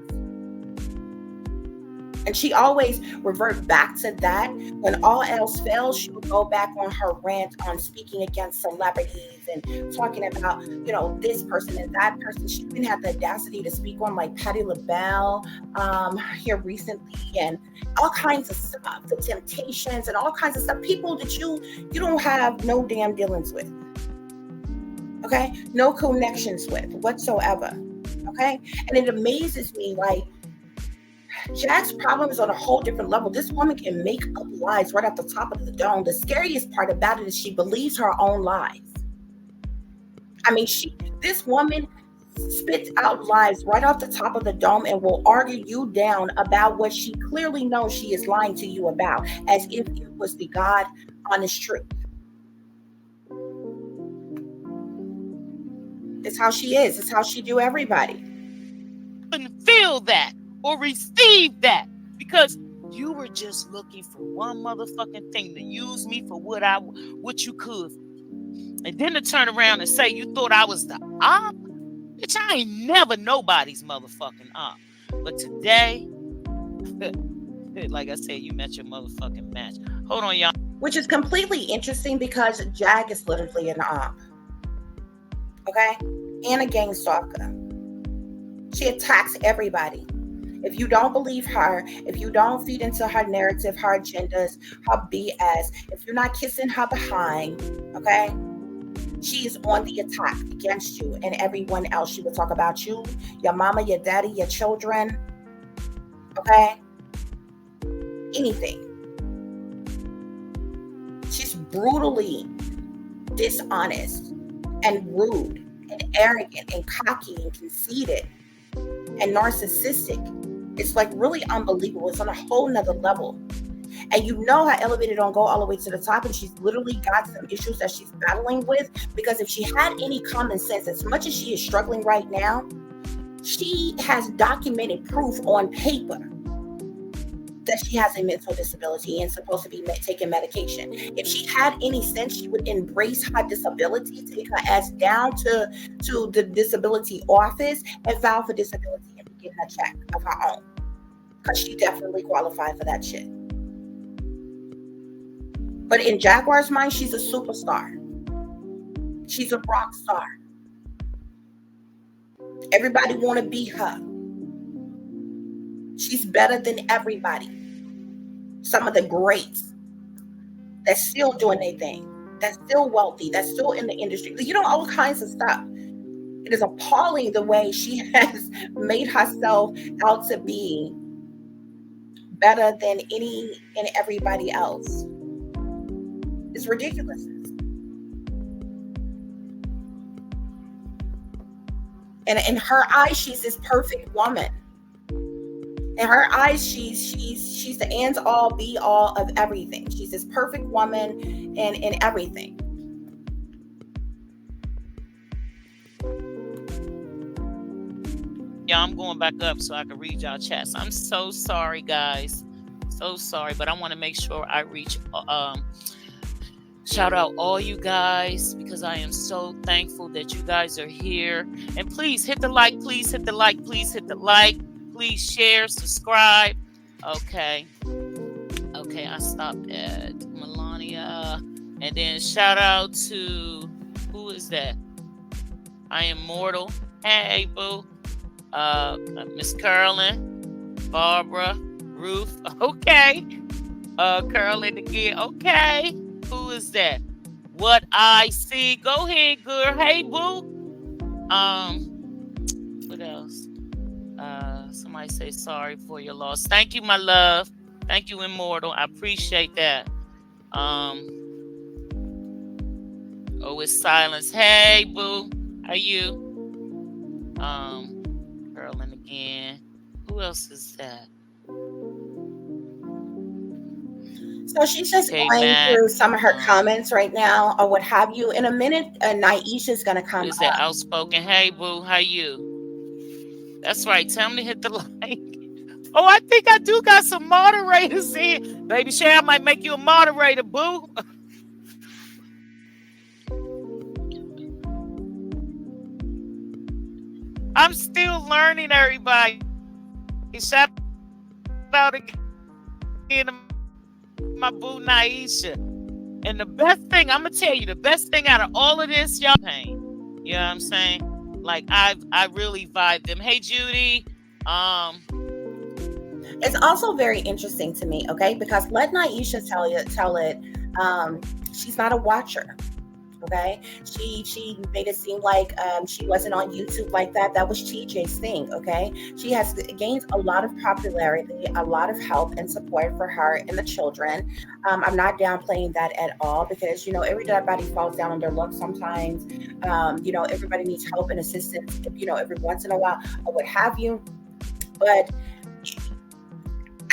And she always revert back to that. When all else fails, she will go back on her rant on speaking against celebrities and talking about, this person and that person. She even had the audacity to speak on like Patti LaBelle here recently, and all kinds of stuff, the Temptations and all kinds of stuff. People that you don't have no damn dealings with. Okay? No connections with whatsoever. Okay? And it amazes me, like, Jack's problem is on a whole different level. This woman can make up lies right off the top of the dome. The scariest part about it is she believes her own lies. I mean, this woman spits out lies right off the top of the dome and will argue you down about what she clearly knows she is lying to you about, as if it was the God honest truth. It's how she is. It's how she do everybody. Couldn't feel that or receive that because you were just looking for one motherfucking thing to use me for what you could, and then to turn around and say you thought I was the op. Bitch, I ain't never nobody's motherfucking op. But today, like I said, you met your motherfucking match. Hold on, y'all. Which is completely interesting because Jag is literally an op. Okay? And a gang stalker. She attacks everybody. If you don't believe her, if you don't feed into her narrative, her agendas, her BS, if you're not kissing her behind, okay? She is on the attack against you and everyone else. She will talk about you, your mama, your daddy, your children, okay? Anything. She's brutally dishonest and rude and arrogant and cocky and conceited and narcissistic. It's like really unbelievable. It's on a whole nother level. And you know how elevated don't go all the way to the top, and she's literally got some issues that she's battling with, because if she had any common sense, as much as she is struggling right now, she has documented proof on paper that she has a mental disability and supposed to be taking medication. If she had any sense, she would embrace her disability, take her ass down to the disability office and file for disability and be getting a check of her own, because she definitely qualified for that shit. But in Jaguar's mind, she's a superstar. She's a rock star. Everybody want to be her. She's better than everybody. Some of the greats that's still doing their thing, that's still wealthy, that's still in the industry. All kinds of stuff. It is appalling the way she has made herself out to be better than any and everybody else. It's ridiculous. And in her eyes, she's this perfect woman. In her eyes, she's the ends all be all of everything. She's this perfect woman in everything. Yeah, I'm going back up so I can read y'all chats. I'm so sorry, guys. So sorry, but I want to make sure I reach shout out all you guys, because I am so thankful that you guys are here. And please hit the like, please hit the like, please hit the like, please share, subscribe. Okay, I stopped at Melania. And then shout out to, who is that? I am mortal. Hey, boo. Miss Carolyn, Barbara, Ruth. Okay. Carolyn again. Okay. Who is that? What I see. Go ahead, girl. Hey, boo. What else? Somebody say sorry for your loss. Thank you, my love. Thank you, Immortal. I appreciate that. Oh, it's silence. Hey, boo. How you? Carolyn again. Who else is that? So she's just going through some of her comments right now or what have you. In a minute, Naisha's going to come up. Is that outspoken? Hey, boo, how you? That's right. Tell me to hit the like. Oh, I think I do got some moderators in. Baby Shay, I might make you a moderator, boo. I'm still learning, everybody. Shout out again to my boo Naisha. And the best thing, I'm gonna tell you, the best thing out of all of this, y'all, pain. You know what I'm saying? Like I really vibe them. Hey Judy. It's also very interesting to me, okay? Because let Naisha tell it. She's not a watcher. Okay, she made it seem like she wasn't on YouTube like that. That was TJ's thing. Okay, she has gained a lot of popularity, a lot of help and support for her and the children. I'm not downplaying that at all, because everybody falls down on their luck sometimes. Everybody needs help and assistance, every once in a while or what have you. But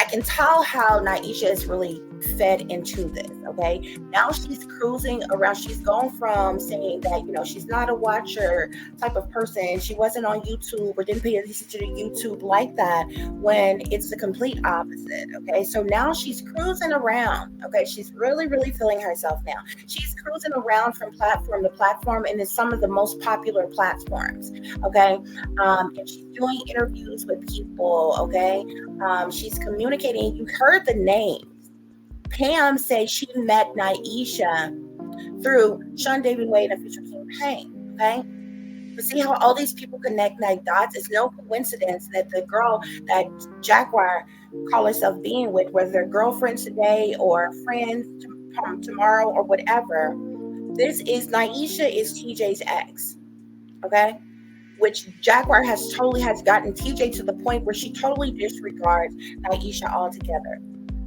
I can tell how Naisha is really fed into this. Okay, now she's cruising around. She's gone from saying that she's not a watcher type of person. She wasn't on YouTube or didn't pay attention to YouTube like that, when it's the complete opposite. Okay, so now she's cruising around. Okay, she's really feeling herself now. She's cruising around from platform to platform, and it's some of the most popular platforms. Okay, and she's doing interviews with people. Okay, she's communicating. You heard the names. Pam said she met Naisha through Sean David Wade and Future King Payne. Okay, but see how all these people connect like dots? It's no coincidence that the girl that Jaguar call herself being with, whether they're girlfriends today or friends tomorrow or whatever, this is Naisha is TJ's ex. Okay, which Jaguar has gotten TJ to the point where she totally disregards Naisha altogether.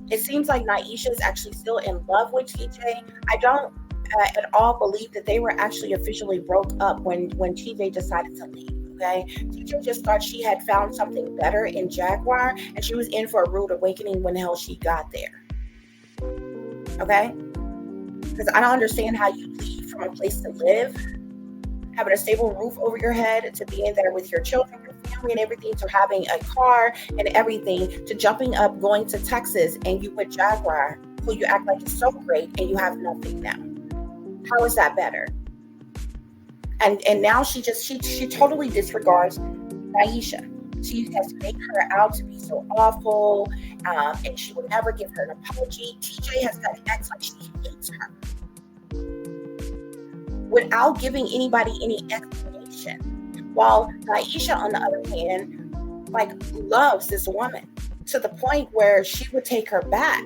It seems like Naisha is actually still in love with TJ. I don't at all believe that they were actually officially broke up when TJ decided to leave. Okay, TJ just thought she had found something better in Jaguar, and she was in for a rude awakening when the hell she got there. Okay, because I don't understand how you leave from a place to live, having a stable roof over your head, to being there with your children, your family and everything, to having a car and everything, to jumping up, going to Texas, and you with Jaguar, who you act like is so great, and you have nothing now. How is that better? And now she totally disregards Naisha. She has made her out to be so awful, and she will never give her an apology. TJ has got to act like she hates her, without giving anybody any explanation. While Naisha, on the other hand, loves this woman to the point where she would take her back.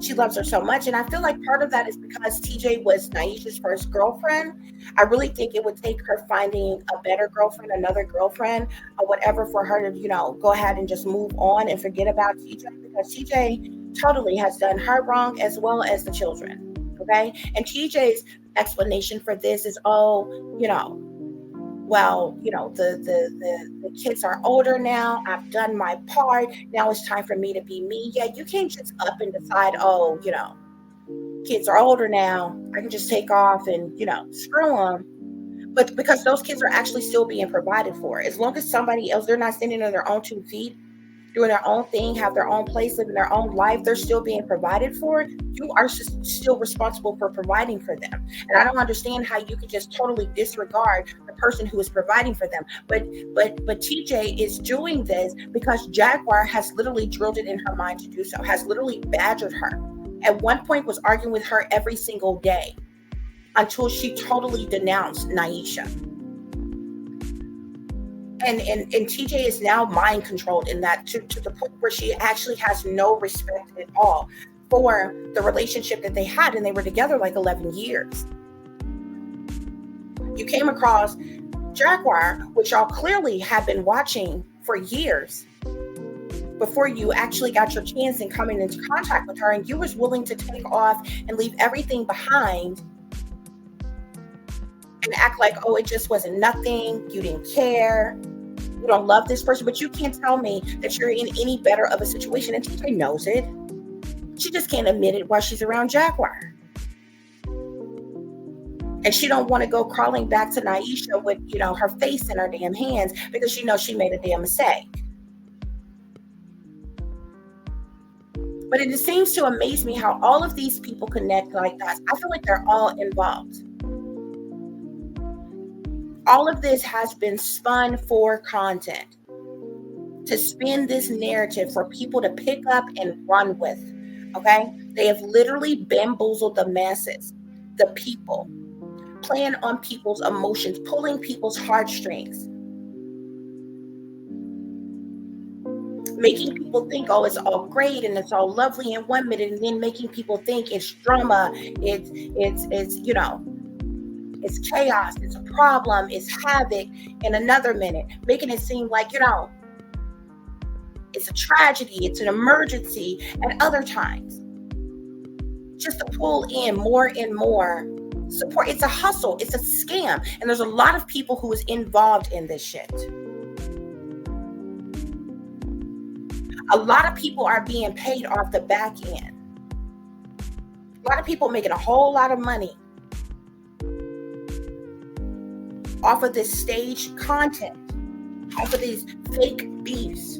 She loves her so much. And I feel like part of that is because TJ was Naisha's first girlfriend. I really think it would take her finding a better girlfriend, another girlfriend, or whatever, for her to, go ahead and just move on and forget about TJ, because TJ totally has done her wrong as well as the children. Okay. And TJ's explanation for this is, the kids are older now. I've done my part. Now it's time for me to be me. Yeah, you can't just up and decide, kids are older now, I can just take off and, screw them. But because those kids are actually still being provided for. As long as somebody else, they're not standing on their own 2 feet, doing their own thing, have their own place, living their own life, they're still being provided for. You are still responsible for providing for them. And I don't understand how you could just totally disregard the person who is providing for them. But TJ is doing this because Jaguar has literally drilled it in her mind to do so, has literally badgered her. At one point was arguing with her every single day until she totally denounced Naisha. And TJ is now mind controlled in that to the point where she actually has no respect at all for the relationship that they had, and they were together like 11 years. You came across Jaguar, which y'all clearly have been watching for years before you actually got your chance in coming into contact with her, and you was willing to take off and leave everything behind and act like, it just wasn't nothing. You didn't care. You don't love this person, but you can't tell me that you're in any better of a situation. And TJ knows it. She just can't admit it while she's around Jaguar. And she don't want to go crawling back to Naisha with, her face in her damn hands, because she knows she made a damn mistake. But it just seems to amaze me how all of these people connect like that. I feel like they're all involved. All of this has been spun for content to spin this narrative for people to pick up and run with. Okay? They have literally bamboozled the masses, the people, playing on people's emotions, pulling people's heartstrings, making people think, oh, it's all great and it's all lovely in 1 minute, and then making people think it's drama, it's it's chaos, it's a problem, it's havoc in another minute, making it seem like, it's a tragedy, it's an emergency at other times, just to pull in more and more support. It's a hustle, it's a scam, and there's a lot of people who is involved in this shit. A lot of people are being paid off the back end. A lot of people making a whole lot of money off of this staged content, off of these fake beefs,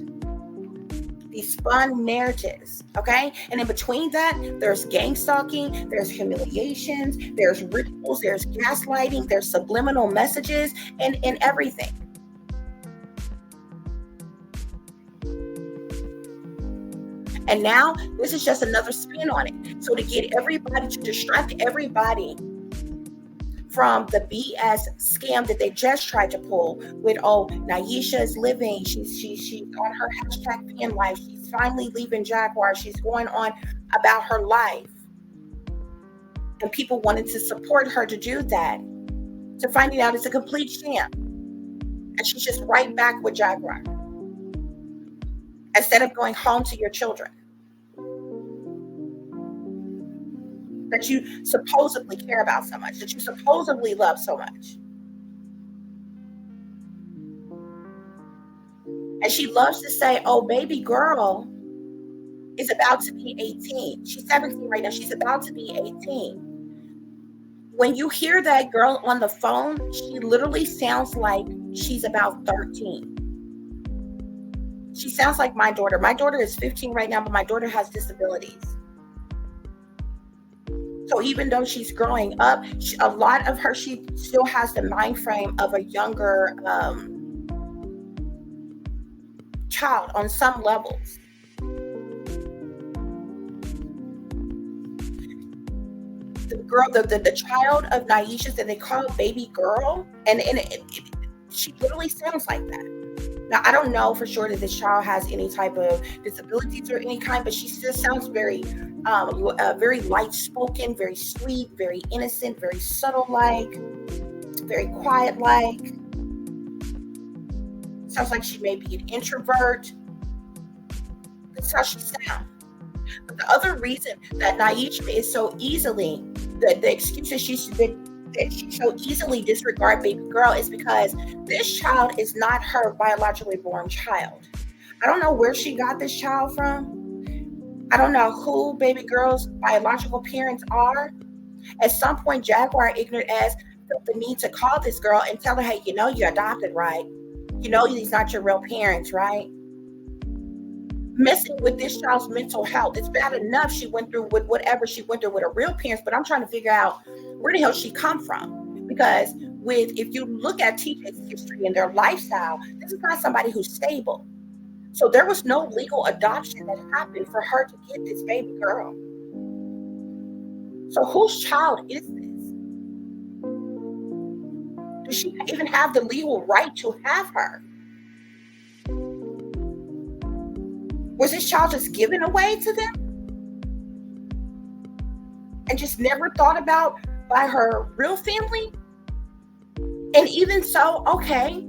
these spun narratives, okay? And in between that, there's gang stalking, there's humiliations, there's rituals, there's gaslighting, there's subliminal messages, and everything. And now this is just another spin on it. So to get everybody, to distract everybody from the BS scam that they just tried to pull with, oh, Naisha is living, she's on her #fan life, she's finally leaving Jaguar, she's going on about her life. And people wanted to support her to do that, to finding out it's a complete sham. And she's just right back with Jaguar. Instead of going home to your children that you supposedly care about so much, that you supposedly love so much. And she loves to say, oh, baby girl is about to be 18. She's 17 right now. She's about to be 18. When you hear that girl on the phone, she literally sounds like she's about 13. She sounds like my daughter. My daughter is 15 right now, but my daughter has disabilities. So even though she's growing up, a lot of her, she still has the mind frame of a younger child on some levels. The child of Naisha's that they call baby girl, and she literally sounds like that. Now, I don't know for sure that this child has any type of disabilities or any kind, but she still sounds very light-spoken, very sweet, very innocent, very subtle-like, very quiet-like. Sounds like she may be an introvert. That's how she sounds. But the other reason that Naisha is so easily, the excuses that she so easily disregard baby girl is because this child is not her biologically born child. I don't know where she got this child from. I don't know who baby girl's biological parents are. At some point, Jaguar, ignorant as, felt the need to call this girl and tell her, hey, you're adopted, right? These not your real parents, right? Messing with this child's mental health. It's bad enough she went through with whatever she went through with her real parents, but I'm trying to figure out where the hell she come from. Because if you look at TJ's history and their lifestyle, this is not somebody who's stable. So there was no legal adoption that happened for her to get this baby girl. So whose child is this? Does she even have the legal right to have her? Was this child just given away to them? And just never thought about by her real family? And even so, okay.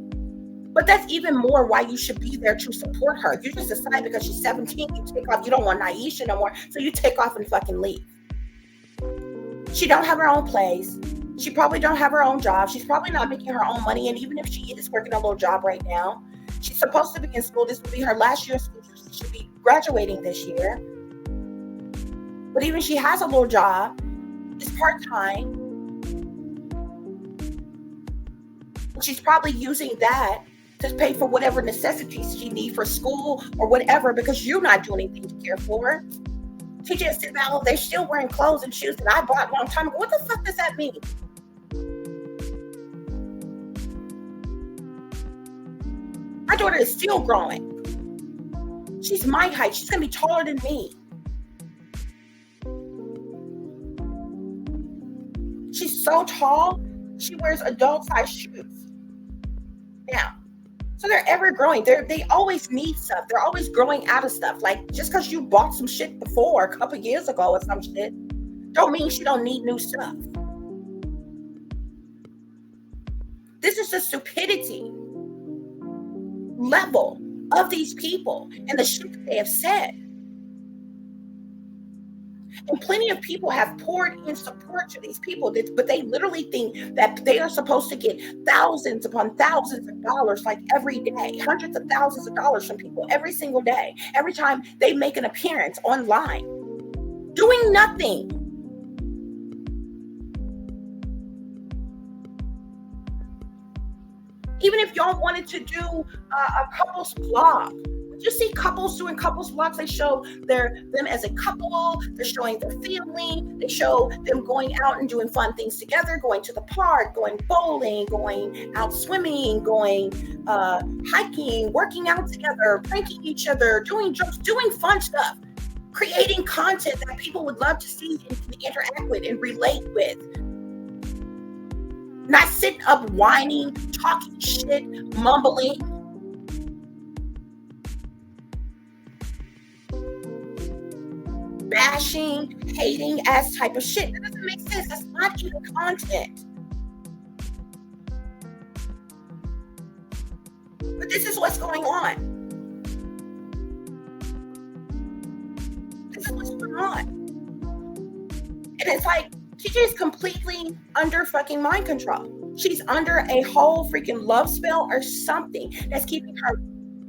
But that's even more why you should be there to support her. You just decide because she's 17, you take off. You don't want Naisha no more. So you take off and fucking leave. She don't have her own place. She probably don't have her own job. She's probably not making her own money. And even if she is working a little job right now, she's supposed to be in school. This will be her last year of school. She should be graduating this year. But even she has a little job. It's part-time. She's probably using that to pay for whatever necessities she needs for school or whatever, because you're not doing anything to care for her. She just said, "Oh, they're still wearing clothes and shoes that I bought a long time ago." What the fuck does that mean? My daughter is still growing. She's my height. She's going to be taller than me. She's so tall, she wears adult-sized shoes. Now, so they're ever growing. They always need stuff. They're always growing out of stuff. Like, just because you bought some shit before a couple years ago or some shit, don't mean she don't need new stuff. This is the stupidity level of these people and the shit that they have said. And plenty of people have poured in support to these people, but they literally think that they are supposed to get thousands upon thousands of dollars like every day, hundreds of thousands of dollars from people every single day, every time they make an appearance online, doing nothing. Even if y'all wanted to do a couples vlog, you see couples doing couples vlogs. They show them as a couple. They're showing their family. They show them going out and doing fun things together, going to the park, going bowling, going out swimming, going hiking, working out together, pranking each other, doing jokes, doing fun stuff, creating content that people would love to see and interact with and relate with. Not sitting up whining, talking shit, mumbling. Bashing, hating ass type of shit. That doesn't make sense. That's not even content. But this is what's going on. This is what's going on. And it's like, TJ is completely under fucking mind control. She's under a whole freaking love spell or something that's keeping her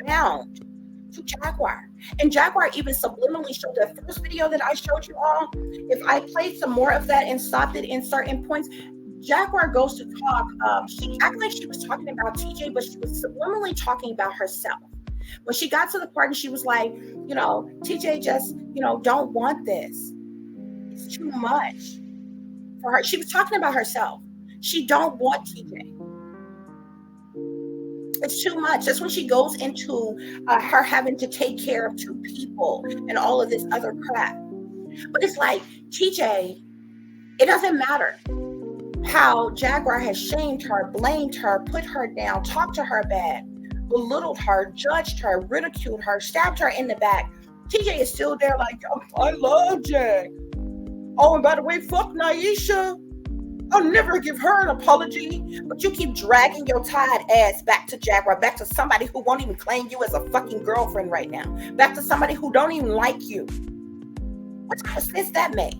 bound to Jaguar. And Jaguar even subliminally showed the first video that I showed you all. If I played some more of that and stopped it in certain points, Jaguar goes to talk. She acted like she was talking about TJ, but she was subliminally talking about herself. When she got to the part and she was like, TJ just, don't want this. It's too much for her. She was talking about herself. She don't want TJ. It's too much. That's when she goes into her having to take care of two people and all of this other crap. But it's like, TJ, it doesn't matter how Jaguar has shamed her, blamed her, put her down, talked to her bad, belittled her, judged her, ridiculed her, stabbed her in the back. TJ is still there like, I love Jag. Oh, and by the way, fuck Naisha. I'll never give her an apology. But you keep dragging your tired ass back to Jaguar, back to somebody who won't even claim you as a fucking girlfriend right now, back to somebody who don't even like you. What kind of sense that make?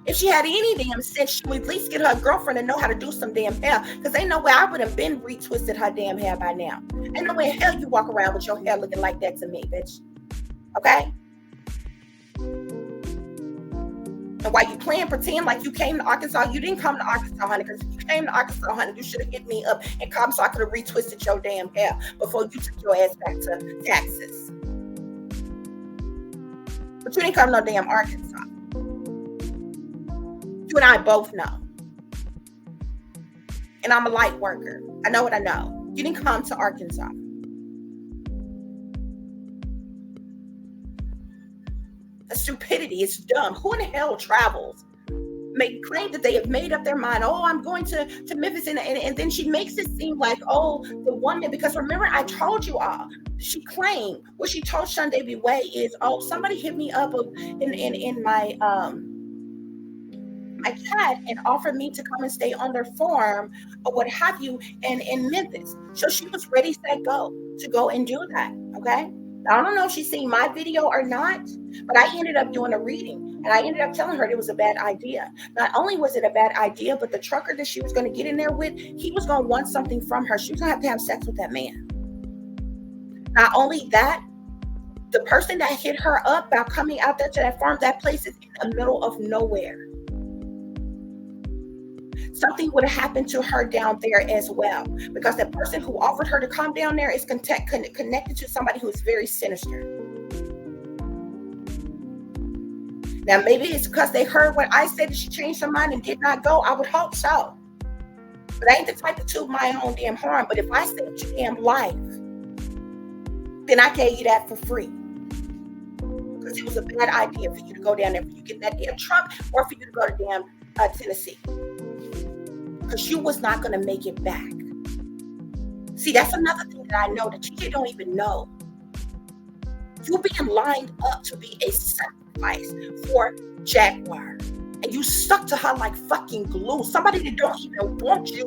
If she had any damn sense, she would at least get her girlfriend to know how to do some damn hair. Because ain't no way I would have been retwisted her damn hair by now. Ain't no way in hell you walk around with your hair looking like that to me, bitch. Okay? And while you playing pretend like you came to Arkansas, you didn't come to Arkansas, honey. Because if you came to Arkansas, honey, you should have hit me up and come so I could have retwisted your damn hair before you took your ass back to Texas. But you didn't come to no damn Arkansas. You and I both know. And I'm a light worker. I know what I know. You didn't come to Arkansas. The stupidity is dumb. Who in the hell travels? Make claim that they have made up their mind. Oh, I'm going to Memphis. And then she makes it seem like, oh, the one that, because remember, I told you all, she claimed, what she told Sean Davy Way is, oh, somebody hit me up in my chat and offered me to come and stay on their farm or what have you in Memphis. So she was ready, set, go to go and do that. Okay. I don't know if she's seen my video or not, but I ended up doing a reading and I ended up telling her it was a bad idea. Not only was it a bad idea, but the trucker that she was going to get in there with, he was going to want something from her. She was going to have sex with that man. Not only that, the person that hit her up about coming out there to that farm, that place is in the middle of nowhere. Something would have happened to her down there as well, because the person who offered her to come down there is connected to somebody who is very sinister. Now, maybe it's because they heard what I said that she changed her mind and did not go. I would hope so. But I ain't the type to toot my own damn horn. But if I saved your damn life, then I gave you that for free. Because it was a bad idea for you to go down there, for you to get in that damn truck, or for you to go to damn Tennessee. Because you was not going to make it back. See, that's another thing that I know that TJ don't even know. You being lined up to be a sacrifice for Jaguar. And you stuck to her like fucking glue. Somebody that don't even want you.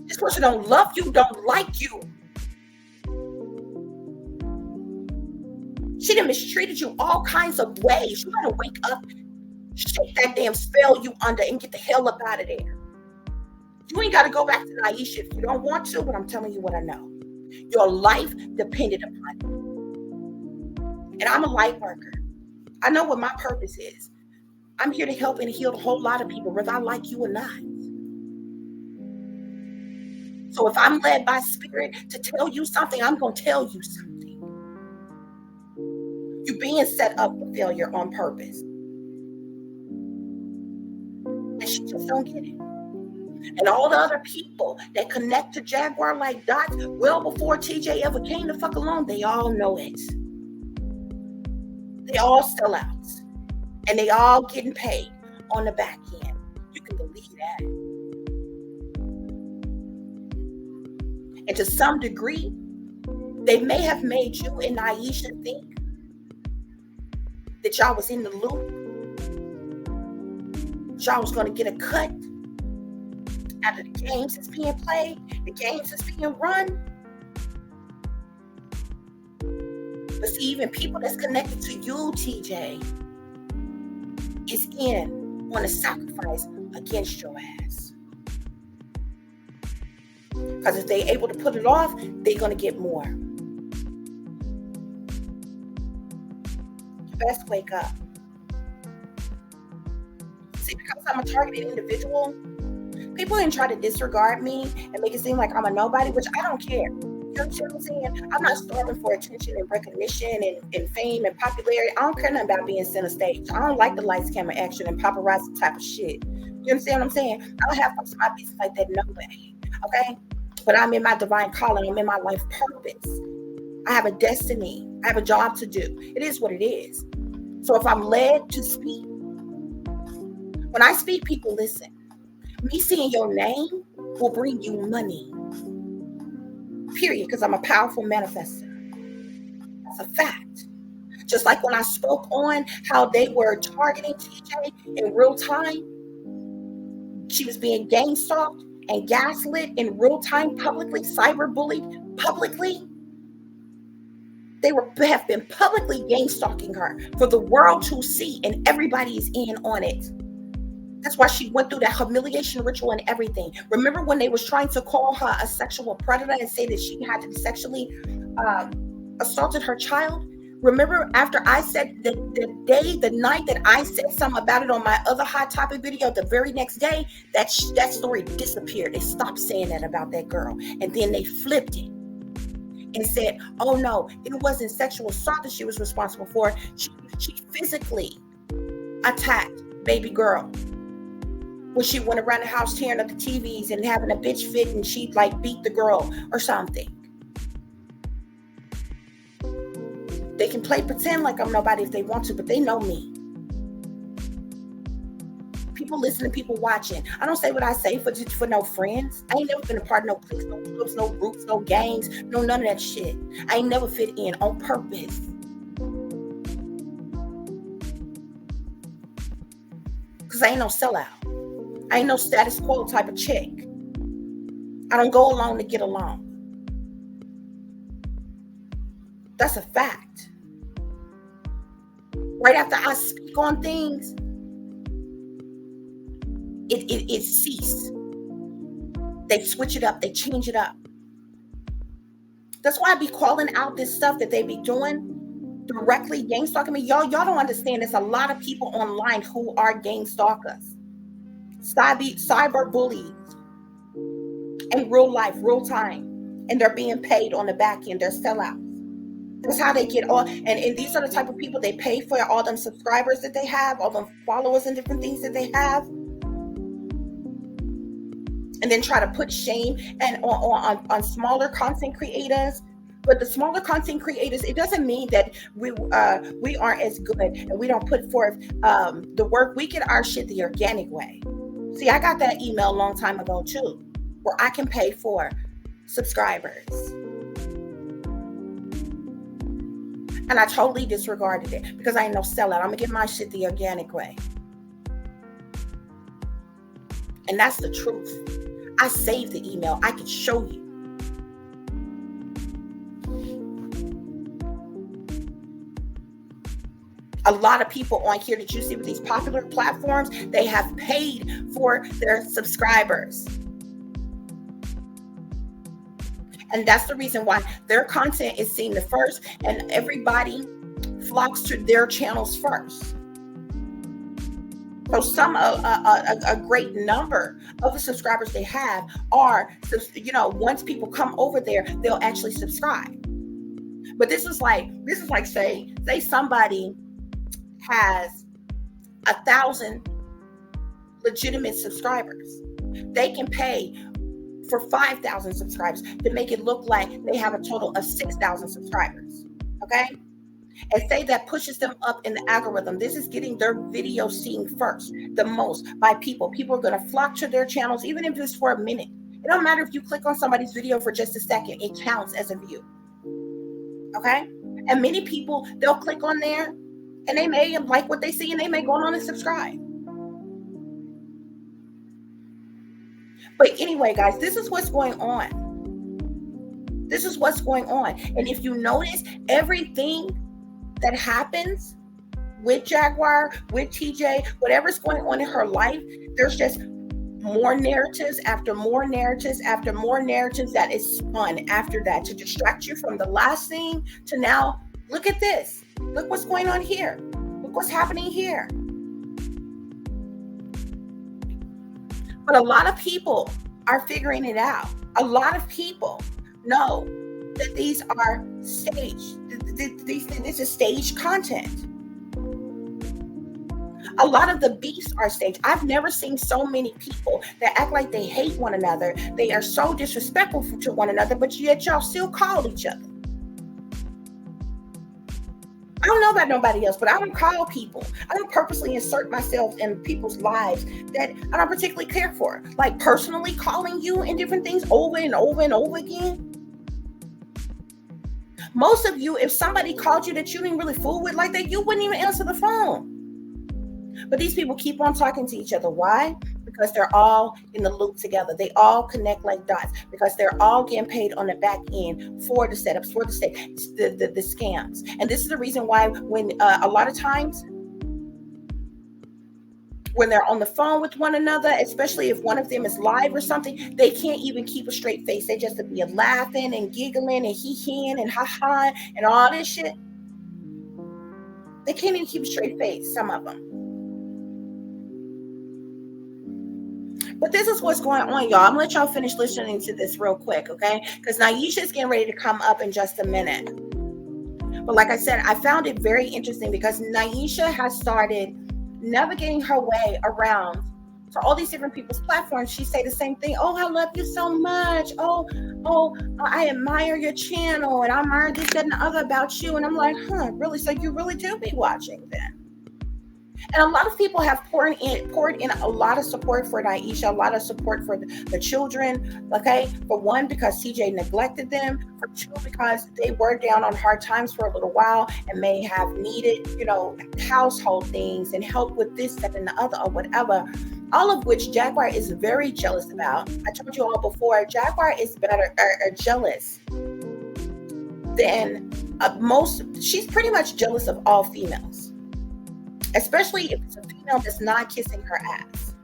This person don't love you, don't like you. She done mistreated you all kinds of ways. You gotta wake up, shake that damn spell you under, and get the hell up out of there. You ain't gotta go back to Naisha if you don't want to, but I'm telling you what I know. Your life depended upon it. And I'm a light worker. I know what my purpose is. I'm here to help and heal a whole lot of people, whether I like you or not. So if I'm led by spirit to tell you something, I'm going to tell you something. You're being set up for failure on purpose. And she just don't get it. And all the other people that connect to Jaguar like dots, well before TJ ever came the fuck along, they all know it. They all sellouts. And they all getting paid on the back end. You can believe that. And to some degree, they may have made you and Naisha think that y'all was in the loop. Y'all was going to get a cut out of the games that's being played, the games that's being run. But see, even people that's connected to you, TJ, is in on a sacrifice against your ass. Because if they're able to put it off, they're going to get more. You best wake up. See, because I'm a targeted individual, people didn't try to disregard me and make it seem like I'm a nobody, which I don't care. You know what I'm saying? I'm not starving for attention and recognition and fame and popularity. I don't care nothing about being center stage. I don't like the lights, camera, action, and paparazzi type of shit. You understand what I'm saying? I don't have folks in my business like that, no way. Okay? But I'm in my divine calling. I'm in my life purpose. I have a destiny. I have a job to do. It is what it is. So if I'm led to speak, when I speak, people listen. Me seeing your name will bring you money. Period, because I'm a powerful manifester. That's a fact. Just like when I spoke on how they were targeting TJ in real time, she was being gang stalked and gaslit in real time publicly, cyberbullied publicly. They have been publicly gang stalking her for the world to see, and everybody is in on it. That's why she went through that humiliation ritual and everything. Remember when they was trying to call her a sexual predator and say that she had to be sexually assaulted her child? Remember after I said the night that I said something about it on my other Hot Topic video, the very next day, that story disappeared. They stopped saying that about that girl. And then they flipped it and said, oh no, it wasn't sexual assault that she was responsible for. She physically attacked baby girl. When she went around the house tearing up the TVs and having a bitch fit and she like beat the girl or something. They can play pretend like I'm nobody if they want to, but they know me. People listening, people watching. I don't say what I say for no friends. I ain't never been a part of no cliques, no clubs, no groups, no gangs, no none of that shit. I ain't never fit in on purpose. Because I ain't no sellout. I ain't no status quo type of chick. I don't go along to get along. That's a fact. Right after I speak on things, it cease. They switch it up. They change it up. That's why I be calling out this stuff that they be doing directly, gang stalking me. Y'all don't understand. There's a lot of people online who are gang stalkers. Cyber bullies in real life, real time, and they're being paid on the back end. They're sellouts. That's how they get all. And these are the type of people they pay for all them subscribers that they have, all them followers and different things that they have, and then try to put shame and on smaller content creators But the smaller content creators, it doesn't mean that we aren't as good and we don't put forth the work. We get our shit the organic way. See, I got that email a long time ago too, where I can pay for subscribers. And I totally disregarded it because I ain't no sellout. I'm gonna get my shit the organic way. And that's the truth. I saved the email. I can show you. A lot of people on here that you see with these popular platforms, they have paid for their subscribers. And that's the reason why their content is seen the first and everybody flocks to their channels first. So a great number of the subscribers they have are, once people come over there, they'll actually subscribe. But this is like say somebody has 1,000 legitimate subscribers. They can pay for 5,000 subscribers to make it look like they have a total of 6,000 subscribers. Okay? And say that pushes them up in the algorithm. This is getting their video seen first, the most by people. People are going to flock to their channels, even if it's for a minute. It don't matter if you click on somebody's video for just a second. It counts as a view. Okay? And many people, they'll click on there and they may like what they see and they may go on and subscribe. But anyway, guys, this is what's going on. This is what's going on. And if you notice, everything that happens with Jaguar, with TJ, whatever's going on in her life, there's just more narratives after more narratives after more narratives that is spun after that to distract you from the last thing to now, look at this. Look what's going on here. Look what's happening here. But a lot of people are figuring it out. A lot of people know that these are staged. This is staged content. A lot of the beefs are staged. I've never seen so many people that act like they hate one another. They are so disrespectful to one another, but yet y'all still call each other. I don't know about nobody else, but I don't call people. I don't purposely insert myself in people's lives that I don't particularly care for. Like personally calling you and different things over and over and over again. Most of you, if somebody called you that you didn't really fool with like that, you wouldn't even answer the phone. But these people keep on talking to each other. Why? Because they're all in the loop together. They all connect like dots because they're all getting paid on the back end for the setups, for the scams. And this is the reason why when a lot of times when they're on the phone with one another, especially if one of them is live or something, they can't even keep a straight face. They just be laughing and giggling and hee-heeing and ha-ha and all this shit. They can't even keep a straight face, some of them. But this is what's going on, y'all. I'm going to let y'all finish listening to this real quick, okay? Because Naisha's getting ready to come up in just a minute. But like I said, I found it very interesting because Naisha has started navigating her way around to all these different people's platforms. She say the same thing. Oh, I love you so much. Oh, I admire your channel and I admire this, that, and the other about you. And I'm like, really? So you really do be watching then? And a lot of people have poured in a lot of support for Naisha, a lot of support for the children, okay? For one, because TJ neglected them. For two, because they were down on hard times for a little while and may have needed, household things and help with this, that, and the other or whatever. All of which Jaguar is very jealous about. I told you all before, Jaguar is jealous than most. She's pretty much jealous of all females. Especially if it's a female that's not kissing her ass.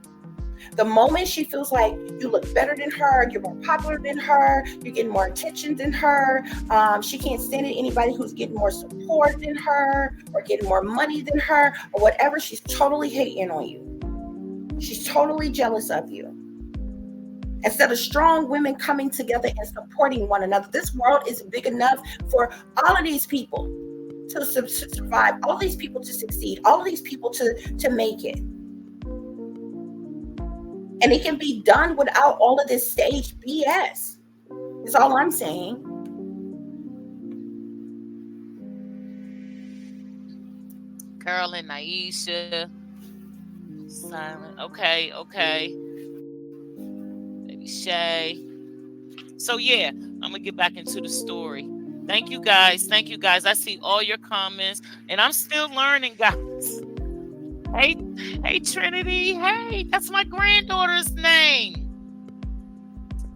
The moment she feels like you look better than her, you're more popular than her, you're getting more attention than her, she can't stand it. Anybody who's getting more support than her or getting more money than her or whatever, she's totally hating on you. She's totally jealous of you. Instead of strong women coming together and supporting one another, this world is big enough for all of these people to survive, all these people to succeed, all of these people to make it. And it can be done without all of this staged BS. Is all I'm saying. Carolyn, Naisha. Silent. Okay. Baby Shay. So yeah, I'm gonna get back into the story. Thank you guys. I see all your comments, and I'm still learning, guys. Hey, Trinity. Hey, that's my granddaughter's name.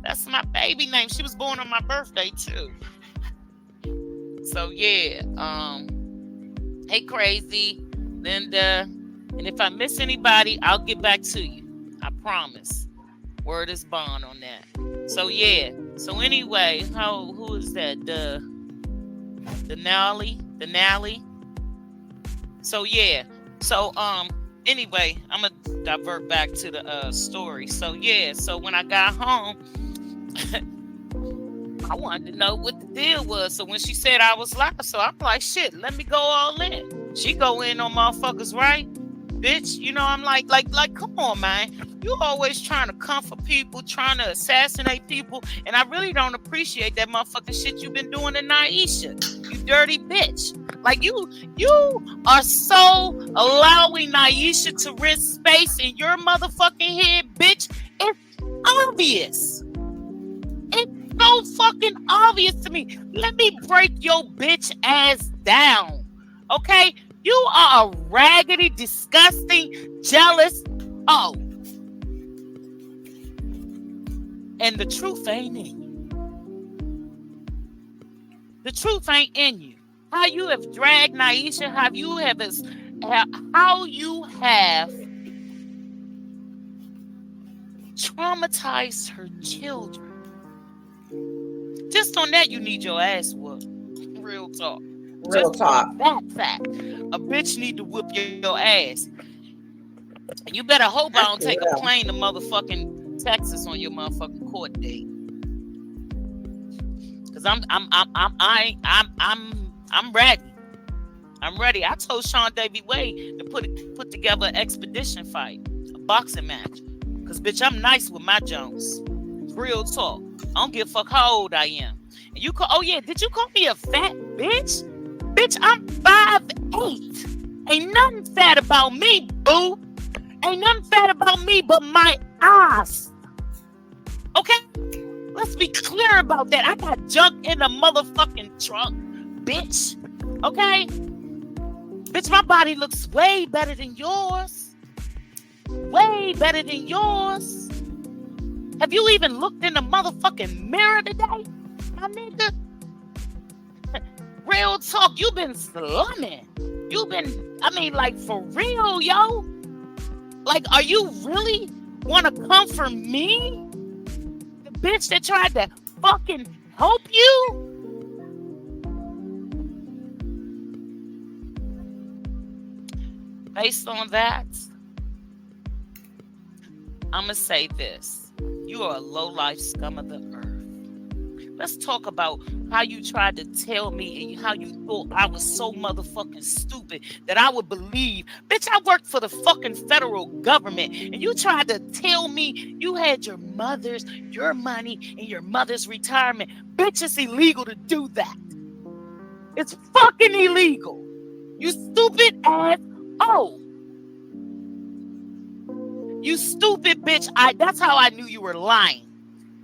That's my baby name. She was born on my birthday too. So yeah. Hey, Crazy, Linda, and if I miss anybody, I'll get back to you. I promise. Word is bond on that. So yeah. So anyway, who is that? The Nally. So yeah. So anyway, I'm gonna divert back to the story. So yeah. So when I got home, I wanted to know what the deal was. So when she said I was live, so I'm like, shit, let me go all in. She go in on motherfuckers, right? Bitch, you know, I'm like, come on, man. You always trying to comfort people, trying to assassinate people, and I really don't appreciate that motherfucking shit you've been doing to Naisha. You dirty bitch. Like you are so allowing Naisha to rent space in your motherfucking head, bitch. It's obvious. It's so fucking obvious to me. Let me break your bitch ass down. Okay? You are a raggedy, disgusting, jealous. Oh. And the truth ain't in you. The truth ain't in you. How you have dragged Naisha, how you have traumatized her children. Just on that, you need your ass whooped. Real talk. Real talk. That fact. A bitch need to whoop your ass. And you better hope I don't take a plane to motherfucking Texas on your motherfucking court date. Cause I'm ready. I'm ready. I told Sean Davy Wade to put together an expedition fight, a boxing match. Cause bitch, I'm nice with my Jones. Real talk. I don't give a fuck how old I am. And you call, oh yeah, did you call me a fat bitch? Bitch, I'm 5'8". Ain't nothing fat about me, boo. Ain't nothing fat about me but my ass. Okay? Let's be clear about that. I got junk in the motherfucking trunk, bitch. Okay? Bitch, my body looks way better than yours. Way better than yours. Have you even looked in the motherfucking mirror today, my nigga? Real talk, you been slumming. Like for real, yo. Like, are you really want to come for me? The bitch that tried to fucking help you? Based on that, I'm going to say this. You are a low-life scum of the earth. Let's talk about how you tried to tell me and how you thought I was so motherfucking stupid that I would believe. Bitch, I worked for the fucking federal government and you tried to tell me you had your money and your mother's retirement. Bitch, it's illegal to do that. It's fucking illegal. You stupid ass. Oh. You stupid bitch. That's how I knew you were lying.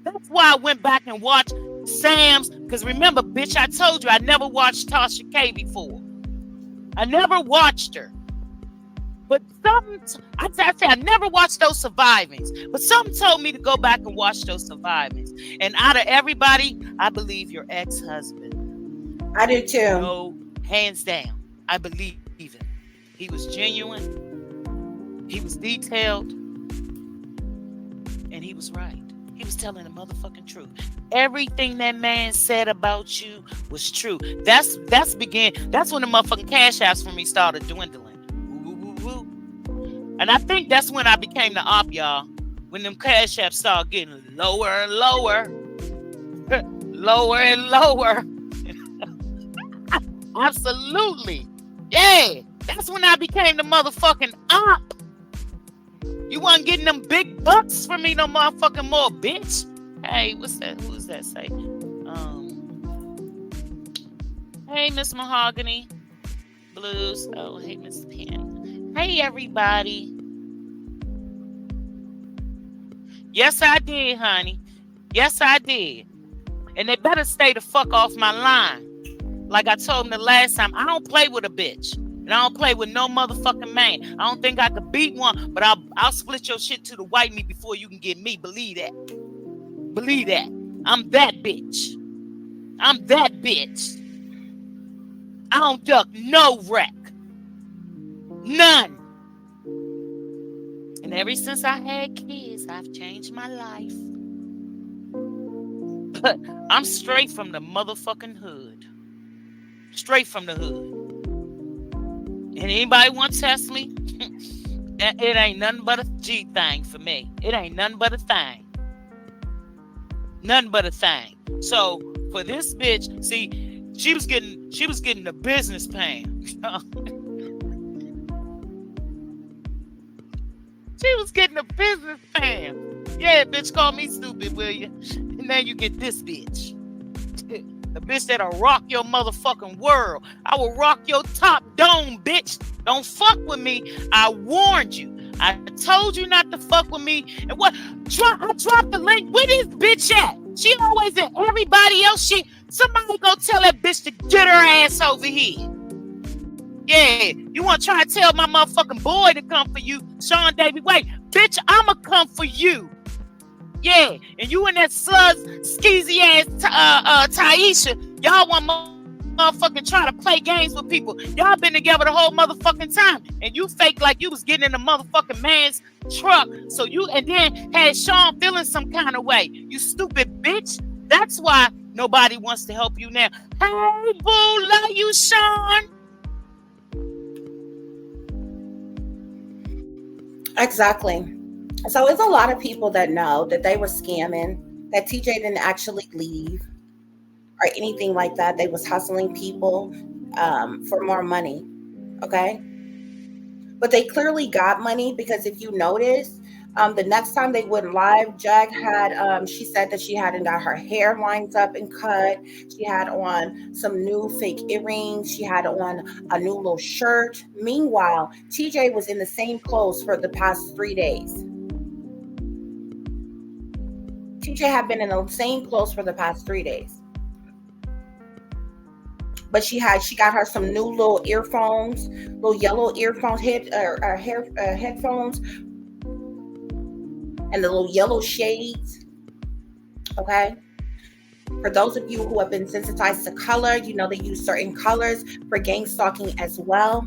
That's why I went back and watched Sam's. Because remember, bitch, I told you I never watched Tasha K before. I never watched her. But I never watched those survivings. But something told me to go back and watch those survivings. And out of everybody, I believe your ex-husband. I do too. No, hands down. I believe him. He was genuine. He was detailed. And he was right. He was telling the motherfucking truth. Everything that man said about you was true. That's when the motherfucking cash apps for me started dwindling. And I think that's when I became the op, y'all. When them cash apps started getting lower and lower. Lower and lower. Absolutely. Yeah. That's when I became the motherfucking op. You wasn't getting them big bucks from me no motherfucking more, bitch. Hey, what's that? Who's that say? Hey, Miss Mahogany. Blues. Oh, hey, Miss Penn. Hey, everybody. Yes, I did, honey. Yes, I did. And they better stay the fuck off my line. Like I told them the last time, I don't play with a bitch. And I don't play with no motherfucking man. I don't think I could beat one, but I'll split your shit to the white meat before you can get me. Believe that. Believe that. I'm that bitch. I'm that bitch. I don't duck no wreck. None. And ever since I had kids, I've changed my life. But I'm straight from the motherfucking hood. Straight from the hood. And anybody want to test me? It ain't nothing but a G thing for me. It ain't nothing but a thing. Nothing but a thing. So for this bitch, see, she was getting the business pan. She was getting a business pan. Yeah, bitch, call me stupid, will you? And now you get this bitch. The bitch that'll rock your motherfucking world. I will rock your top dome, bitch. Don't fuck with me. I warned you. I told you not to fuck with me. And what? I dropped the link. Where this bitch at? She always in everybody else shit. Somebody go tell that bitch to get her ass over here. Yeah, you want to try to tell my motherfucking boy to come for you, Sean Davy White. Bitch, I'ma come for you. Yeah, and you and that skeezy ass Taisha, y'all want motherfucking try to play games with people. Y'all been together the whole motherfucking time, and you fake like you was getting in the motherfucking man's truck. So you and then had Sean feeling some kind of way. You stupid bitch. That's why nobody wants to help you now. Hey boo, love you, Sean. Exactly. So it's a lot of people that know that they were scamming, that TJ didn't actually leave or anything like that. They was hustling people for more money. Okay. But they clearly got money because if you notice, the next time they went live, Jag had, she said that she hadn't got her hair lined up and cut. She had on some new fake earrings. She had on a new little shirt. Meanwhile, TJ was in the same clothes for the past 3 days. TJ had been in the same clothes for the past 3 days. But she got her some new little earphones, little yellow earphones, headphones, and the little yellow shades. Okay. For those of you who have been sensitized to color, you know they use certain colors for gang stalking as well.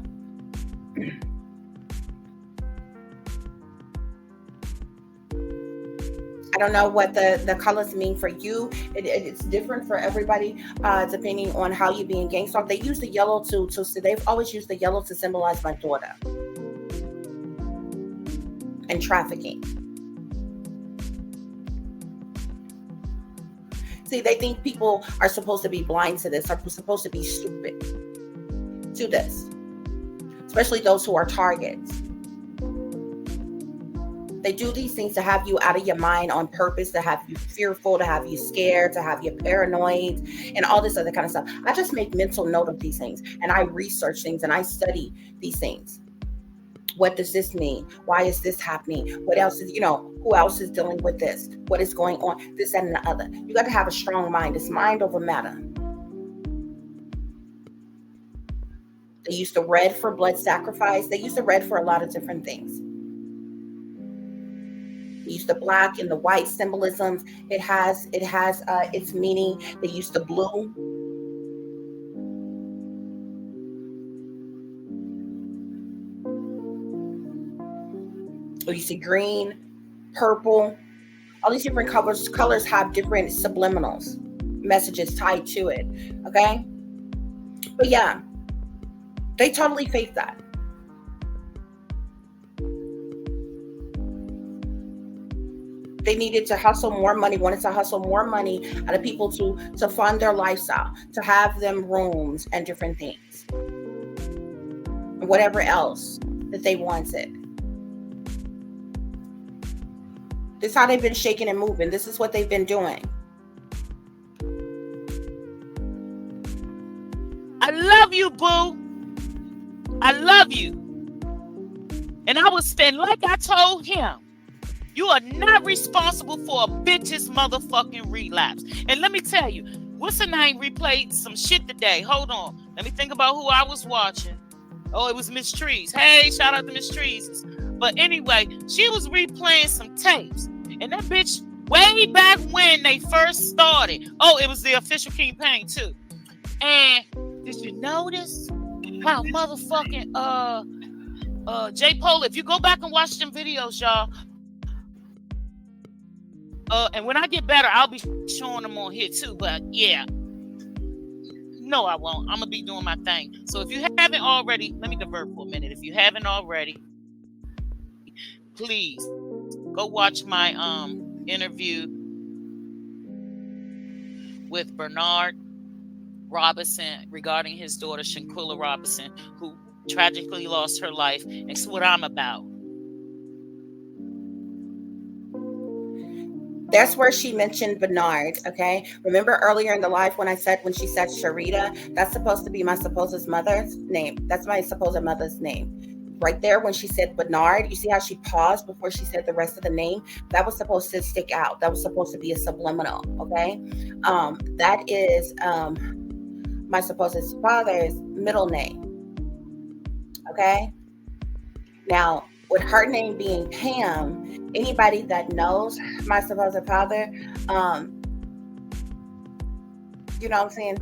I don't know what the colors mean for you. It's different for everybody, depending on how you're being gang stalked. They use the yellow so they've always used the yellow to symbolize my daughter and trafficking. See, they think people are supposed to be blind to this, are supposed to be stupid to this, especially those who are targets. They do these things to have you out of your mind on purpose, to have you fearful, to have you scared, to have you paranoid, and all this other kind of stuff. I just make mental note of these things, and I research things, and I study these things. What does this mean? Why is this happening? What else is, who else is dealing with this? What is going on? This, that, and the other. You got to have a strong mind. It's mind over matter. They use the red for blood sacrifice. They use the red for a lot of different things. They use the black and the white symbolisms. It has its meaning. They use the blue. You see green, purple, all these different colors have different subliminals, messages tied to it. Okay. But yeah, they totally fake that. They needed to hustle more money, wanted to hustle more money out of people to fund their lifestyle, to have them rooms and different things, and whatever else that they wanted. This is how they've been shaking and moving. This is what they've been doing. I love you, boo. I love you. And I would spend, like I told him, you are not responsible for a bitch's motherfucking relapse. And let me tell you, what's her name replayed some shit today. Hold on. Let me think about who I was watching. Oh, it was Miss Trees. Hey, shout out to Miss Trees. But anyway, she was replaying some tapes. And that bitch, way back when they first started. Oh, it was the official campaign too. And did you notice how motherfucking J. Pole, if you go back and watch them videos, y'all, and when I get better, I'll be showing them on here too. But yeah, no, I won't. I'm gonna be doing my thing. So if you haven't already, let me divert for a minute. If you haven't already, please go watch my interview with Bernard Robinson regarding his daughter Shanquilla Robinson, who tragically lost her life. It's what I'm about. That's where she mentioned Bernard, okay? Remember earlier in the live when she said Sharita, that's supposed to be my supposed mother's name. That's my supposed mother's name. Right there when she said Bernard, you see how she paused before she said the rest of the name? That was supposed to stick out. That was supposed to be a subliminal, okay? That is my supposed father's middle name, okay? Now, with her name being Pam, anybody that knows my supposed father, you know what I'm saying?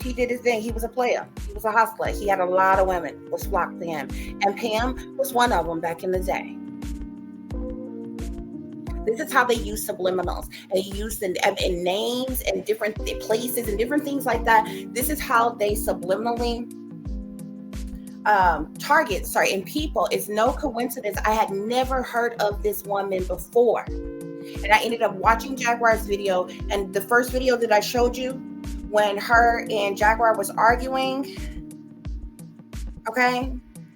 He did his thing. He was a player. He was a hustler. He had a lot of women was flocked to him. And Pam was one of them back in the day. This is how they use subliminals. And they use in names and different places and different things like that. This is how they subliminally target in people. It's no coincidence. I had never heard of this woman before, and I ended up watching Jaguar's video. And the first video that I showed you, when her and Jaguar was arguing, okay,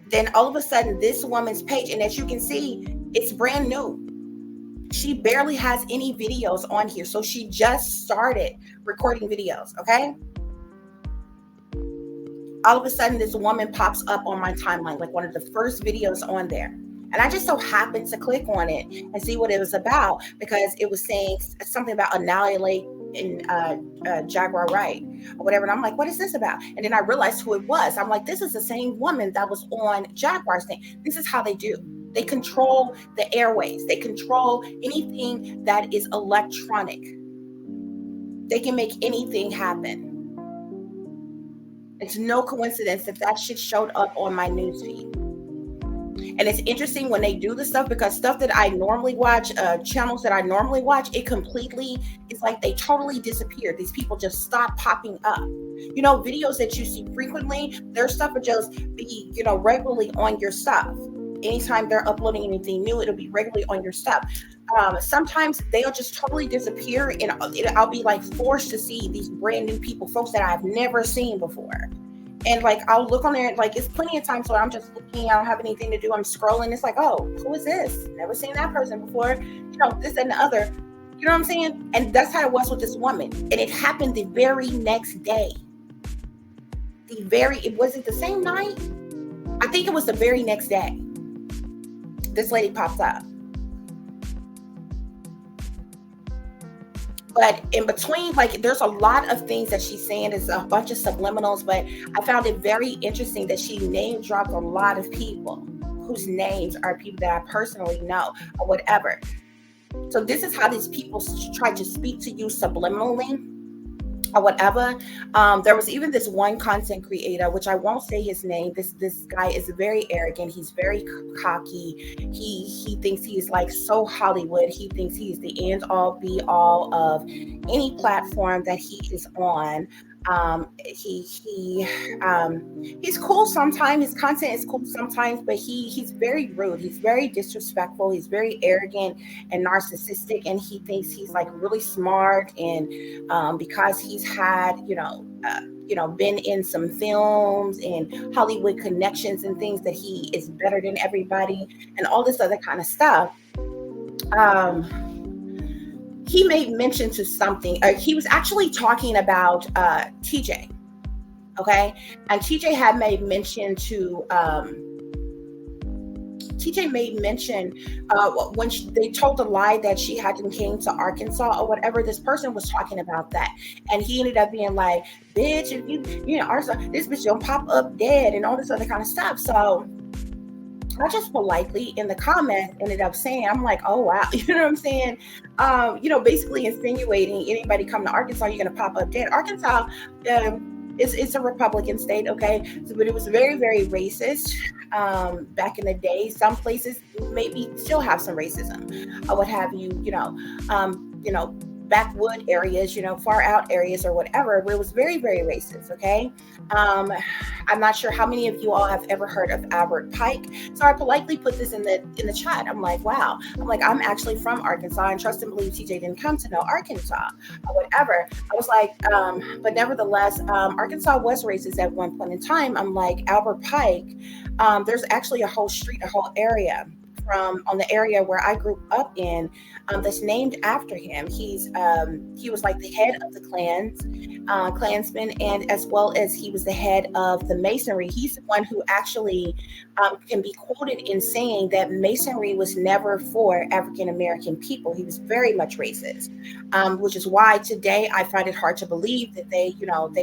then all of a sudden this woman's page, and as you can see, it's brand new. She barely has any videos on here, so she just started recording videos, okay? All of a sudden, this woman pops up on my timeline, like one of the first videos on there. And I just so happened to click on it and see what it was about, because it was saying something about annihilate in Jaguar Wright or whatever. And I'm like, what is this about? And then I realized who it was. I'm like, this is the same woman that was on Jaguar's thing. This is how they do. They control the airways. They control anything that is electronic. They can make anything happen. It's no coincidence that shit showed up on my newsfeed. And it's interesting when they do this stuff, because stuff that I normally watch, channels that I normally watch, it's like they totally disappeared. These people just stop popping up. You know, videos that you see frequently, their stuff will just be, regularly on your stuff. Anytime they're uploading anything new, it'll be regularly on your stuff. Sometimes they'll just totally disappear, and I'll be like forced to see these brand new people, folks that I've never seen before. And like, I'll look on there, like it's plenty of times where I'm just looking, I don't have anything to do, I'm scrolling, it's like, oh, who is this? Never seen that person before, this and the other, you know what I'm saying? And that's how it was with this woman. And it happened the very next day. It wasn't the same night. I think it was the very next day. This lady pops up. But in between, like, there's a lot of things that she's saying. There's a bunch of subliminals, but I found it very interesting that she name dropped a lot of people whose names are people that I personally know or whatever. So this is how these people try to speak to you subliminally or whatever. There was even this one content creator, which I won't say his name. This guy is very arrogant. He's very cocky. He thinks he's like so Hollywood. He thinks he's the end all be all of any platform that he is on. He's cool sometimes. His content is cool sometimes, but he's very rude. He's very disrespectful. He's very arrogant and narcissistic, and he thinks he's like really smart. And because he's had, been in some films and Hollywood connections and things, that he is better than everybody and all this other kind of stuff. He made mention to something. He was actually talking about TJ. Okay. And TJ had made mention to, TJ made mention when they told the lie that she hadn't came to Arkansas or whatever. This person was talking about that, and he ended up being like, "Bitch, if you know, Arkansas, this bitch gonna pop up dead," and all this other kind of stuff. So I just politely in the comments ended up saying, I'm like, "Oh wow," you know what I'm saying? Basically insinuating anybody come to Arkansas, you're gonna pop up dead. Arkansas. It's a Republican state, okay, but it was very, very racist back in the day. Some places maybe still have some racism, or what have you, backwood areas, far out areas or whatever, where it was very, very racist, okay? Um, I'm not sure how many of you all have ever heard of Albert Pike. So I politely put this in the chat. I'm like, wow. I'm like, I'm actually from Arkansas, and trust and believe TJ didn't come to know Arkansas or whatever. I was like, but nevertheless, Arkansas was racist at one point in time. I'm like, Albert Pike, there's actually a whole street, a whole area on the area where I grew up in, that's named after him. He was like the head of the Klansmen, and as well as he was the head of the Masonry. He's the one who actually can be quoted in saying that Masonry was never for African American people. He was very much racist, which is why today I find it hard to believe that they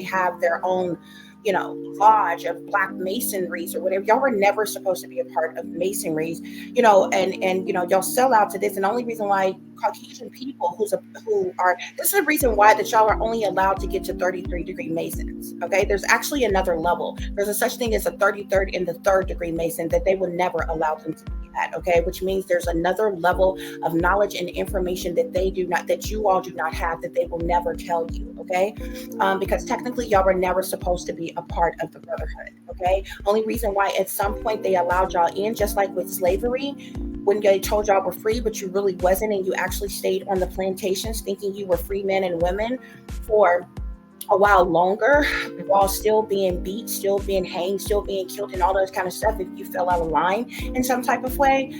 have their own lodge of Black Masonries or whatever. Y'all were never supposed to be a part of Masonries, and y'all sell out to this. And the only reason why Caucasian people this is the reason why that y'all are only allowed to get to 33-degree Masons. Okay, there's actually another level. There's a such thing as a 33rd and the 3rd degree Mason that they would never allow them to be at. Okay, which means there's another level of knowledge and information that you all do not have, that they will never tell you. Okay, because technically y'all were never supposed to be a part of the brotherhood. Okay, only reason why at some point they allowed y'all in, just like with slavery, when they told y'all were free, but you really wasn't, and you actually stayed on the plantations thinking you were free men and women for a while longer, while still being beat, still being hanged, still being killed, and all those kind of stuff if you fell out of line in some type of way.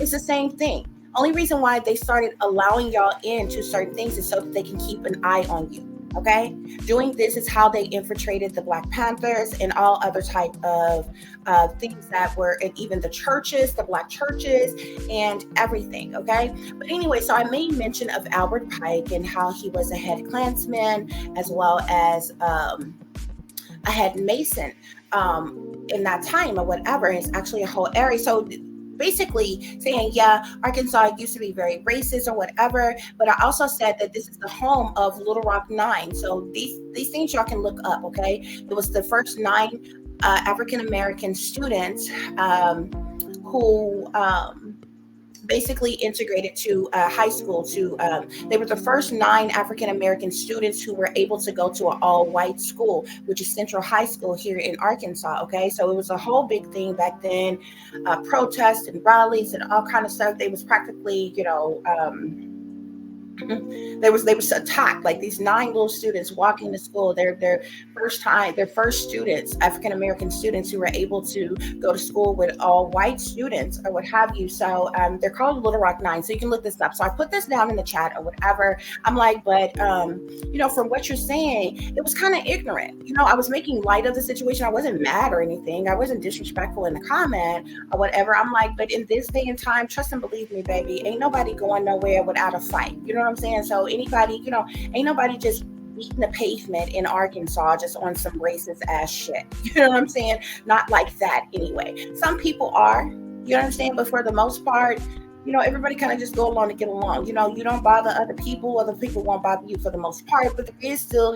It's the same thing. Only reason why they started allowing y'all into certain things is so that they can keep an eye on you. Okay, doing this is how they infiltrated the Black Panthers and all other type of things that were in even the churches, the Black churches, and everything. Okay, but anyway, so I made mention of Albert Pike and how he was a head Klansman as well as a head Mason in that time or whatever. It's actually a whole area. So basically saying, yeah, Arkansas used to be very racist or whatever, but I also said that this is the home of Little Rock 9. So these things y'all can look up, okay? It was the first 9 African American students who basically integrated to high school. They were the first 9 African American students who were able to go to an all-white school, which is Central High School here in Arkansas. Okay, so it was a whole big thing back then, protests and rallies and all kind of stuff. They was practically, they was attacked, like these 9 little students walking to school, their first students, African American students who were able to go to school with all white students or what have you. So they're called Little Rock 9. So you can look this up. So I put this down in the chat or whatever. I'm like, but from what you're saying, it was kind of ignorant. I was making light of the situation. I wasn't mad or anything. I wasn't disrespectful in the comment or whatever. I'm like, but in this day and time, trust and believe me, baby, ain't nobody going nowhere without a fight. You know what I'm saying? So anybody, ain't nobody just beating the pavement in Arkansas just on some racist ass shit. You know what I'm saying? Not like that anyway. Some people are, you know what I'm saying? But for the most part, everybody kind of just go along to get along. You don't bother other people, other people won't bother you for the most part, but there is still,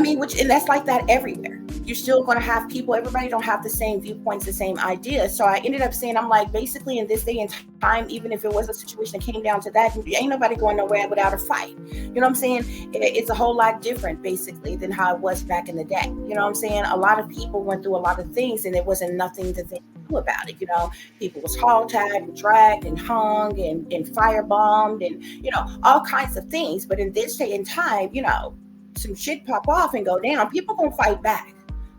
and that's like that everywhere. You're still going to have people, everybody don't have the same viewpoints, the same ideas. So I ended up saying, I'm like, basically in this day and time, even if it was a situation that came down to that, ain't nobody going nowhere without a fight. You know what I'm saying? It's a whole lot different basically than how it was back in the day. You know what I'm saying? A lot of people went through a lot of things and there wasn't nothing that they could do about it. People was hog-tied and dragged and hung and firebombed and, all kinds of things. But in this day and time, some shit pop off and go down, people gonna fight back.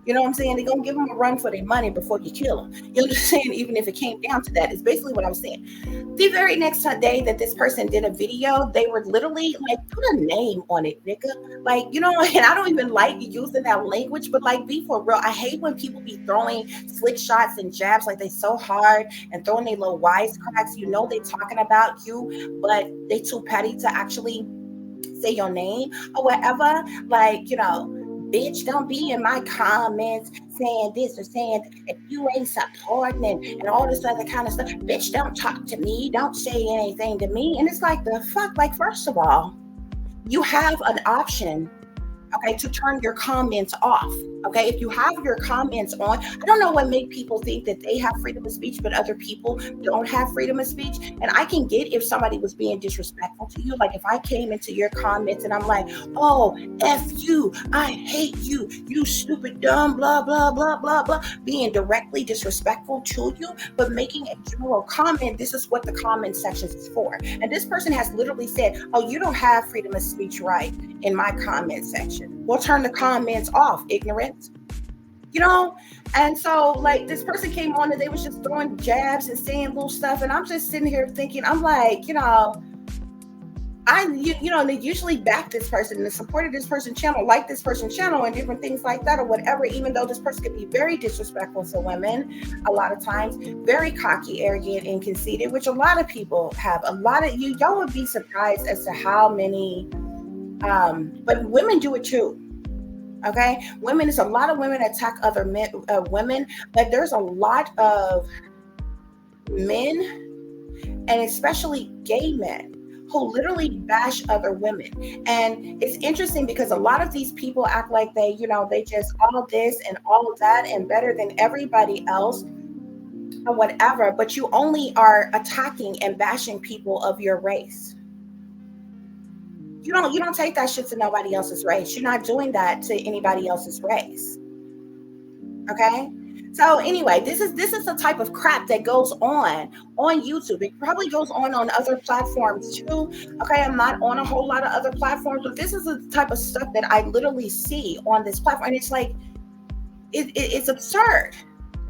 You know what I'm saying? They're going to give them a run for their money before you kill them. You understand? Even if it came down to that, it's basically what I'm saying. The very next day that this person did a video, they were literally like, put a name on it, nigga. Like, you know, and I don't even like using that language, but like, be for real. I hate when people be throwing slick shots and jabs like they so hard and throwing their little wisecracks. You know, they talking about you, but they too petty to actually say your name or whatever. Like, you know, bitch, don't be in my comments saying this or saying if you ain't supporting and all this other kind of stuff. Bitch, don't talk to me. Don't say anything to me. And it's like, the fuck? Like, first of all, you have an option, okay, to turn your comments off. Okay, if you have your comments on, I don't know what make people think that they have freedom of speech, but other people don't have freedom of speech. And I can get if somebody was being disrespectful to you. Like if I came into your comments and I'm like, oh, F you, I hate you, you stupid, dumb, blah, blah, blah, blah, blah, being directly disrespectful to you, but making a general comment, this is what the comment section is for. And this person has literally said, oh, you don't have freedom of speech right in my comment section. We'll turn the comments off, ignorant. You know, and so like this person came on and they was just throwing jabs and saying little stuff, and I'm just sitting here thinking, I'm like, you know, you know, they usually back this person and supported this person's channel, like this person's channel and different things like that or whatever, even though this person could be very disrespectful to women a lot of times, very cocky, arrogant, and conceited, which a lot of people have. A lot of y'all would be surprised as to how many, but women do it too. Okay, women, it's a lot of women attack other men, women, but there's a lot of men, and especially gay men, who literally bash other women. And it's interesting because a lot of these people act like they, you know, they just all this and all of that and better than everybody else or whatever, but you only are attacking and bashing people of your race. You don't take that shit to nobody else's race. You're not doing that to anybody else's race. Okay? So anyway, this is the type of crap that goes on YouTube. It probably goes on other platforms too. Okay, I'm not on a whole lot of other platforms, but this is the type of stuff that I literally see on this platform. And it's like, it's absurd.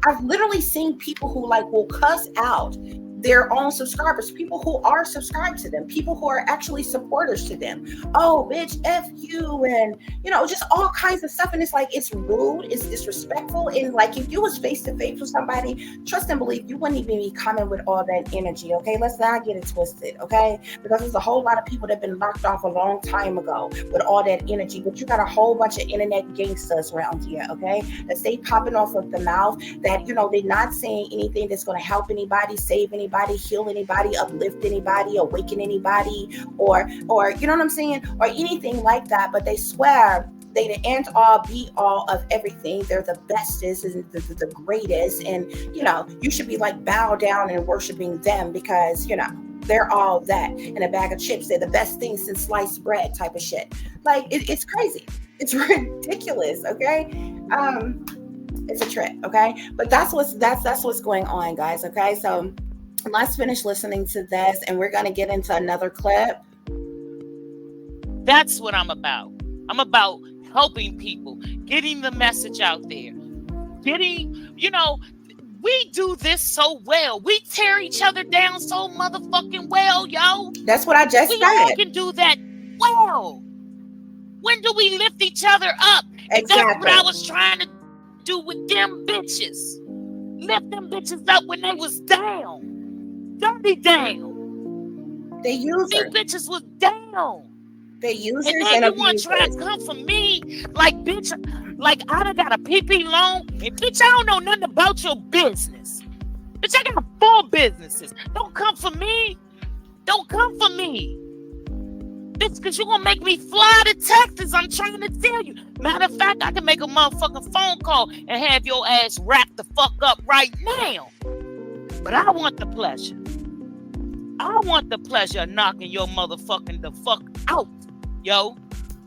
I've literally seen people who like will cuss out their own subscribers, people who are subscribed to them, people who are actually supporters to them. Oh, bitch, F you, and you know, just all kinds of stuff. And it's like, it's rude, it's disrespectful. And like, if you was face to face with somebody, trust and believe, you wouldn't even be coming with all that energy. Okay, let's not get it twisted. Okay, because there's a whole lot of people that have been locked off a long time ago with all that energy. But you got a whole bunch of internet gangsters around here. Okay, that stay popping off of the mouth. That, you know, they're not saying anything that's going to help anybody, save anybody, heal anybody, uplift anybody, awaken anybody, or you know what I'm saying, or anything like that. But they swear they the end all be all of everything. They're the bestest and the greatest, and you know, you should be like bow down and worshiping them because, you know, they're all that in a bag of chips. They're the best thing since sliced bread type of shit. Like it's crazy. It's ridiculous. Okay. It's a trip. Okay. But that's what's going on, guys. Okay. So let's finish listening to this and we're going to get into another clip. That's what I'm about. I'm about helping people, getting the message out there, you know, we do this so well. We tear each other down so motherfucking well, yo. That's what I just said. We all can do that well. When do we lift each other up? Exactly. And that's what I was trying to do with them bitches. Lift them bitches up when they was down. Dirty down. They users. These bitches was down. They users and then you want to try to come for me like, bitch, like I done got a PP loan, and bitch, I don't know nothing about your business. Bitch, I got 4 businesses. Don't come for me. Don't come for me. Bitch, because you're going to make me fly to Texas. I'm trying to tell you. Matter of fact, I can make a motherfucking phone call and have your ass wrapped the fuck up right now. But I want the pleasure. I want the pleasure of knocking your motherfucking the fuck out, yo.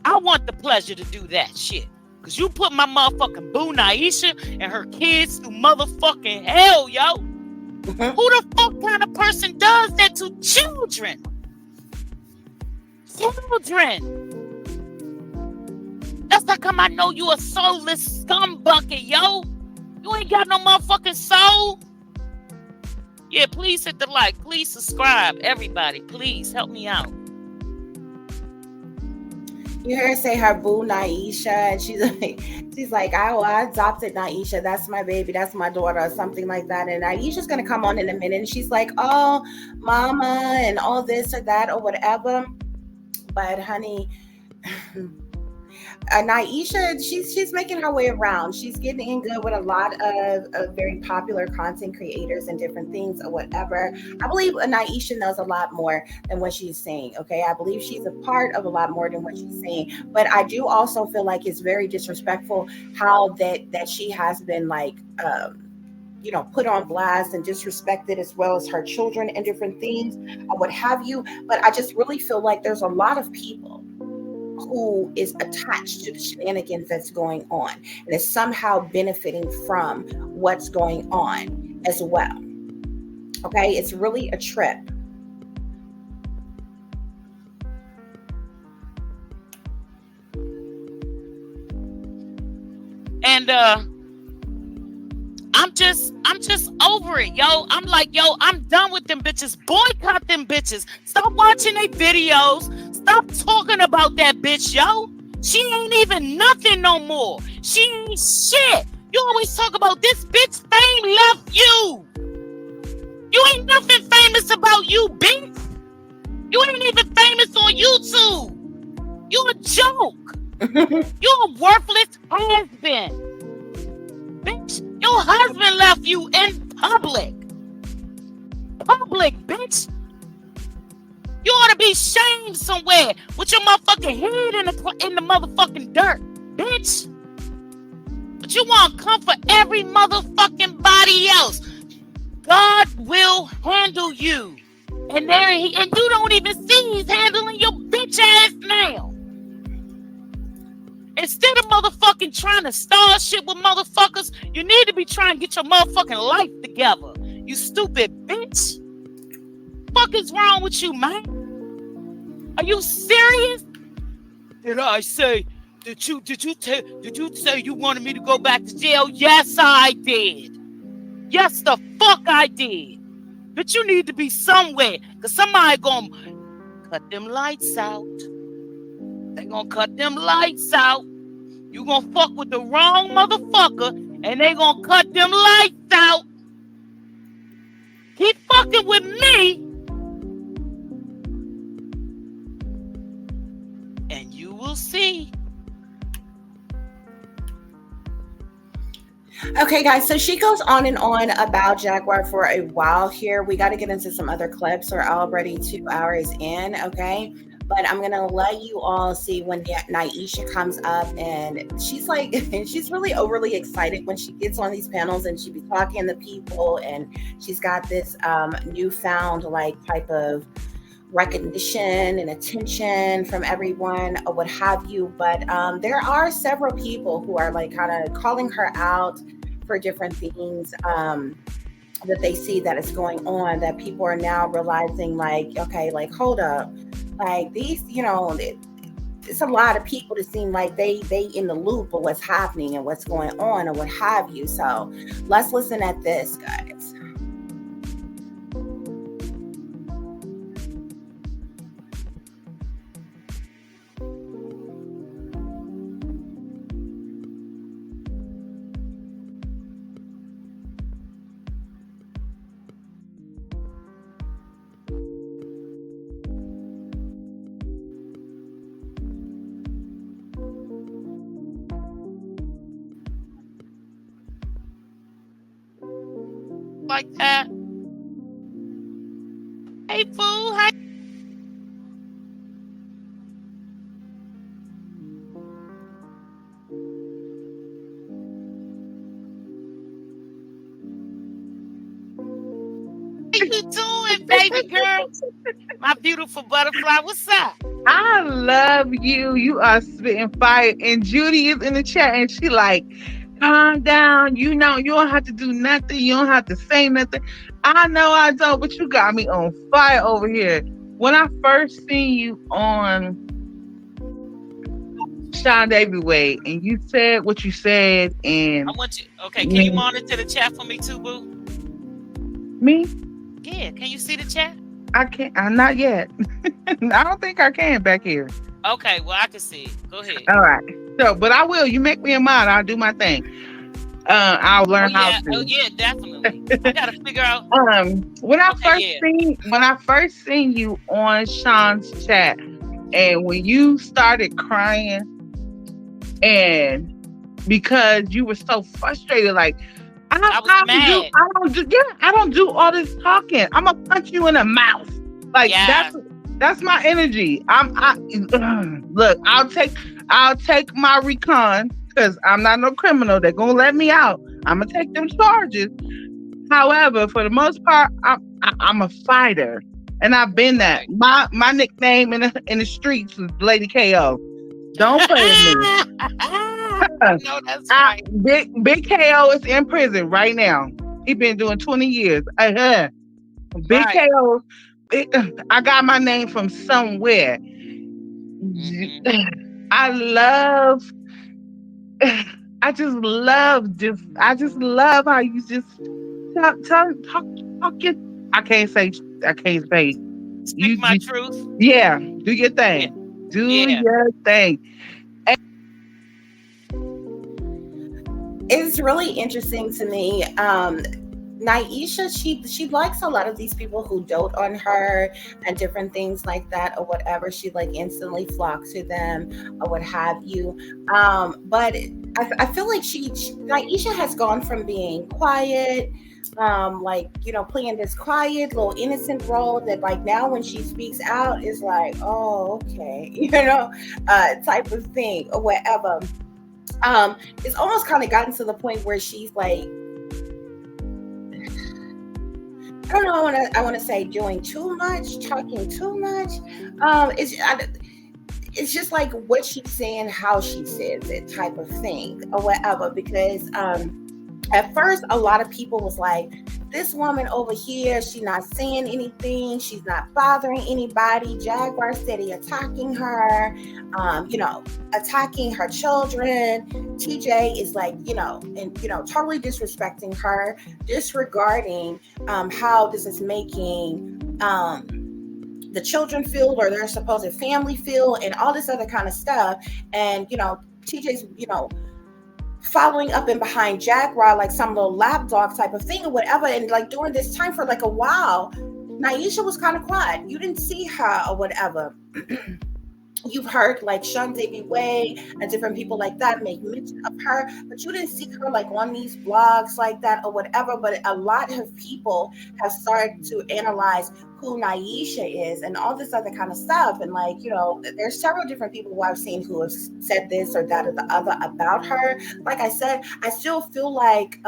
I want the pleasure to do that shit. Because you put my motherfucking boo Naisha and her kids through motherfucking hell, yo. Who the fuck kind of person does that to children? Children. That's the come I know you a soulless scumbucket, yo? You ain't got no motherfucking soul. Yeah, please hit the like. Please subscribe. Everybody, please help me out. You hear her say her boo Naisha, and she's like, I adopted Naisha. That's my baby. That's my daughter, or something like that. And Naisha's gonna come on in a minute, and she's like, oh, mama, and all this or that or whatever. But honey, Naisha, she's making her way around. She's getting in good with a lot of very popular content creators and different things or whatever. I believe Naisha knows a lot more than what she's saying. Okay, I believe she's a part of a lot more than what she's saying. But I do also feel like it's very disrespectful how that she has been like. Put on blast and disrespected, as well as her children and different things or what have you. But I just really feel like there's a lot of people who is attached to the shenanigans that's going on and is somehow benefiting from what's going on as well. Okay, it's really a trip. And I'm just over it, yo. I'm like, yo, I'm done with them bitches. Boycott them bitches. Stop watching their videos. Stop talking about that bitch, yo. She ain't even nothing no more. She ain't shit. You always talk about this bitch fame left you. You ain't nothing famous about you, bitch. You ain't even famous on YouTube. You a joke. You a worthless husband. Bitch, your husband left you in public. Public, bitch. You ought to be shamed somewhere with your motherfucking head in the motherfucking dirt, bitch. But you want to come for every motherfucking body else. God will handle you. And you don't even see he's handling your bitch ass now. Instead of motherfucking trying to start shit with motherfuckers, you need to be trying to get your motherfucking life together. You stupid bitch. Fuck is wrong with you, man? Are you serious? Did I say? Did you say you wanted me to go back to jail? Yes, I did. Yes, the fuck I did. But you need to be somewhere, cause somebody gonna cut them lights out. They gonna cut them lights out. You gonna fuck with the wrong motherfucker, and they gonna cut them lights out. Keep fucking with me, and you will see. Okay, guys, so she goes on and on about Jaguar for a while here. We got to get into some other clips. We're already 2 hours in, okay? But I'm going to let you all see when Naisha comes up, and she's like, she's really overly excited when she gets on these panels and she be talking to people, and she's got this newfound like type of recognition and attention from everyone or what have you. But there are several people who are like kind of calling her out for different things that they see that is going on, that people are now realizing like, okay, like hold up, like these, it's a lot of people that seem like they in the loop of what's happening and what's going on or what have you. So let's listen at this, guys. Like that. Hey, fool, how you doing, baby girl? My beautiful butterfly, what's up? I love you. You are spitting fire. And Judy is in the chat and she like, calm down. You don't have to do nothing. You don't have to say nothing. I know I don't, but you got me on fire over here. When I first seen you on Sean David Way, and you said what you said, and I want you. Okay, can you monitor the chat for me too, boo? me, Yeah, can you see the chat? I can't. I'm not yet. I don't think I can back here. Okay, well I can see it. Go ahead. All right. So, but I will. You make me a mod. I'll do my thing. I'll learn how Oh to. yeah, definitely. I gotta figure out. When I Okay, yeah. first seen you on Sean's chat, and when you started crying, and because you were so frustrated, like I was mad. I don't do all this talking. I'm gonna punch you in the mouth. Like Yeah. that's my energy. Look, I'll take my recon because I'm not no criminal. They're gonna let me out. I'm gonna take them charges. However, for the most part, I'm a fighter, and I've been that. My nickname in the streets is Lady KO. Don't play with me. No, that's right. Big KO is in prison right now. He been doing 20 years. Big Right. KO. I got my name from somewhere. I love. I just love how you just talk your. I can't say. Speak my truth. Yeah, do your thing. Yeah. Do Yeah. your thing. It's really interesting to me. Naisha, she likes a lot of these people who dote on her and different things like that or whatever. She like instantly flocks to them or what have you. But I feel like Naisha has gone from being quiet, like, you know, playing this quiet little innocent role that like now when she speaks out is like, oh, okay, you know, type of thing or whatever. It's almost kind of gotten to the point where she's like, I don't know. I want to say doing too much, talking too much. It's just like what she's saying, how she says it, type of thing, or whatever. Because at first, a lot of people was like, this woman over here, she's not saying anything. She's not bothering anybody. Jaguar steady attacking her, you know, attacking her children. TJ is like, you know, and, you know, totally disrespecting her, disregarding how this is making the children feel or their supposed family feel and all this other kind of stuff. And, you know, TJ's, you know, following up and behind Jaguar like some little lapdog type of thing or whatever. And like during this time for like a while, Naisha was kind of quiet. You didn't see her or whatever. You've heard like Sean David Way and different people like that make mention of her, but you didn't see her like on these blogs like that or whatever. But a lot of people have started to analyze who Naisha is and all this other kind of stuff. And like, you know, there's several different people who I've seen who have said this or that or the other about her. Like I said, I still feel like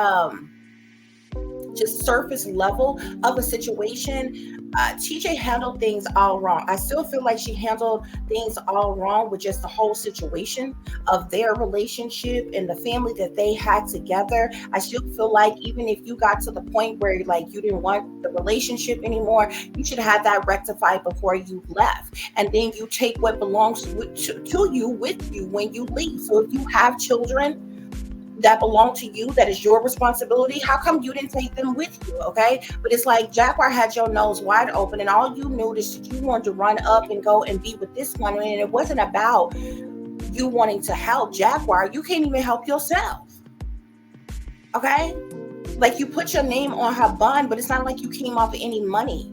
just surface level of a situation, TJ handled things all wrong. I still feel like she handled things all wrong with just the whole situation of their relationship and the family that they had together. I still feel like even if you got to the point where like you didn't want the relationship anymore, you should have that rectified before you left. And then you take what belongs to you with you when you leave. So if you have children that belong to you, that is your responsibility, how come you didn't take them with you? Okay, but it's like Jaguar had your nose wide open and all you knew is that you wanted to run up and go and be with this one, and it wasn't about you wanting to help Jaguar. You can't even help yourself. Okay, like you put your name on her bond, but it's not like you came off any money.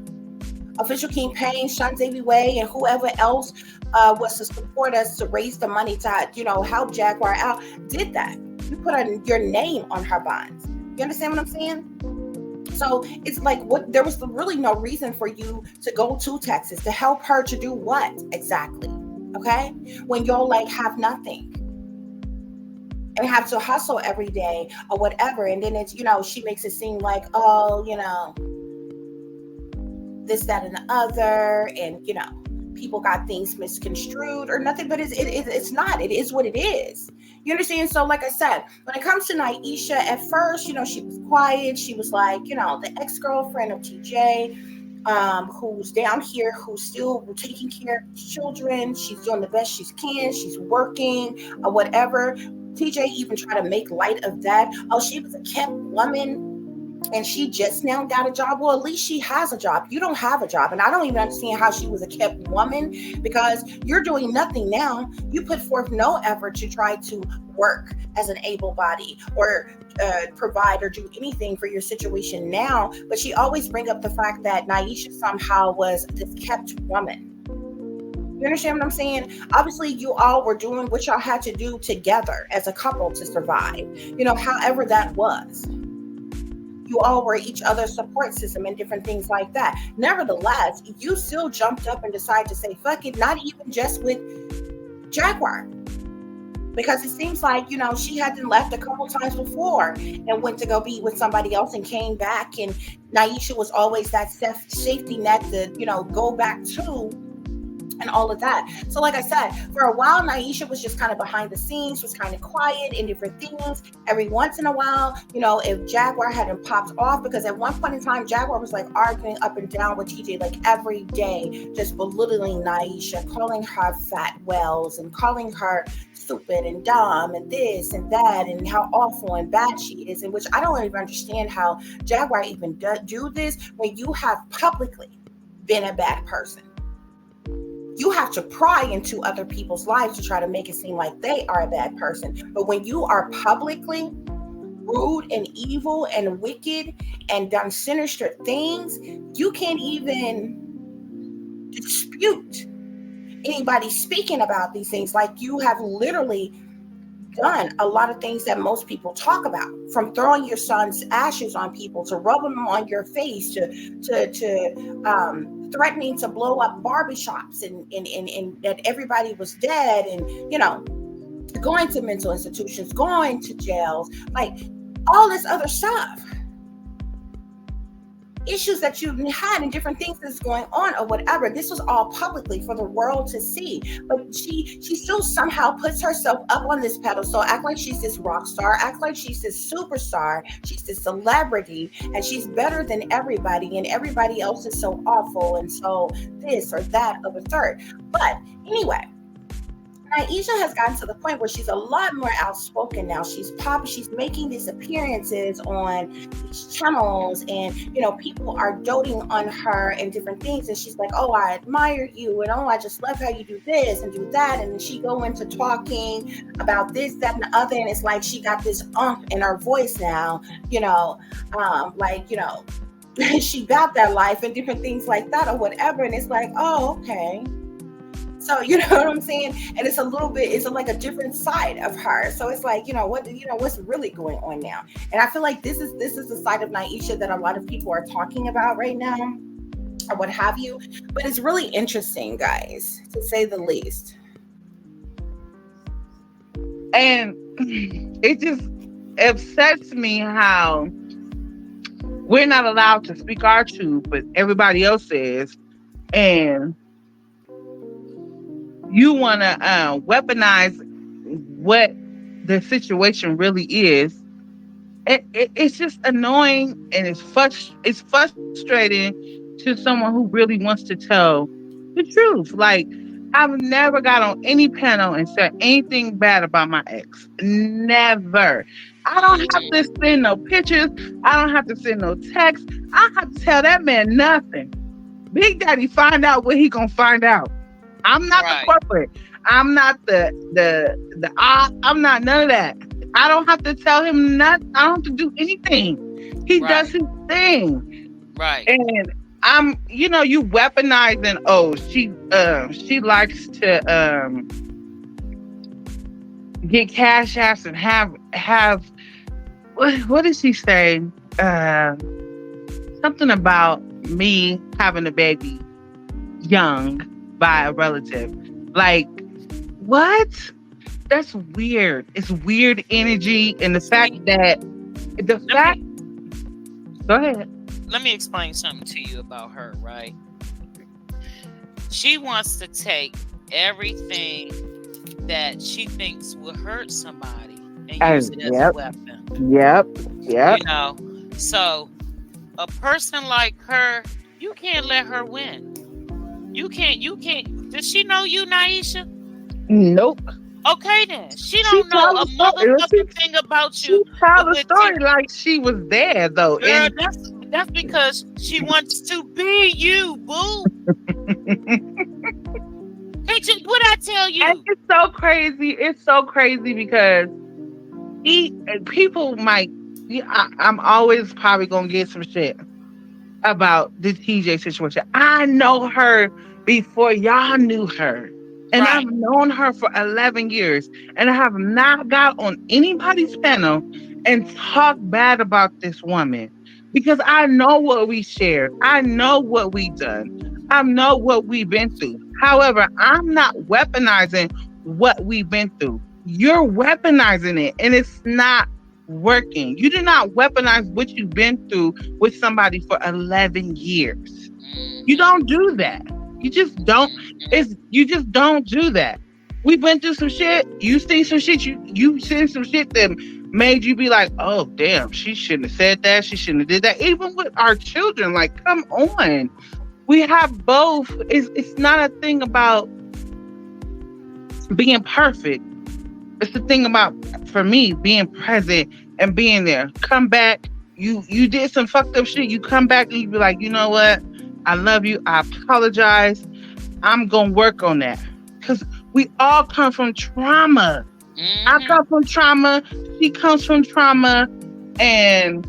Official King Payne, Sean Davy Way, and whoever else was to support us to raise the money to, you know, help Jaguar out, did that. You put your name on her bonds. You understand what I'm saying? So it's like, what? There was really no reason for you to go to Texas to help her to do what exactly? Okay, when you're like have nothing and have to hustle every day or whatever, and then it's, you know, she makes it seem like, oh, you know, this, that, and the other, and you know, people got things misconstrued or nothing, but it's not. It is what it is. You understand? So like I said, when it comes to Naisha, at first, you know, she was quiet. She was like, you know, the ex-girlfriend of TJ. who's down here, who's still taking care of children. She's doing the best she can. She's working or whatever. TJ even tried to make light of that. Oh, she was a kept woman and she just now got a job. Well, at least she has a job. You don't have a job. And I don't even understand how she was a kept woman, because you're doing nothing now. You put forth no effort to try to work as an able body or provide or do anything for your situation now. But she always bring up the fact that Naisha somehow was this kept woman. You understand what I'm saying? Obviously, you all were doing what y'all had to do together as a couple to survive. You know, however that was. You all were each other's support system and different things like that. Nevertheless, you still jumped up and decided to say, fuck it, not even just with Jaguar. Because it seems like, you know, she had been left a couple times before and went to go be with somebody else and came back. And Naisha was always that safety net to, you know, go back to. And all of that. So like I said, for a while, Naisha was just kind of behind the scenes, was kind of quiet in different things. Every once in a while, you know, if Jaguar hadn't popped off, because at one point in time, Jaguar was like arguing up and down with TJ like every day, just belittling Naisha, calling her fat wells and calling her stupid and dumb and this and that and how awful and bad she is. And which I don't even understand how Jaguar even do this when you have publicly been a bad person. You have to pry into other people's lives to try to make it seem like they are a bad person. But when you are publicly rude and evil and wicked and done sinister things, you can't even dispute anybody speaking about these things. Like, you have literally done a lot of things that most people talk about, from throwing your son's ashes on people, to rubbing them on your face, to threatening to blow up barbershops and that everybody was dead, and, you know, going to mental institutions, going to jails, like all this other stuff. Issues that you had and different things that's going on or whatever. This was all publicly for the world to see. But she still somehow puts herself up on this pedestal, act like she's this rock star, act like she's this superstar, she's this celebrity, and she's better than everybody, and everybody else is so awful and so this or that or the third. But anyway, Naisha has gotten to the point where she's a lot more outspoken now. She's making these appearances on these channels, and, you know, people are doting on her and different things. And she's like, oh, I admire you, and oh, I just love how you do this and do that. And then she go into talking about this, that, and the other. And it's like she got this in her voice now, you know, like, you know, she got that life and different things like that or whatever. And it's like, oh, okay. So, you know what I'm saying? And it's like a different side of her. So it's like, what's really going on now? And I feel like this is the side of Naisha that a lot of people are talking about right now, or what have you. But it's really interesting, guys, to say the least. And it just upsets me how we're not allowed to speak our truth, but everybody else is. And you want to weaponize what the situation really is. It's just annoying, and it's frustrating to someone who really wants to tell the truth. Like, I've never got on any panel and said anything bad about my ex. Never. I don't have to send no pictures. I don't have to send no text. I don't have to tell that man nothing. Big Daddy find out what he gonna find out. I'm not the corporate. I'm not the I'm not none of that. I don't have to tell him nothing. I don't have to do anything. He does his thing. Right. And you weaponizing, oh, she likes to get cash apps and have what did she say? Something about me having a baby young by a relative. Like, what? That's weird. It's weird energy. And the fact that go ahead. Let me explain something to you about her, right? She wants to take everything that she thinks will hurt somebody and use it as a weapon. Yep. You know, so a person like her You can't let her win. You can't. Does she know you, Naisha? Nope. Okay, then. She She don't know tell a the story. motherfucking thing about She you. tell But the story like she was there though. girl, And that's because she wants to be you, boo. What I tell you? and it's so crazy. It's so crazy because people might. I'm always probably gonna get some shit about the TJ situation. I know her before y'all knew her. And Right. I've known her for 11 years. And I have not got on anybody's panel and talked bad about this woman because I know what we shared. I know what we done. I know what we've been through. However, I'm not weaponizing what we've been through. You're weaponizing it and it's not working. You do not weaponize what you've been through with somebody for 11 years. You don't do that. You just don't. You just don't do that. We went through some shit. You seen some shit. You seen some shit that made you be like, oh damn, she shouldn't have said that. She shouldn't have did that. Even with our children, like, come on. We have both. It's not a thing about being perfect. It's the thing about, for me, being present and being there. Come back. You did some fucked up shit. You come back and you be like, you know what? I love you. I apologize. I'm gonna work on that. Because we all come from trauma. I come from trauma. She comes from trauma. And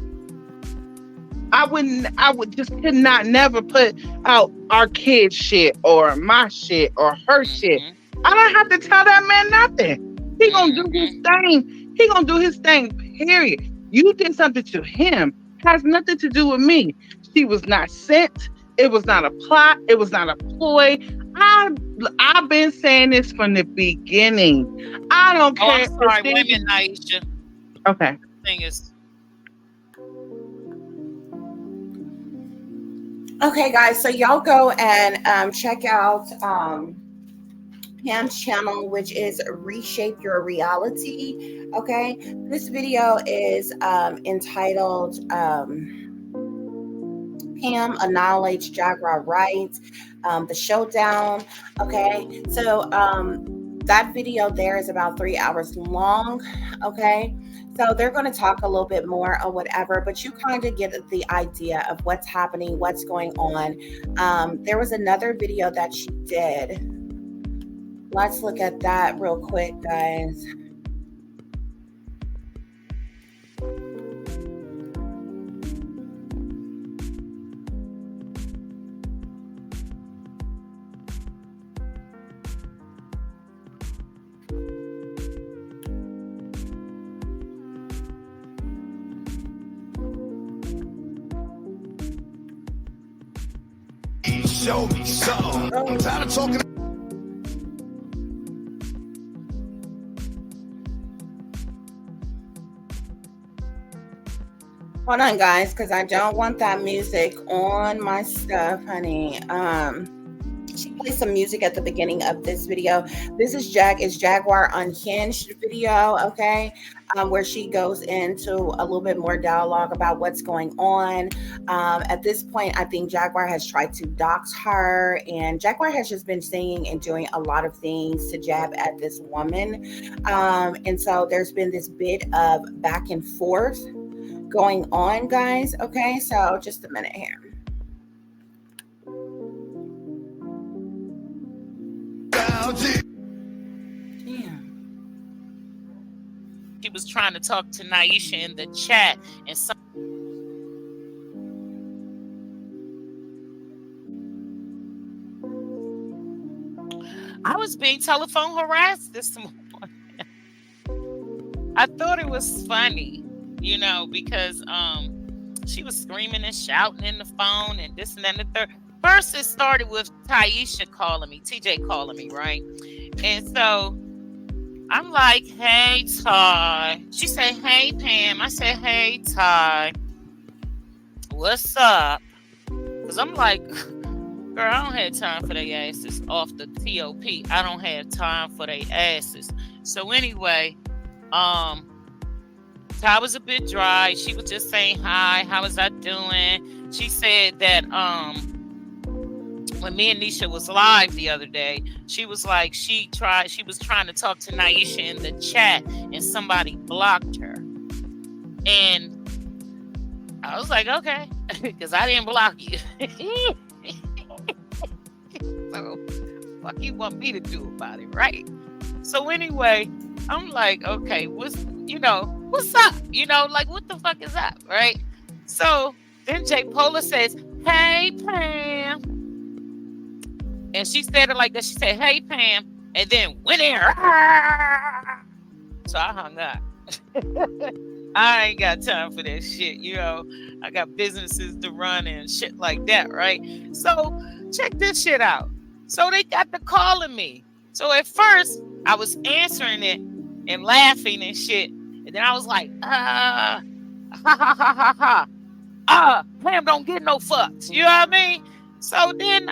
I could not never put out our kids' shit or my shit or her shit. I don't have to tell that man nothing. He gonna do his thing. He gonna do his thing, period. You did something to him. Has nothing to do with me. She was not sent. It was not a plot. It was not a ploy. I've been saying this from the beginning. I don't care. I'm sorry. Wait a minute, Naisha. Okay. The thing is. Okay, guys. So y'all go and check out Pam's channel, which is Reshape Your Reality. Okay, this video is entitled Pam Annihilates Jaguar Rights, the showdown. Okay, so that video there is about 3 hours long. Okay, so they're going to talk a little bit more or whatever, but you kind of get the idea of what's happening, what's going on. There was another video that she did. Let's look at that real quick, guys. Show me something. I'm tired of talking. Hold on, guys, because I don't want that music on my stuff, honey. She plays some music at the beginning of this video. This is Jaguar Unhinged video, okay, where she goes into a little bit more dialogue about what's going on. At this point, I think Jaguar has tried to dox her, and Jaguar has just been saying and doing a lot of things to jab at this woman. And so there's been this bit of back and forth going on, guys. Okay, so just a minute here. She was trying to talk to Naisha in the chat, and I was being telephone harassed this morning. I thought it was funny, you know, because she was screaming and shouting in the phone and this and that and the third. First, it started with Taisha calling me, TJ calling me, right? And so I'm like, hey, Ty. She said, hey, Pam. I said, hey, Ty. What's up? Because I'm like, girl, I don't have time for their asses off the TOP. I don't have time for their asses. So anyway, Ty was a bit dry. She was just saying hi. How was I doing? She said that when me and Nisha was live the other day, she was like, she was trying to talk to Naisha in the chat and somebody blocked her. And I was like, okay, because I didn't block you. So, fuck you want me to do about it, right? So anyway, I'm like, okay, what's up? Like, what the fuck is up, right? So then J. Pola says, hey, Pam. And she said it like that. She said, hey, Pam. And then went in. So I hung up. I ain't got time for that shit. I got businesses to run and shit like that, right? So check this shit out. So they got to calling me. So at first, I was answering it and laughing and shit. And then I was like, ha ha ha ha ha. Pam don't get no fucks. You know what I mean? So then,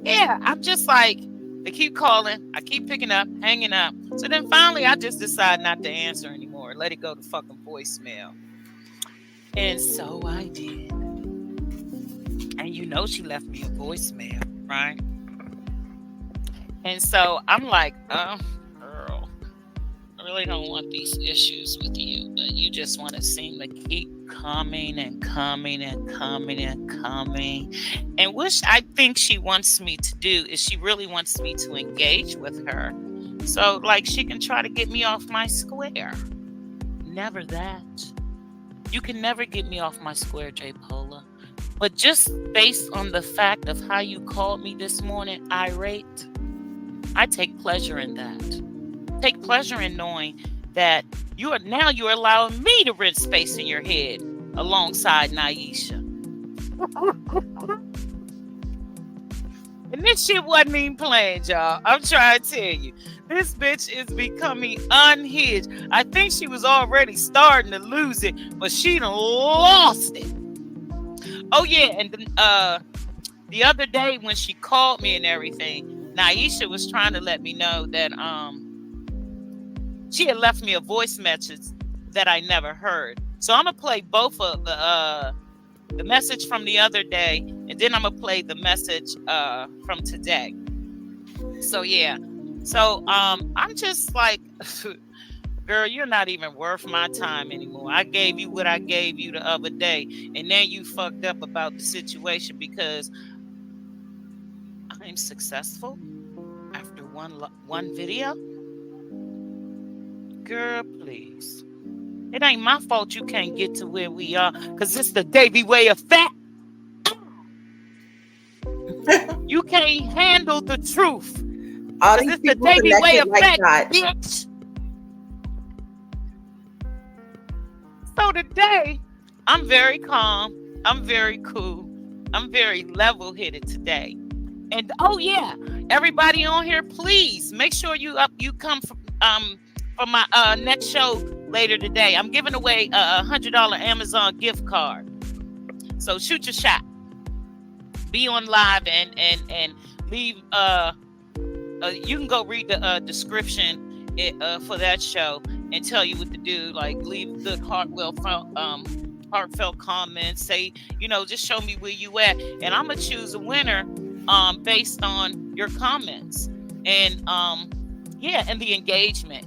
yeah, I'm just like, they keep calling. I keep picking up, hanging up. So then finally, I just decide not to answer anymore. Let it go to fucking voicemail. And so I did. And she left me a voicemail, right? And so I'm like, girl, I really don't want these issues with you, but you just want to seem to keep coming and coming and coming and coming. And which I think she wants me to do is she really wants me to engage with her. So, like, she can try to get me off my square. Never that. You can never get me off my square, J. Pola. But just based on the fact of how you called me this morning, irate, I take pleasure in that. Take pleasure in knowing that you're allowing me to rent space in your head alongside Naisha. And this shit wasn't even planned, y'all. I'm trying to tell you. This bitch is becoming unhinged. I think she was already starting to lose it, but she done lost it. Oh, yeah. And the other day when she called me and everything, Naisha was trying to let me know that she had left me a voice message that I never heard. So I'm going to play both of the message from the other day, and then I'm going to play the message from today. So, yeah. So I'm just like, girl, you're not even worth my time anymore. I gave you what I gave you the other day, and then you fucked up about the situation because I'm successful after one video. Girl, please. It ain't my fault you can't get to where we are, because it's the Davy way effect. You can't handle the truth. All these It's the people Davy way connected like effect, that. bitch. So today, I'm very calm. I'm very cool. I'm very level-headed today. And oh yeah, everybody on here, please make sure you come for my next show later today. I'm giving away a $100 Amazon gift card. So shoot your shot. Be on live and leave. You can go read the description for that show and tell you what to do. Like leave good heartfelt comments. Say, just show me where you at, and I'm gonna choose a winner based on your comments and and the engagement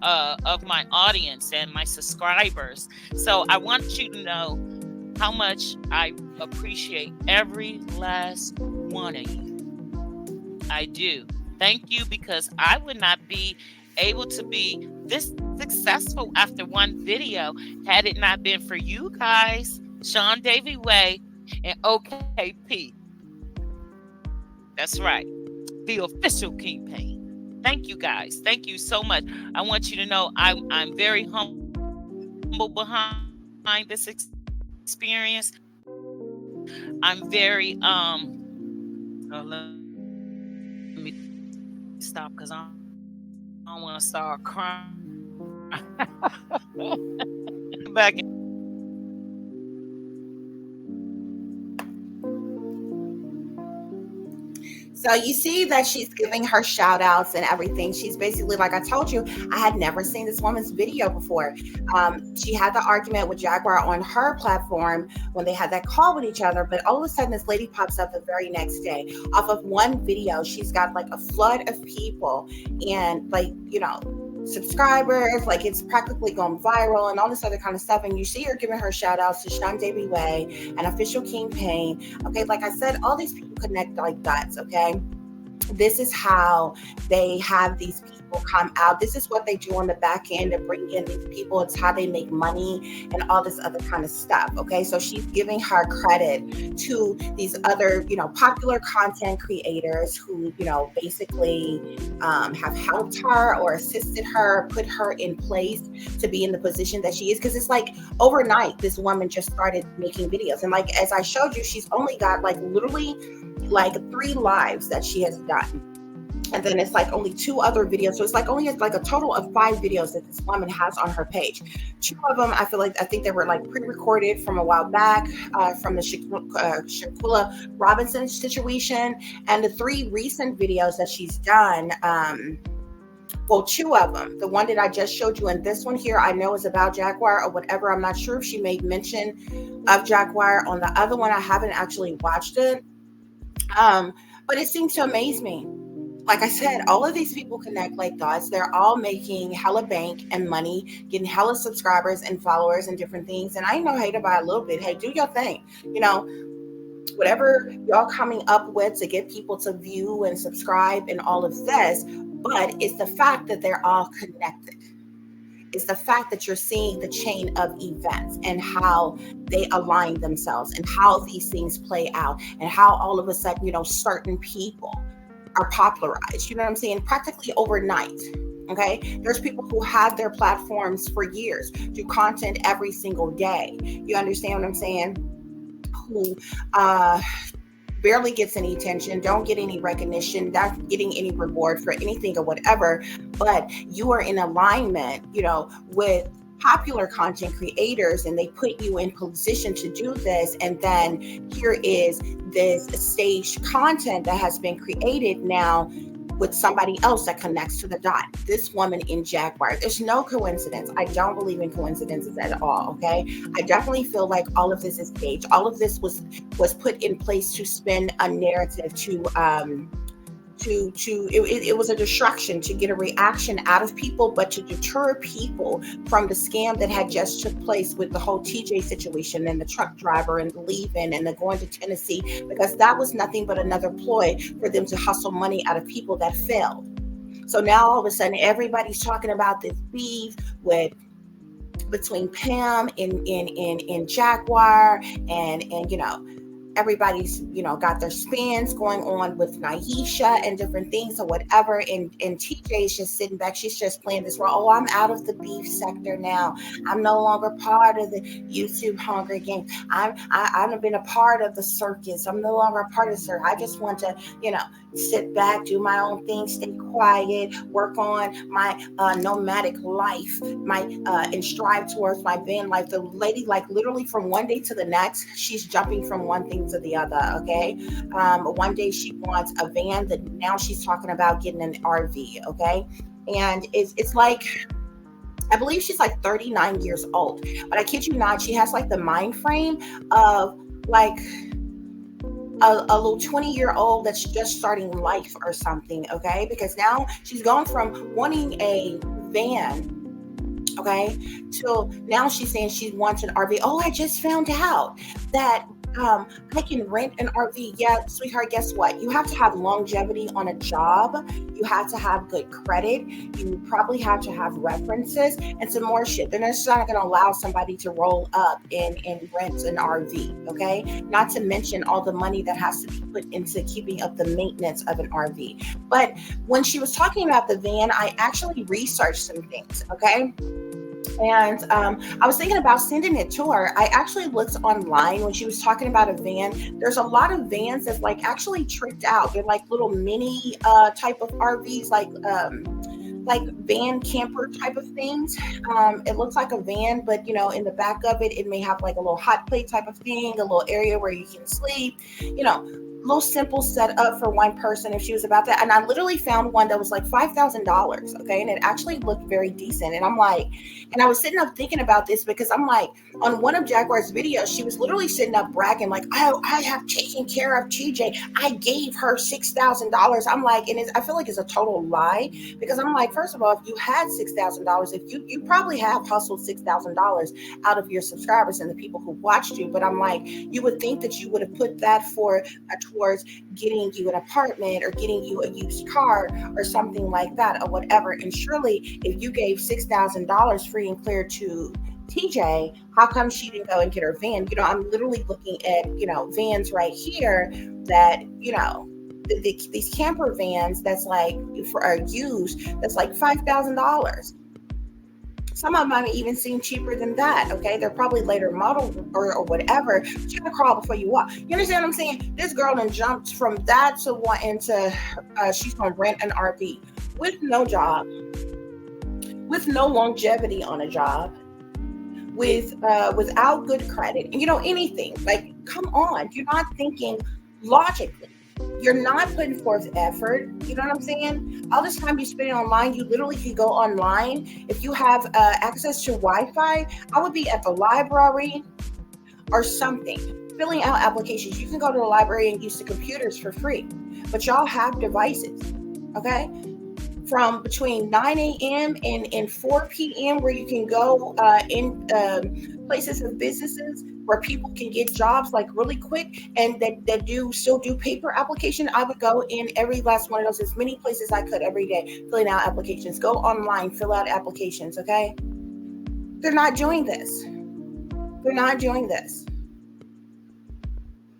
of my audience and my subscribers. So I want you to know how much I appreciate every last one of you. I do. Thank you, because I would not be able to be this successful after one video had it not been for you guys, Sean Davy Way and OKP. That's right. The official Kingpin. Thank you guys. Thank you so much. I want you to know I'm very humble behind this experience. I'm very let me stop because I don't want to start crying. Back. So you see that she's giving her shout outs and everything. She's basically, like I told you, I had never seen this woman's video before. She had the argument with Jaguar on her platform when they had that call with each other. But all of a sudden, this lady pops up the very next day. Off of one video, she's got like a flood of people and, like, you know, subscribers, like it's practically gone viral and all this other kind of stuff. And you see her giving her shout outs to Sean Davy Way and Official King Payne. Okay, like I said, all these people connect like dots. Okay, this is how they have these people come out. This is what they do on the back end to bring in these people. It's how they make money and all this other kind of stuff. Okay, so she's giving her credit to these other, you know, popular content creators who, you know, basically have helped her or assisted her, put her in place to be in the position that she is. Because it's like overnight, this woman just started making videos. And like, as I showed you, she's only got like literally like 3 lives that she has done. And then it's like only 2 other videos. So it's like only like a total of 5 videos that this woman has on her page. 2 of them, I think they were like pre-recorded from a while back, from the Shaquilla Robinson situation. And the 3 recent videos that she's done, well, 2 of them. The one that I just showed you and this one here, I know is about Jaguar or whatever. I'm not sure if she made mention of Jaguar. On the other one, I haven't actually watched it. But it seems to amaze me. Like I said, all of these people connect like dots. They're all making hella bank and money, getting hella subscribers and followers and different things. And I know hate about a little bit. Hey, do your thing. You know, whatever y'all coming up with to get people to view and subscribe and all of this. But it's the fact that they're all connected. It's the fact that you're seeing the chain of events and how they align themselves and how these things play out and how all of a sudden, you know, certain people are popularized, you know what I'm saying? Practically overnight. Okay. There's people who had their platforms for years, do content every single day. You understand what I'm saying? Who, barely gets any attention, don't get any recognition, not getting any reward for anything or whatever, but you are in alignment, you know, with popular content creators and they put you in position to do this. And then here is this staged content that has been created now with somebody else that connects to the dot. This woman in Jaguar. There's no coincidence. I don't believe in coincidences at all. Okay. I definitely feel like all of this is staged. All of this was put in place to spin a narrative it was a distraction to get a reaction out of people, but to deter people from the scam that had just took place with the whole TJ situation and the truck driver and the leaving and the going to Tennessee, because that was nothing but another ploy for them to hustle money out of people that failed. So now all of a sudden everybody's talking about this beef between Pam and Jaguar and you know, everybody's, you know, got their spins going on with Naisha and different things or whatever. And TJ is just sitting back. She's just playing this role. Oh, I'm out of the beef sector now. I'm no longer part of the YouTube Hunger Games. I've been a part of the circus. I'm no longer a part of the circus. I just want to, you know, sit back, do my own thing, stay quiet, work on my nomadic life, and strive towards my van life. The lady, like literally from one day to the next, she's jumping from one thing to the other. Okay. One day she wants a van, that now she's talking about getting an RV. Okay. And it's like, I believe she's like 39 years old, but I kid you not, she has like the mind frame of like a little 20-year-old that's just starting life or something. Okay. Because now she's gone from wanting a van, okay, till now she's saying she wants an RV. Oh, I just found out that I can rent an RV. Yeah, sweetheart, guess what? You have to have longevity on a job. You have to have good credit. You probably have to have references and some more shit. They're just not going to allow somebody to roll up and rent an RV, okay? Not to mention all the money that has to be put into keeping up the maintenance of an RV. But when she was talking about the van, I actually researched some things, okay? And I was thinking about sending it to her. I actually looked online when she was talking about a van. There's a lot of vans that's like actually tricked out. They're like little mini type of RVs, like van camper type of things. It looks like a van, but you know, in the back of it, it may have like a little hot plate type of thing, a little area where you can sleep, you know. little simple setup for one person if she was about that. And I literally found one that was like $5,000. Okay. And it actually looked very decent. And I'm like, and I was sitting up thinking about this because I'm like, on one of Jaguar's videos, she was literally sitting up bragging, like, I have taken care of TJ. I gave her $6,000. I'm like, and I feel like it's a total lie because I'm like, first of all, if you had $6,000, if you probably have hustled $6,000 out of your subscribers and the people who watched you. But I'm like, you would think that you would have put that towards getting you an apartment or getting you a used car or something like that or whatever. And surely if you gave $6,000 free and clear to TJ, how come she didn't go and get her van? I'm literally looking at, vans right here that, these camper vans that's like are used, that's like $5,000. Some of them might even seem cheaper than that. Okay, they're probably later model or whatever. But you gotta crawl before you walk. You understand what I'm saying? This girl then jumped from that to wanting to she's gonna rent an RV with no job, with no longevity on a job, without good credit, and anything. Like, come on, you're not thinking logically. You're not putting forth effort. You know what I'm saying? All this time you spend online, you literally could go online. If you have access to Wi-Fi, I would be at the library or something, filling out applications. You can go to the library and use the computers for free. But y'all have devices, okay? From between 9 a.m. and 4 p.m. where you can go in places of businesses where people can get jobs like really quick and that still do paper application. I would go in every last one of those, as many places I could every day, filling out applications. Go online, fill out applications, okay? They're not doing this. They're not doing this.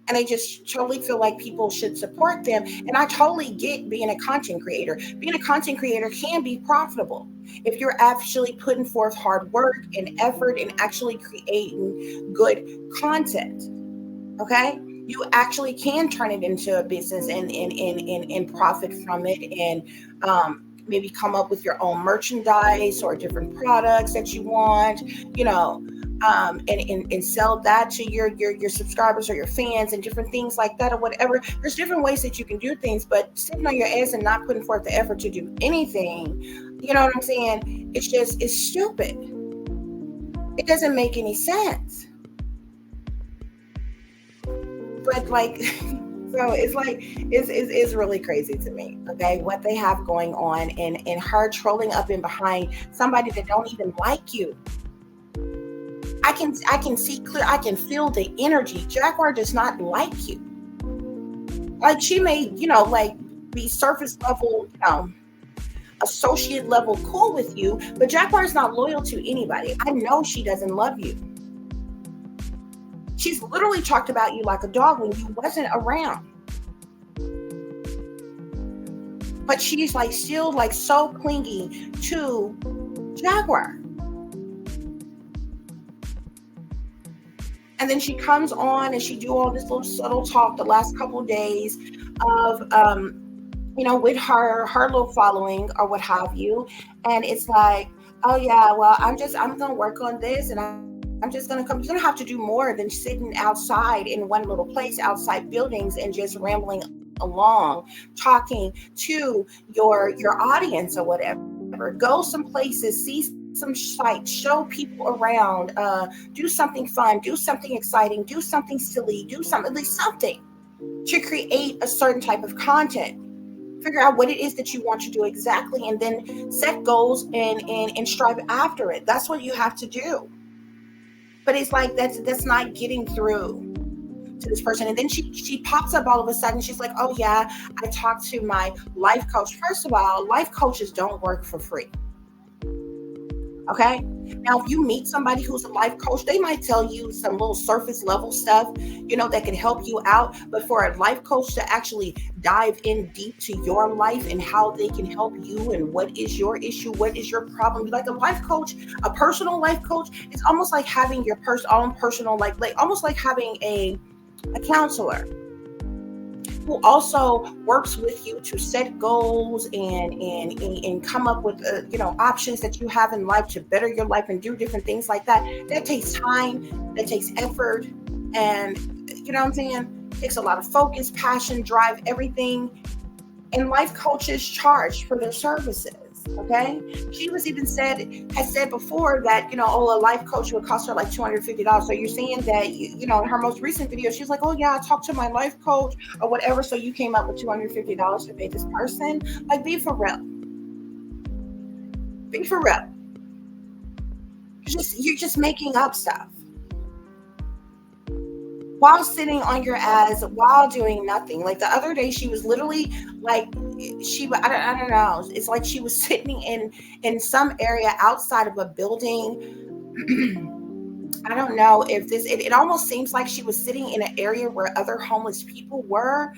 And I just totally feel like people should support them. And I totally get being a content creator. Being a content creator can be profitable if you're actually putting forth hard work and effort and actually creating good content. Okay? You actually can turn it into a business and profit from it, and maybe come up with your own merchandise or different products that you want, and sell that to your subscribers or your fans and different things like that or whatever. There's different ways that you can do things, but sitting on your ass and not putting forth the effort to do anything, you know what I'm saying? It's stupid. It doesn't make any sense. But like, so it's like, it's really crazy to me, okay, what they have going on, and her trolling up and behind somebody that don't even like you. I can see clear, I can feel the energy. Jaguar does not like you. Like, she may, be surface level, associate level cool with you, but Jaguar is not loyal to anybody. I know she doesn't love you. She's literally talked about you like a dog when you wasn't around. But she's like still like so clingy to Jaguar. And then she comes on and she do all this little subtle talk the last couple of days of, with her little following or what have you. And it's like, oh yeah, well, I'm going to work on this, and I'm just going to come. You're going to have to do more than sitting outside in one little place outside buildings and just rambling along, talking to your audience or whatever. Go some places, see some sights, show people around, do something fun, do something exciting, do something silly, do something, at least something to create a certain type of content. Figure out what it is that you want to do exactly, and then set goals and strive after it. That's what you have to do. But it's like that's not getting through to this person. And then she pops up all of a sudden. She's like, oh yeah, I talked to my life coach. First of all, life coaches don't work for free. Okay? Now, if you meet somebody who's a life coach, they might tell you some little surface level stuff, that can help you out. But for a life coach to actually dive in deep to your life and how they can help you and what is your issue, what is your problem, like a life coach, a personal life coach, it's almost like having your own personal, like almost like having a counselor who also works with you to set goals and come up with options that you have in life to better your life and do different things like that. That takes time, that takes effort, and you know what I'm saying? Takes a lot of focus, passion, drive, everything. And life coaches charge for their services. Okay, she was even has said before that, you know, oh, a life coach would cost her like $250. So you're saying that you know, in her most recent video, she's like, oh yeah, I talked to my life coach or whatever. So you came up with $250 to pay this person. Like, be for real. Be for real. You're just making up stuff while sitting on your ass, while doing nothing. Like the other day, she was literally like, I don't know. It's like she was sitting in some area outside of a building. I don't know if it almost seems like she was sitting in an area where other homeless people were.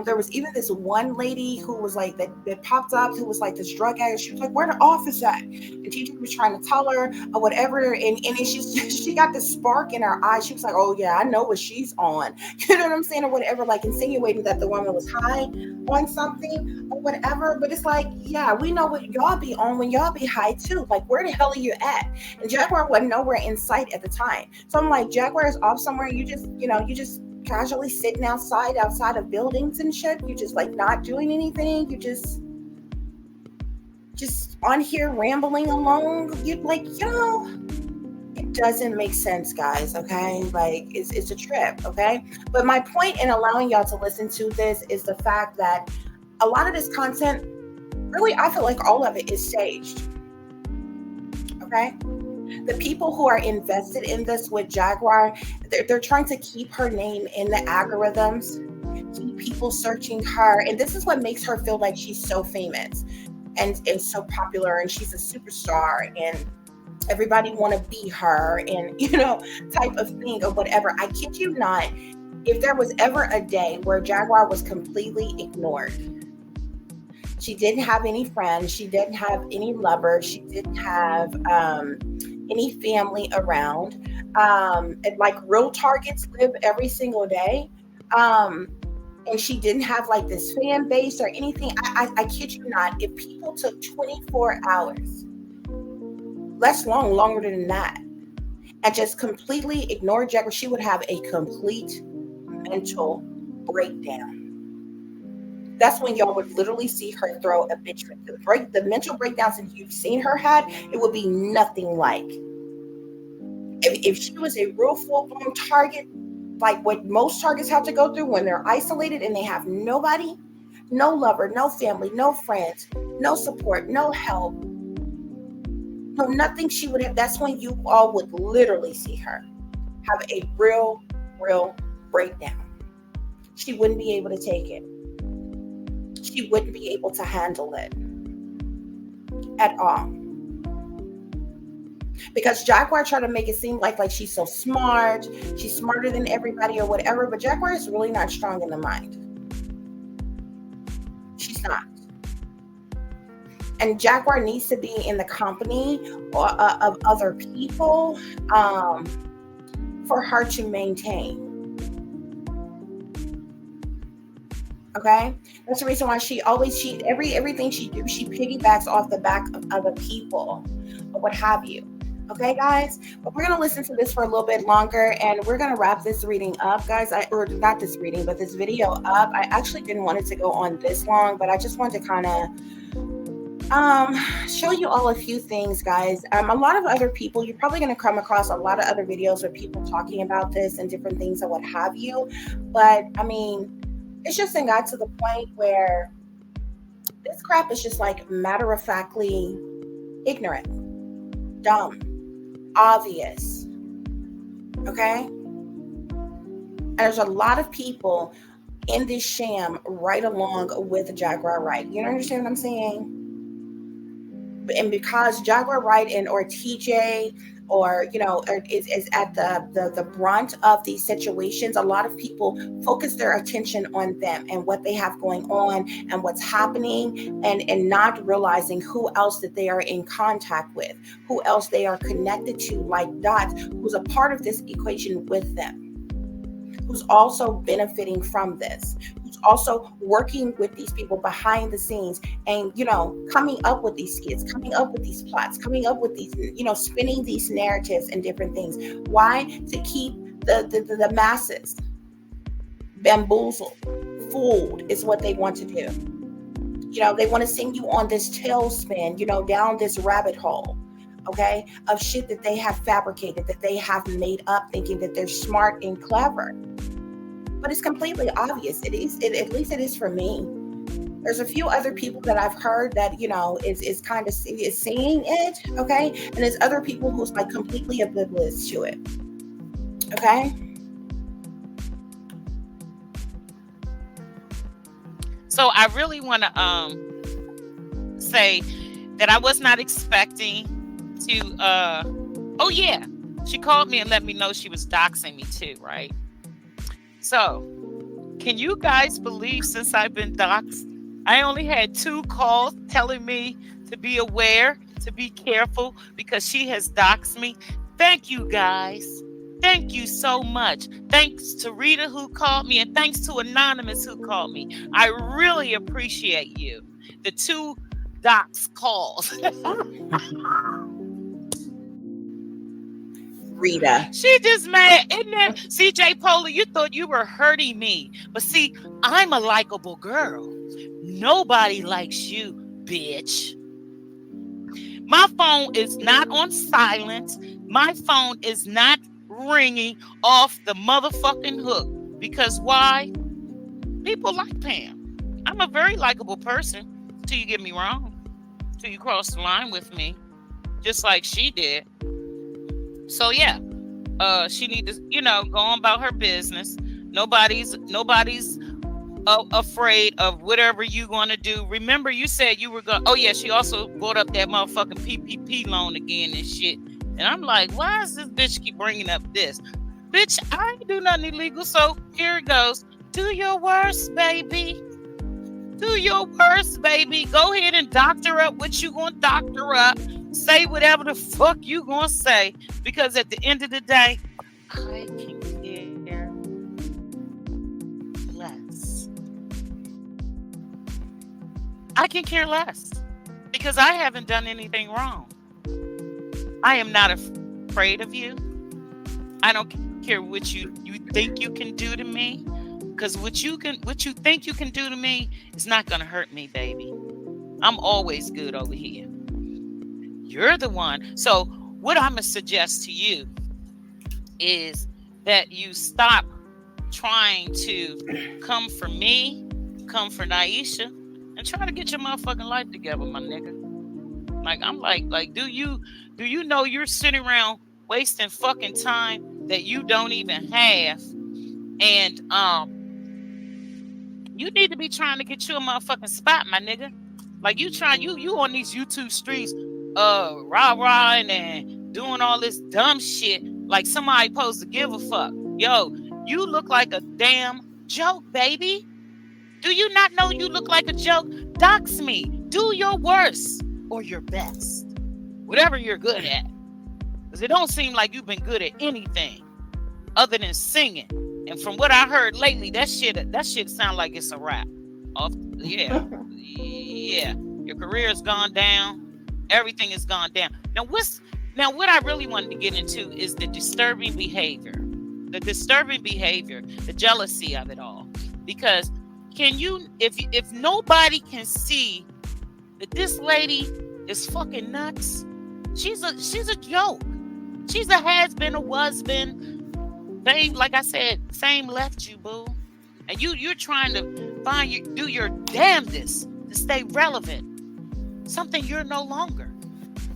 There was even this one lady who was like, that popped up, who was like this drug addict. She was like, where the office at? And teacher was trying to tell her or whatever. And she got this spark in her eye. She was like, oh yeah, I know what she's on. You know what I'm saying? Or whatever, like insinuating that the woman was high on something or whatever. But it's like, yeah, we know what y'all be on when y'all be high too. Like, where the hell are you at? And Jaguar wasn't nowhere in sight at the time. So I'm like, Jaguar is off somewhere. You just casually sitting outside of buildings and shit. You just like not doing anything. You just on here rambling along. You like, you know, it doesn't make sense, guys. Okay, like it's a trip. Okay, but my point in allowing y'all to listen to this is the fact that a lot of this content, really, I feel like all of it is staged. Okay. The people who are invested in this with Jaguar, they're trying to keep her name in the algorithms, keep people searching her. And this is what makes her feel like she's so famous and so popular, and she's a superstar, and everybody want to be her, and, you know, type of thing or whatever. I kid you not, if there was ever a day where Jaguar was completely ignored, she didn't have any friends, she didn't have any lovers, she didn't have any family around, and like real targets live every single day, and she didn't have like this fan base or anything. I kid you not, if people took 24 hours, longer than that, and just completely ignored Jaguar, she would have a complete mental breakdown. That's when y'all would literally see her throw a bitch fit. The mental breakdowns that you've seen her had, it would be nothing like. If she was a real full-blown target, like what most targets have to go through when they're isolated and they have nobody, no lover, no family, no friends, no support, no help, no nothing, she would have, that's when you all would literally see her have a real breakdown. She wouldn't be able to take it. She wouldn't be able to handle it at all. Because Jaguar tried to make it seem like she's so smart, she's smarter than everybody or whatever, but Jaguar is really not strong in the mind. She's not. And Jaguar needs to be in the company of other people for her to maintain. Okay, that's the reason why everything she do, she piggybacks off the back of other people or what have you. Okay, guys, but we're gonna listen to this for a little bit longer, and we're gonna wrap this reading up, guys. Or not this reading, but this video up. I actually didn't want it to go on this long, but I just wanted to kind of show you all a few things, guys. A lot of other people, you're probably going to come across a lot of other videos with people talking about this and different things and what have you, but I mean, it's just got to the point where this crap is just like matter-of-factly ignorant, dumb, obvious. Okay, and there's a lot of people in this sham right along with Jaguar Wright. You understand what I'm saying? And because Jaguar Wright or TJ is at the brunt of these situations, a lot of people focus their attention on them and what they have going on and what's happening, and not realizing who else that they are in contact with, who else they are connected to, like Dots, who's a part of this equation with them, who's also benefiting from this, who's also working with these people behind the scenes and, coming up with these skits, coming up with these plots, coming up with these, spinning these narratives and different things. Why? To keep the masses bamboozled, fooled is what they want to do. They want to send you on this tailspin, down this rabbit hole, okay, of shit that they have fabricated, that they have made up, thinking that they're smart and clever. But it's completely obvious. At least it is for me. There's a few other people that I've heard that, is kind of is seeing it, okay? And there's other people who's like completely oblivious to it, okay? So I really want to say that I was not expecting to oh yeah, she called me and let me know she was doxing me too, right? So can you guys believe, since I've been doxed, I only had 2 calls telling me to be aware, to be careful, because she has doxed me. Thank you, guys. Thank you so much. Thanks to Rita who called me, and thanks to Anonymous who called me. I really appreciate you. The 2 dox calls. Rita. She just mad. Isn't there? CJ Polar, you thought you were hurting me. But see, I'm a likable girl. Nobody likes you, bitch. My phone is not on silent. My phone is not ringing off the motherfucking hook. Because why? People like Pam. I'm a very likable person. Till you get me wrong. Till you cross the line with me. Just like she did. So yeah. She need to, go on about her business. Nobody's afraid of whatever you going to do. Remember, you said you were going. Oh yeah, she also brought up that motherfucking PPP loan again and shit. And I'm like, why does this bitch keep bringing up this? Bitch, I ain't do nothing illegal. So here it goes. Do your worst, baby. Do your worst, baby. Go ahead and doctor up what you gonna doctor up. Say whatever the fuck you gonna say, because at the end of the day, I can care less. I can care less because I haven't done anything wrong. I am not afraid of you. I don't care what you think you can do to me, because what you think you can do to me is not gonna hurt me, baby. I'm always good over here. You're the one. So what I'm going to suggest to you is that you stop trying to come for me, come for Naisha, and try to get your motherfucking life together, my nigga. Like, I'm like, do you know you're sitting around wasting fucking time that you don't even have? And you need to be trying to get you a motherfucking spot, my nigga. Like, you on these YouTube streets rah-rahing and doing all this dumb shit like somebody supposed to give a fuck. Yo, you look like a damn joke, baby. Do you not know you look like a joke? Dox me. Do your worst or your best. Whatever you're good at. Because it don't seem like you've been good at anything other than singing. And from what I heard lately, that shit sound like it's a rap. Yeah. Your career has gone down. Everything has gone down. Now what I really wanted to get into is the disturbing behavior. The disturbing behavior, the jealousy of it all. Because if nobody can see that this lady is fucking nuts, she's a joke. She's a has-been, a was-been. Same, like I said, same left you, boo. And you're trying to do your damnedest to stay relevant. Something you're no longer.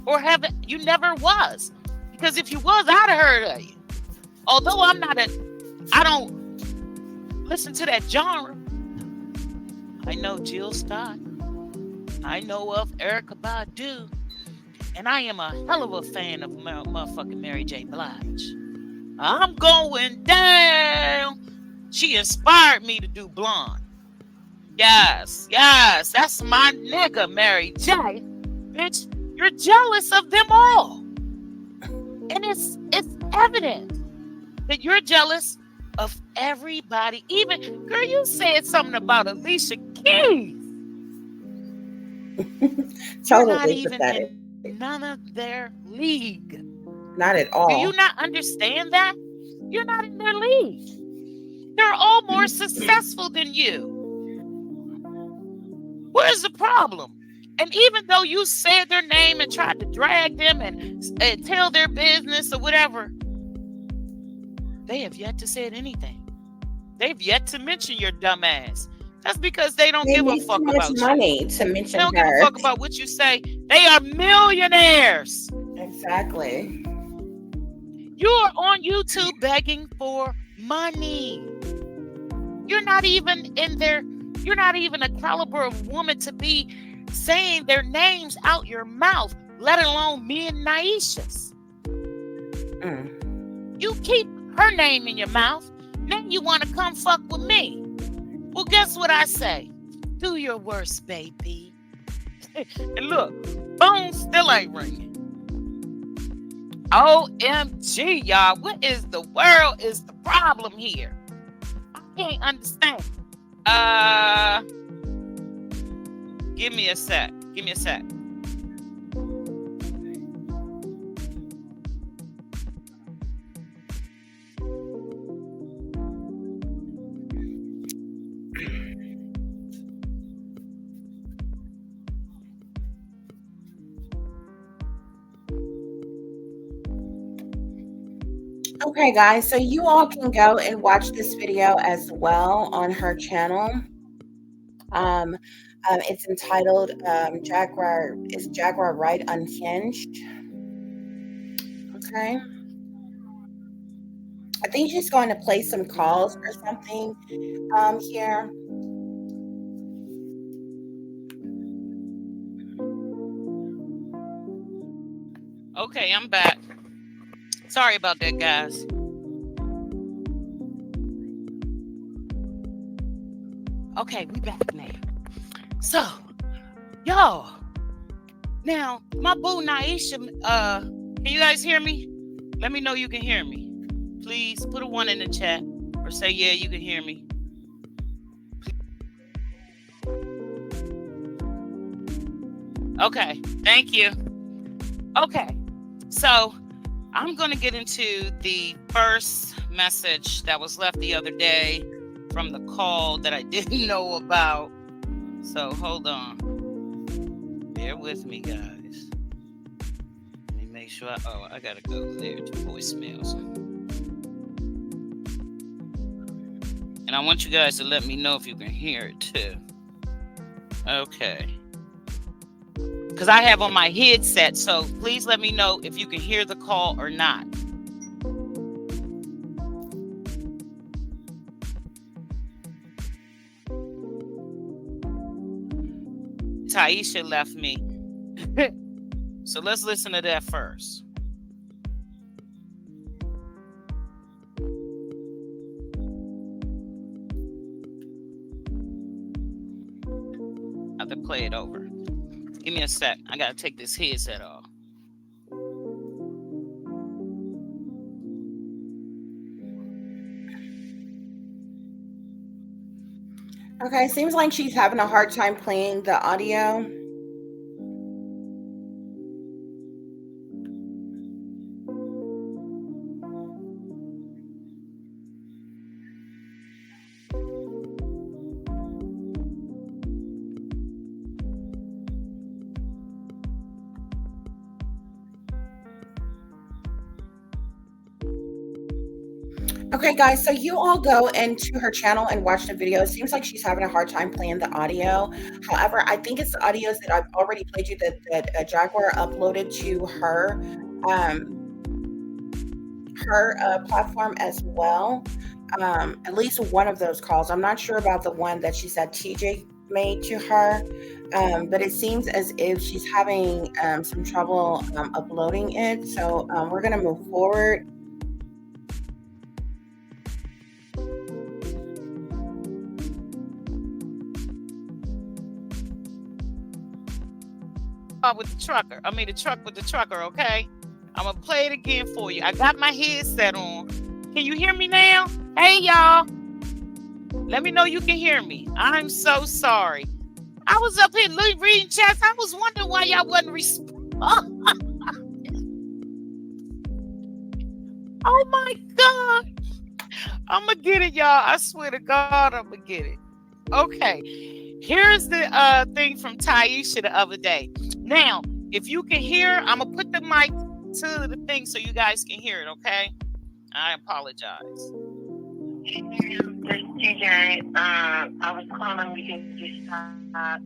Or you never was. Because if you was, I'd have heard of you. Although I don't listen to that genre. I know Jill Scott. I know of Erykah Badu. And I am a hell of a fan of motherfucking Mary J. Blige. I'm going down. She inspired me to do Blonde. Yes, that's my nigga, Mary J. Bitch, you're jealous of them all. And it's evident that you're jealous of everybody. Even, girl, you said something about Alicia Keys. You're not even pathetic. in none of their league. Not at all. Do you not understand that? You're not in their league. They're all more successful than you. Where's the problem? And even though you said their name and tried to drag them and tell their business or whatever, they have yet to say anything. They've yet to mention your dumb ass. That's because they don't give a fuck about money you. to mention They don't give a fuck about what you say. They are millionaires. Exactly. You're on YouTube begging for money. You're not even you're not even a caliber of woman to be saying their names out your mouth, let alone me and Naisha's. You keep her name in your mouth, then you want to come fuck with me. Well, guess what I say? Do your worst, baby. And look, phone still ain't ringing. OMG, y'all. What is the world is the problem here? I can't understand. Give me a sec. Give me a sec. Okay, guys, so you all can go and watch this video as well on her channel. It's entitled Jaguar, is Jaguar Right Unhinged? Okay. I think she's going to play some calls or something here. Okay, I'm back. Sorry about that, guys. Okay, we back now. So, y'all, now my boo Naisha, can you guys hear me? Let me know you can hear me. Please put a 1 in the chat or say, yeah, you can hear me. Okay, thank you. Okay, so I'm going to get into the first message that was left the other day from the call that I didn't know about. So hold on. Bear with me, guys. Let me make sure. I got to go there to voicemails. And I want you guys to let me know if you can hear it too. Okay. Because I have on my headset, so please let me know if you can hear the call or not. Taisha left me. So let's listen to that first. I have to play it over. Give me a sec. I gotta take this headset off. Okay, seems like she's having a hard time playing the audio. Okay, guys, so you all go into her channel and watch the video. It seems like she's having a hard time playing the audio. However, I think it's the audios that I've already played you that Jaguar uploaded to her platform as well. At least one of those calls. I'm not sure about the one that she said TJ made to her, but it seems as if she's having some trouble uploading it. So we're going to move forward. With the trucker. I mean, the truck with the trucker, okay? I'm going to play it again for you. I got my headset on. Can you hear me now? Hey, y'all. Let me know you can hear me. I'm so sorry. I was up here reading chats. I was wondering why y'all wasn't responding. Oh, my God. I'm gonna get it, y'all. I swear to God, I'm gonna get it. Okay. Here's the thing from Taisha the other day. Now, if you can hear, I'm gonna put the mic to the thing so you guys can hear it, okay? I apologize. TJ, I was calling because you stopped,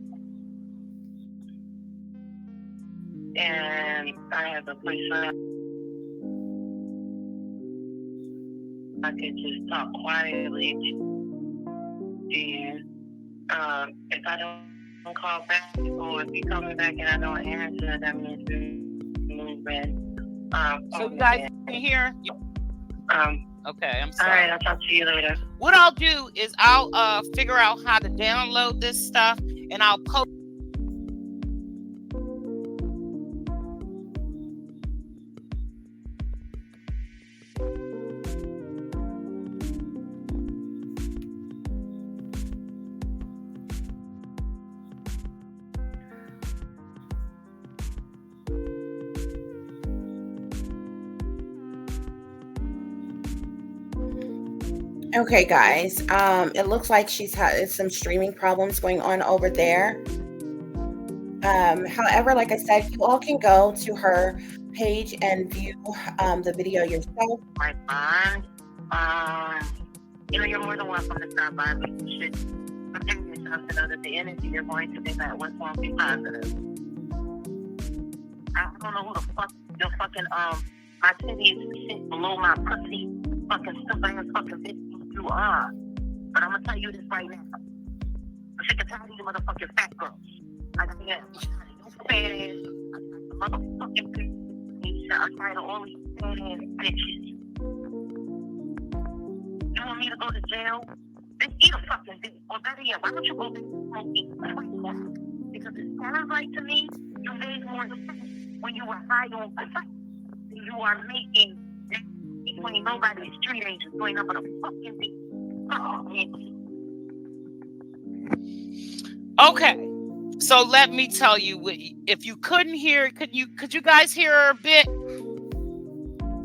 and I have a place where I could just talk quietly. And if I don't call back, or if you call me back and I don't answer, that means we're moving. So you guys can hear? Okay, I'm sorry. All right, I'll talk to you later. What I'll do is I'll figure out how to download this stuff, and I'll post. Okay, guys. It looks like she's had some streaming problems going on over there. However, like I said, you all can go to her page and view the video yourself. Right on. You're more than welcome to stop by, but you should prepare yourself to know that the energy you're going to give that one won't be positive. I don't know who the fuck your fucking my titties sit below my pussy fucking stupid ass fucking bitch you are. But I'm gonna tell you this right now. I'm sick and tired of you motherfucking fat girls. I am. You fat ass. Motherfucking bitch. I'm tired of all these fat ass bitches. You want me to go to jail? Then eat a fucking dick. Or better yet, why don't you go to smoking? Because it sounds like to me, you made more than when you were high on crack. You are making between nobody's street agents doing up on a fucking dick. Okay, so let me tell you, if you couldn't hear, could you guys hear her a bit?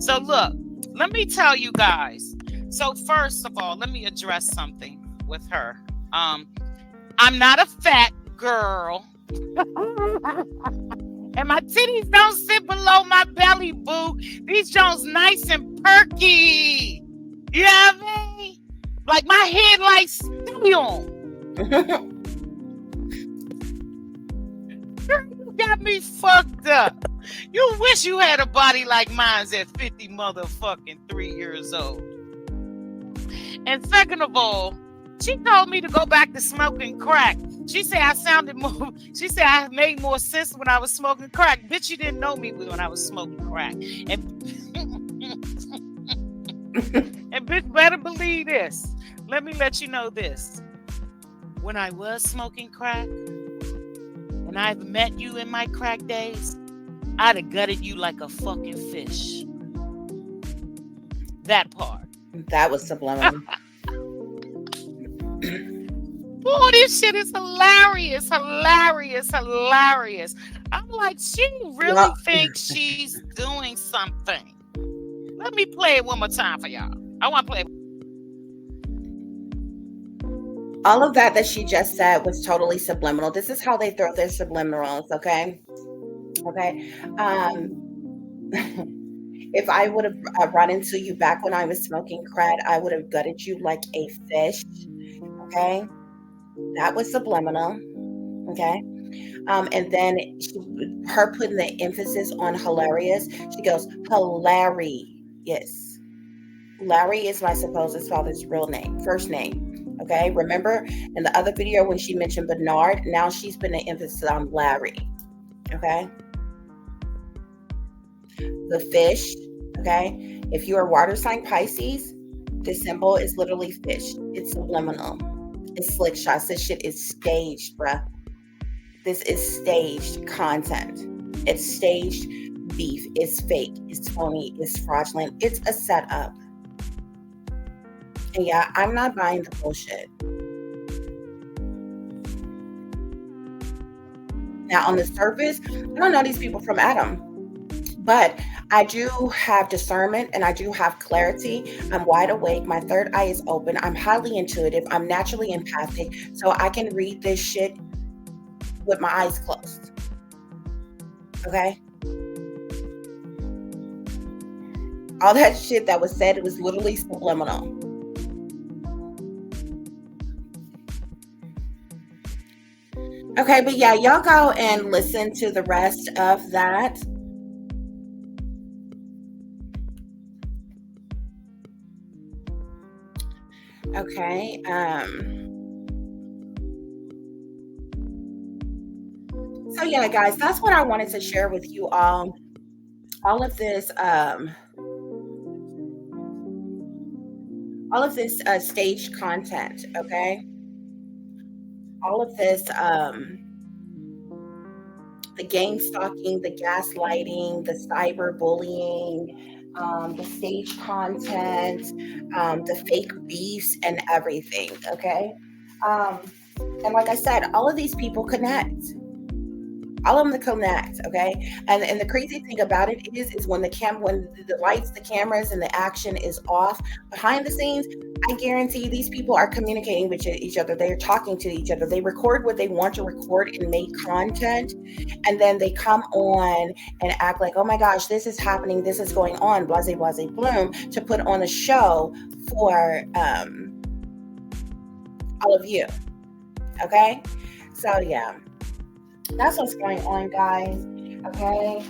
So look, let me tell you guys. So first of all, let me address something with her. I'm not a fat girl. And my titties don't sit below my belly, boo. These Jones nice and perky. You know what I mean? Like my head like steel. You got me fucked up. You wish you had a body like mine's at 50 motherfucking 3 years old. And second of all, she told me to go back to smoking crack. She said I sounded more. She said I made more sense when I was smoking crack. Bitch, you didn't know me when I was smoking crack. And and bitch, better believe this. Let me let you know this. When I was smoking crack, and I've met you in my crack days, I'd have gutted you like a fucking fish. That part. That was subliminal. Boy, this shit is hilarious, hilarious, hilarious. I'm like, she really thinks she's doing something. Let me play it one more time for y'all. I want to play it. All of that she just said was totally subliminal. This is how they throw their subliminals, okay? Okay. If I would have run into you back when I was smoking crack, I would have gutted you like a fish, okay? That was subliminal, okay? And then her putting the emphasis on hilarious, she goes, hilarious. Larry is my supposed father's real name, first name, okay? Remember in the other video when she mentioned Bernard, now she's putting the emphasis on Larry, okay? The fish, okay? If you are water sign Pisces, the symbol is literally fish. It's subliminal. It's slick shots. This shit is staged, bruh. This is staged content. It's staged beef. It's fake. It's phony. It's fraudulent. It's a setup. And yeah, I'm not buying the bullshit. Now, on the surface, I don't know these people from Adam. But I do have discernment and I do have clarity. I'm wide awake. My third eye is open. I'm highly intuitive. I'm naturally empathic. So I can read this shit with my eyes closed. Okay? All that shit that was said, it was literally subliminal. Okay, but yeah, y'all go and listen to the rest of that. Okay. So yeah, guys, that's what I wanted to share with you all. All of this, staged content. Okay, all of this, the game stalking, the gaslighting, the cyberbullying, the stage content, the fake beefs, and everything. Okay, um, and like I said, all of these people connect. All of them connect, okay. And the crazy thing about it is when when the lights, the cameras, and the action is off behind the scenes, I guarantee these people are communicating with each other. They're talking to each other. They record what they want to record and make content, and then they come on and act like, oh my gosh, this is happening, this is going on, blase blase bloom, to put on a show for all of you. Okay, so yeah, that's what's going on, guys. Okay,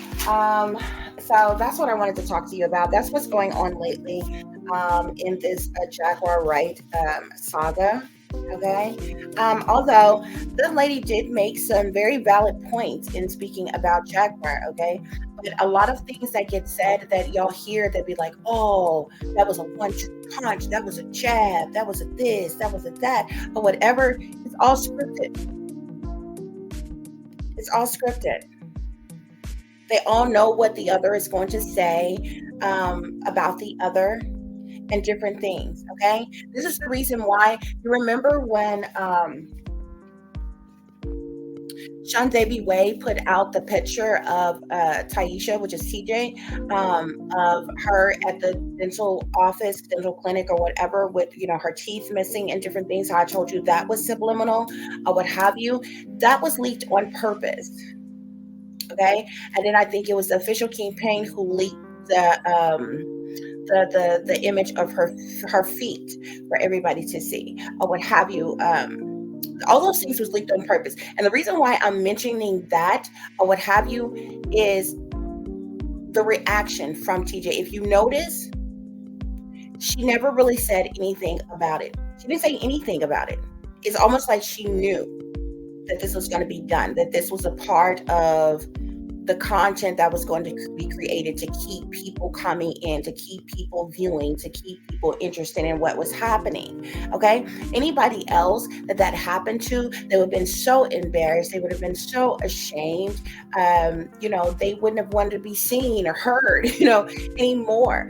so that's what I wanted to talk to you about. That's what's going on lately in this Jaguar Wright saga. Okay, although the lady did make some very valid points in speaking about Jaguar. Okay, but a lot of things that get said that y'all hear that be like, oh, that was a one-two punch, that was a jab, that was a this, that was a that, or whatever. It's all scripted. It's all scripted. They all know what the other is going to say about the other and different things. Okay, this is the reason why. You remember when Sean Davy Way put out the picture of Taisha, which is TJ, of her at the dental office, dental clinic, or whatever, with her teeth missing and different things. How I told you that was subliminal, or what have you. That was leaked on purpose. Okay, and then I think it was the official campaign who leaked the image of her feet for everybody to see, or what have you. All those things was leaked on purpose, and the reason why I'm mentioning that, or what have you, is the reaction from TJ. If you notice, she never really said anything about it. She didn't say anything about it. It's almost like she knew that this was going to be done, that this was a part of the content that was going to be created to keep people coming in, to keep people viewing, to keep people interested in what was happening. Okay, anybody else that happened to, they would have been so embarrassed, they would have been so ashamed. They wouldn't have wanted to be seen or heard anymore,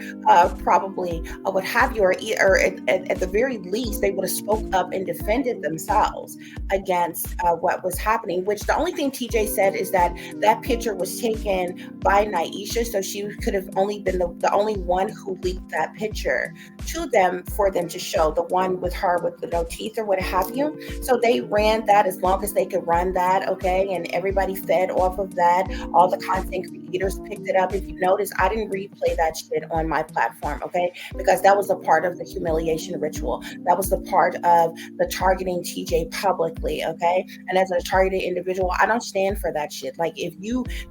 probably, or what have you, or at the very least they would have spoke up and defended themselves against what was happening. Which the only thing TJ said is that picture was taken by Naisha, so she could have only been the only one who leaked that picture to them for them to show, the one with her with the no teeth or what have you. So they ran that as long as they could run that, okay, and everybody fed off of that. All the content creators picked it up. If you notice, I didn't replay that shit on my platform, okay, because that was a part of the humiliation ritual. That was the part of the targeting TJ publicly, okay. And as a targeted individual, I don't stand for that shit. Like, if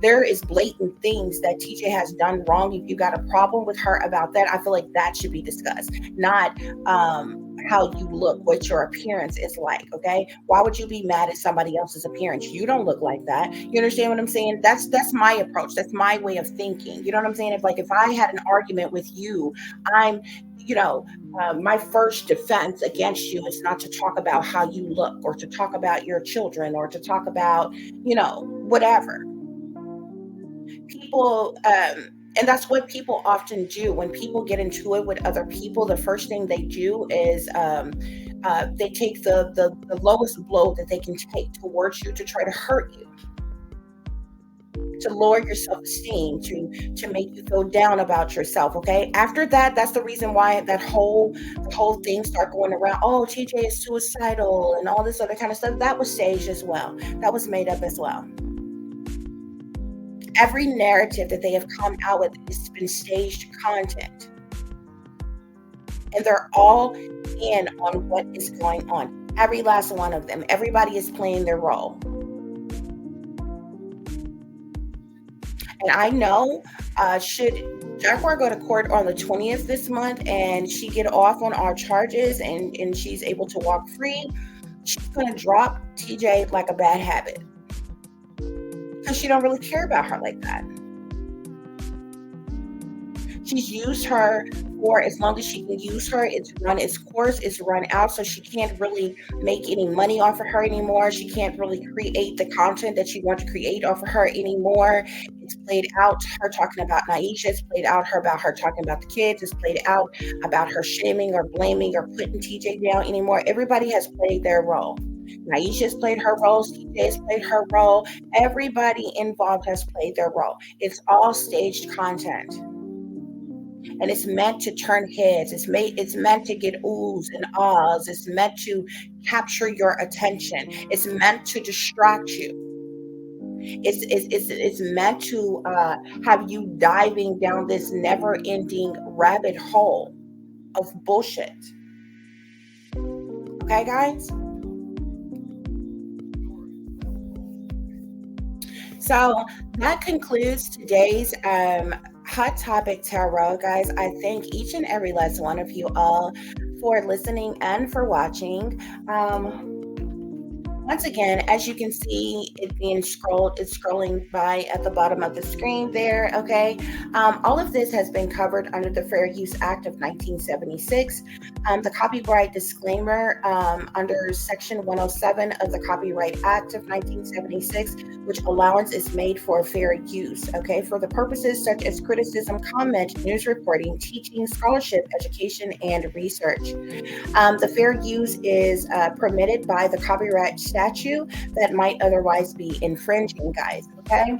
there is blatant things that TJ has done wrong, if you got a problem with her about that, I feel like that should be discussed, not how you look, what your appearance is like. Okay, why would you be mad at somebody else's appearance? You don't look like that. You understand what I'm saying? That's my approach. That's my way of thinking. You know what I'm saying? If I had an argument with you, I'm my first defense against you is not to talk about how you look, or to talk about your children, or to talk about whatever. People, and that's what people often do when people get into it with other people. The first thing they do is they take the lowest blow that they can take towards you to try to hurt you. to lower your self-esteem, to make you feel down about yourself. Okay. After that, that's the reason why the whole thing started going around. Oh, TJ is suicidal and all this other kind of stuff. That was staged as well. That was made up as well. Every narrative that they have come out with has been staged content. And they're all in on what is going on. Every last one of them. Everybody is playing their role. And I know, should Jaguar go to court on the 20th this month and she get off on our charges and she's able to walk free, she's going to drop TJ like a bad habit. Because she don't really care about her like that. She's used her for as long as she can use her. It's run its course. It's run out. So she can't really make any money off of her anymore. She can't really create the content that she wants to create off of her anymore. It's played out her talking about Naisha. It's played out about her talking about the kids. It's played out about her shaming or blaming or putting TJ down anymore. Everybody has played their role. Naisha's played her role. TJ has played her role. Everybody involved has played their role. It's all staged content. And it's meant to turn heads. It's meant to get oohs and ahs. It's meant to capture your attention. It's meant to distract you. It's meant to have you diving down this never-ending rabbit hole of bullshit. Okay, guys? So that concludes today's Hot Topic Tarot, guys. I thank each and every last one of you all for listening and for watching. Once again, as you can see, it being scrolled, it's scrolling by at the bottom of the screen there, okay? All of this has been covered under the Fair Use Act of 1976. The copyright disclaimer under Section 107 of the Copyright Act of 1976, which allowance is made for fair use, okay? For the purposes such as criticism, comment, news reporting, teaching, scholarship, education, and research. The fair use is permitted by the copyright statute that might otherwise be infringing, guys, okay?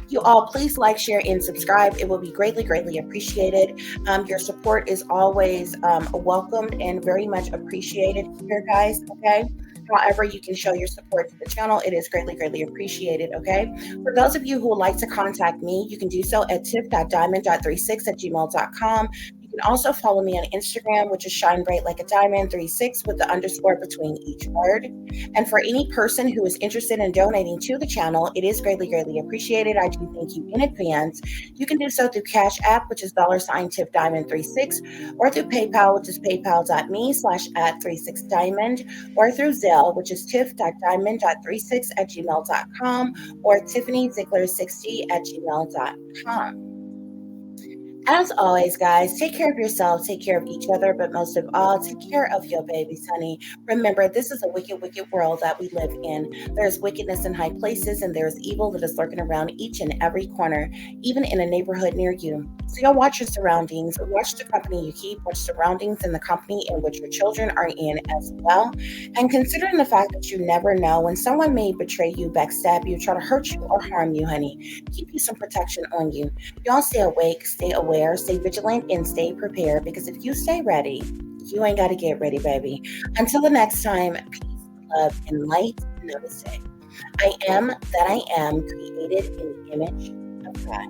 You all please like, share, and subscribe. It will be greatly, greatly appreciated. Your support is always welcomed and very much appreciated here, guys, okay? However you can show your support to the channel, it is greatly, greatly appreciated, okay? For those of you who would like to contact me, you can do so at tiff.diamond.36@gmail.com. You can also follow me on Instagram, which is shinebrightlikeadiamond36 with the underscore between each word. And for any person who is interested in donating to the channel, it is greatly, greatly appreciated. I do thank you in advance. You can do so through CASHAPP, which is $tiffdiamond36, or through PayPal, which is paypal.me/@36diamond, or through ZELLE, which is tiff.diamond.36@gmail.com, or tiffanyziegler60@gmail.com. As always, guys, take care of yourself, take care of each other, but most of all, take care of your babies, honey. Remember, this is a wicked, wicked world that we live in. There's wickedness in high places, and there's evil that is lurking around each and every corner, even in a neighborhood near you. So y'all watch your surroundings, watch the company you keep, watch surroundings and the company in which your children are in as well. And considering the fact that you never know when someone may betray you, backstab you, try to hurt you, or harm you, honey, keep you some protection on you. Y'all stay awake, stay aware, stay vigilant, and stay prepared, because if you stay ready, you ain't got to get ready, baby. Until the next time, peace, love, and light. Namaste. I am that I am, created in the image of God.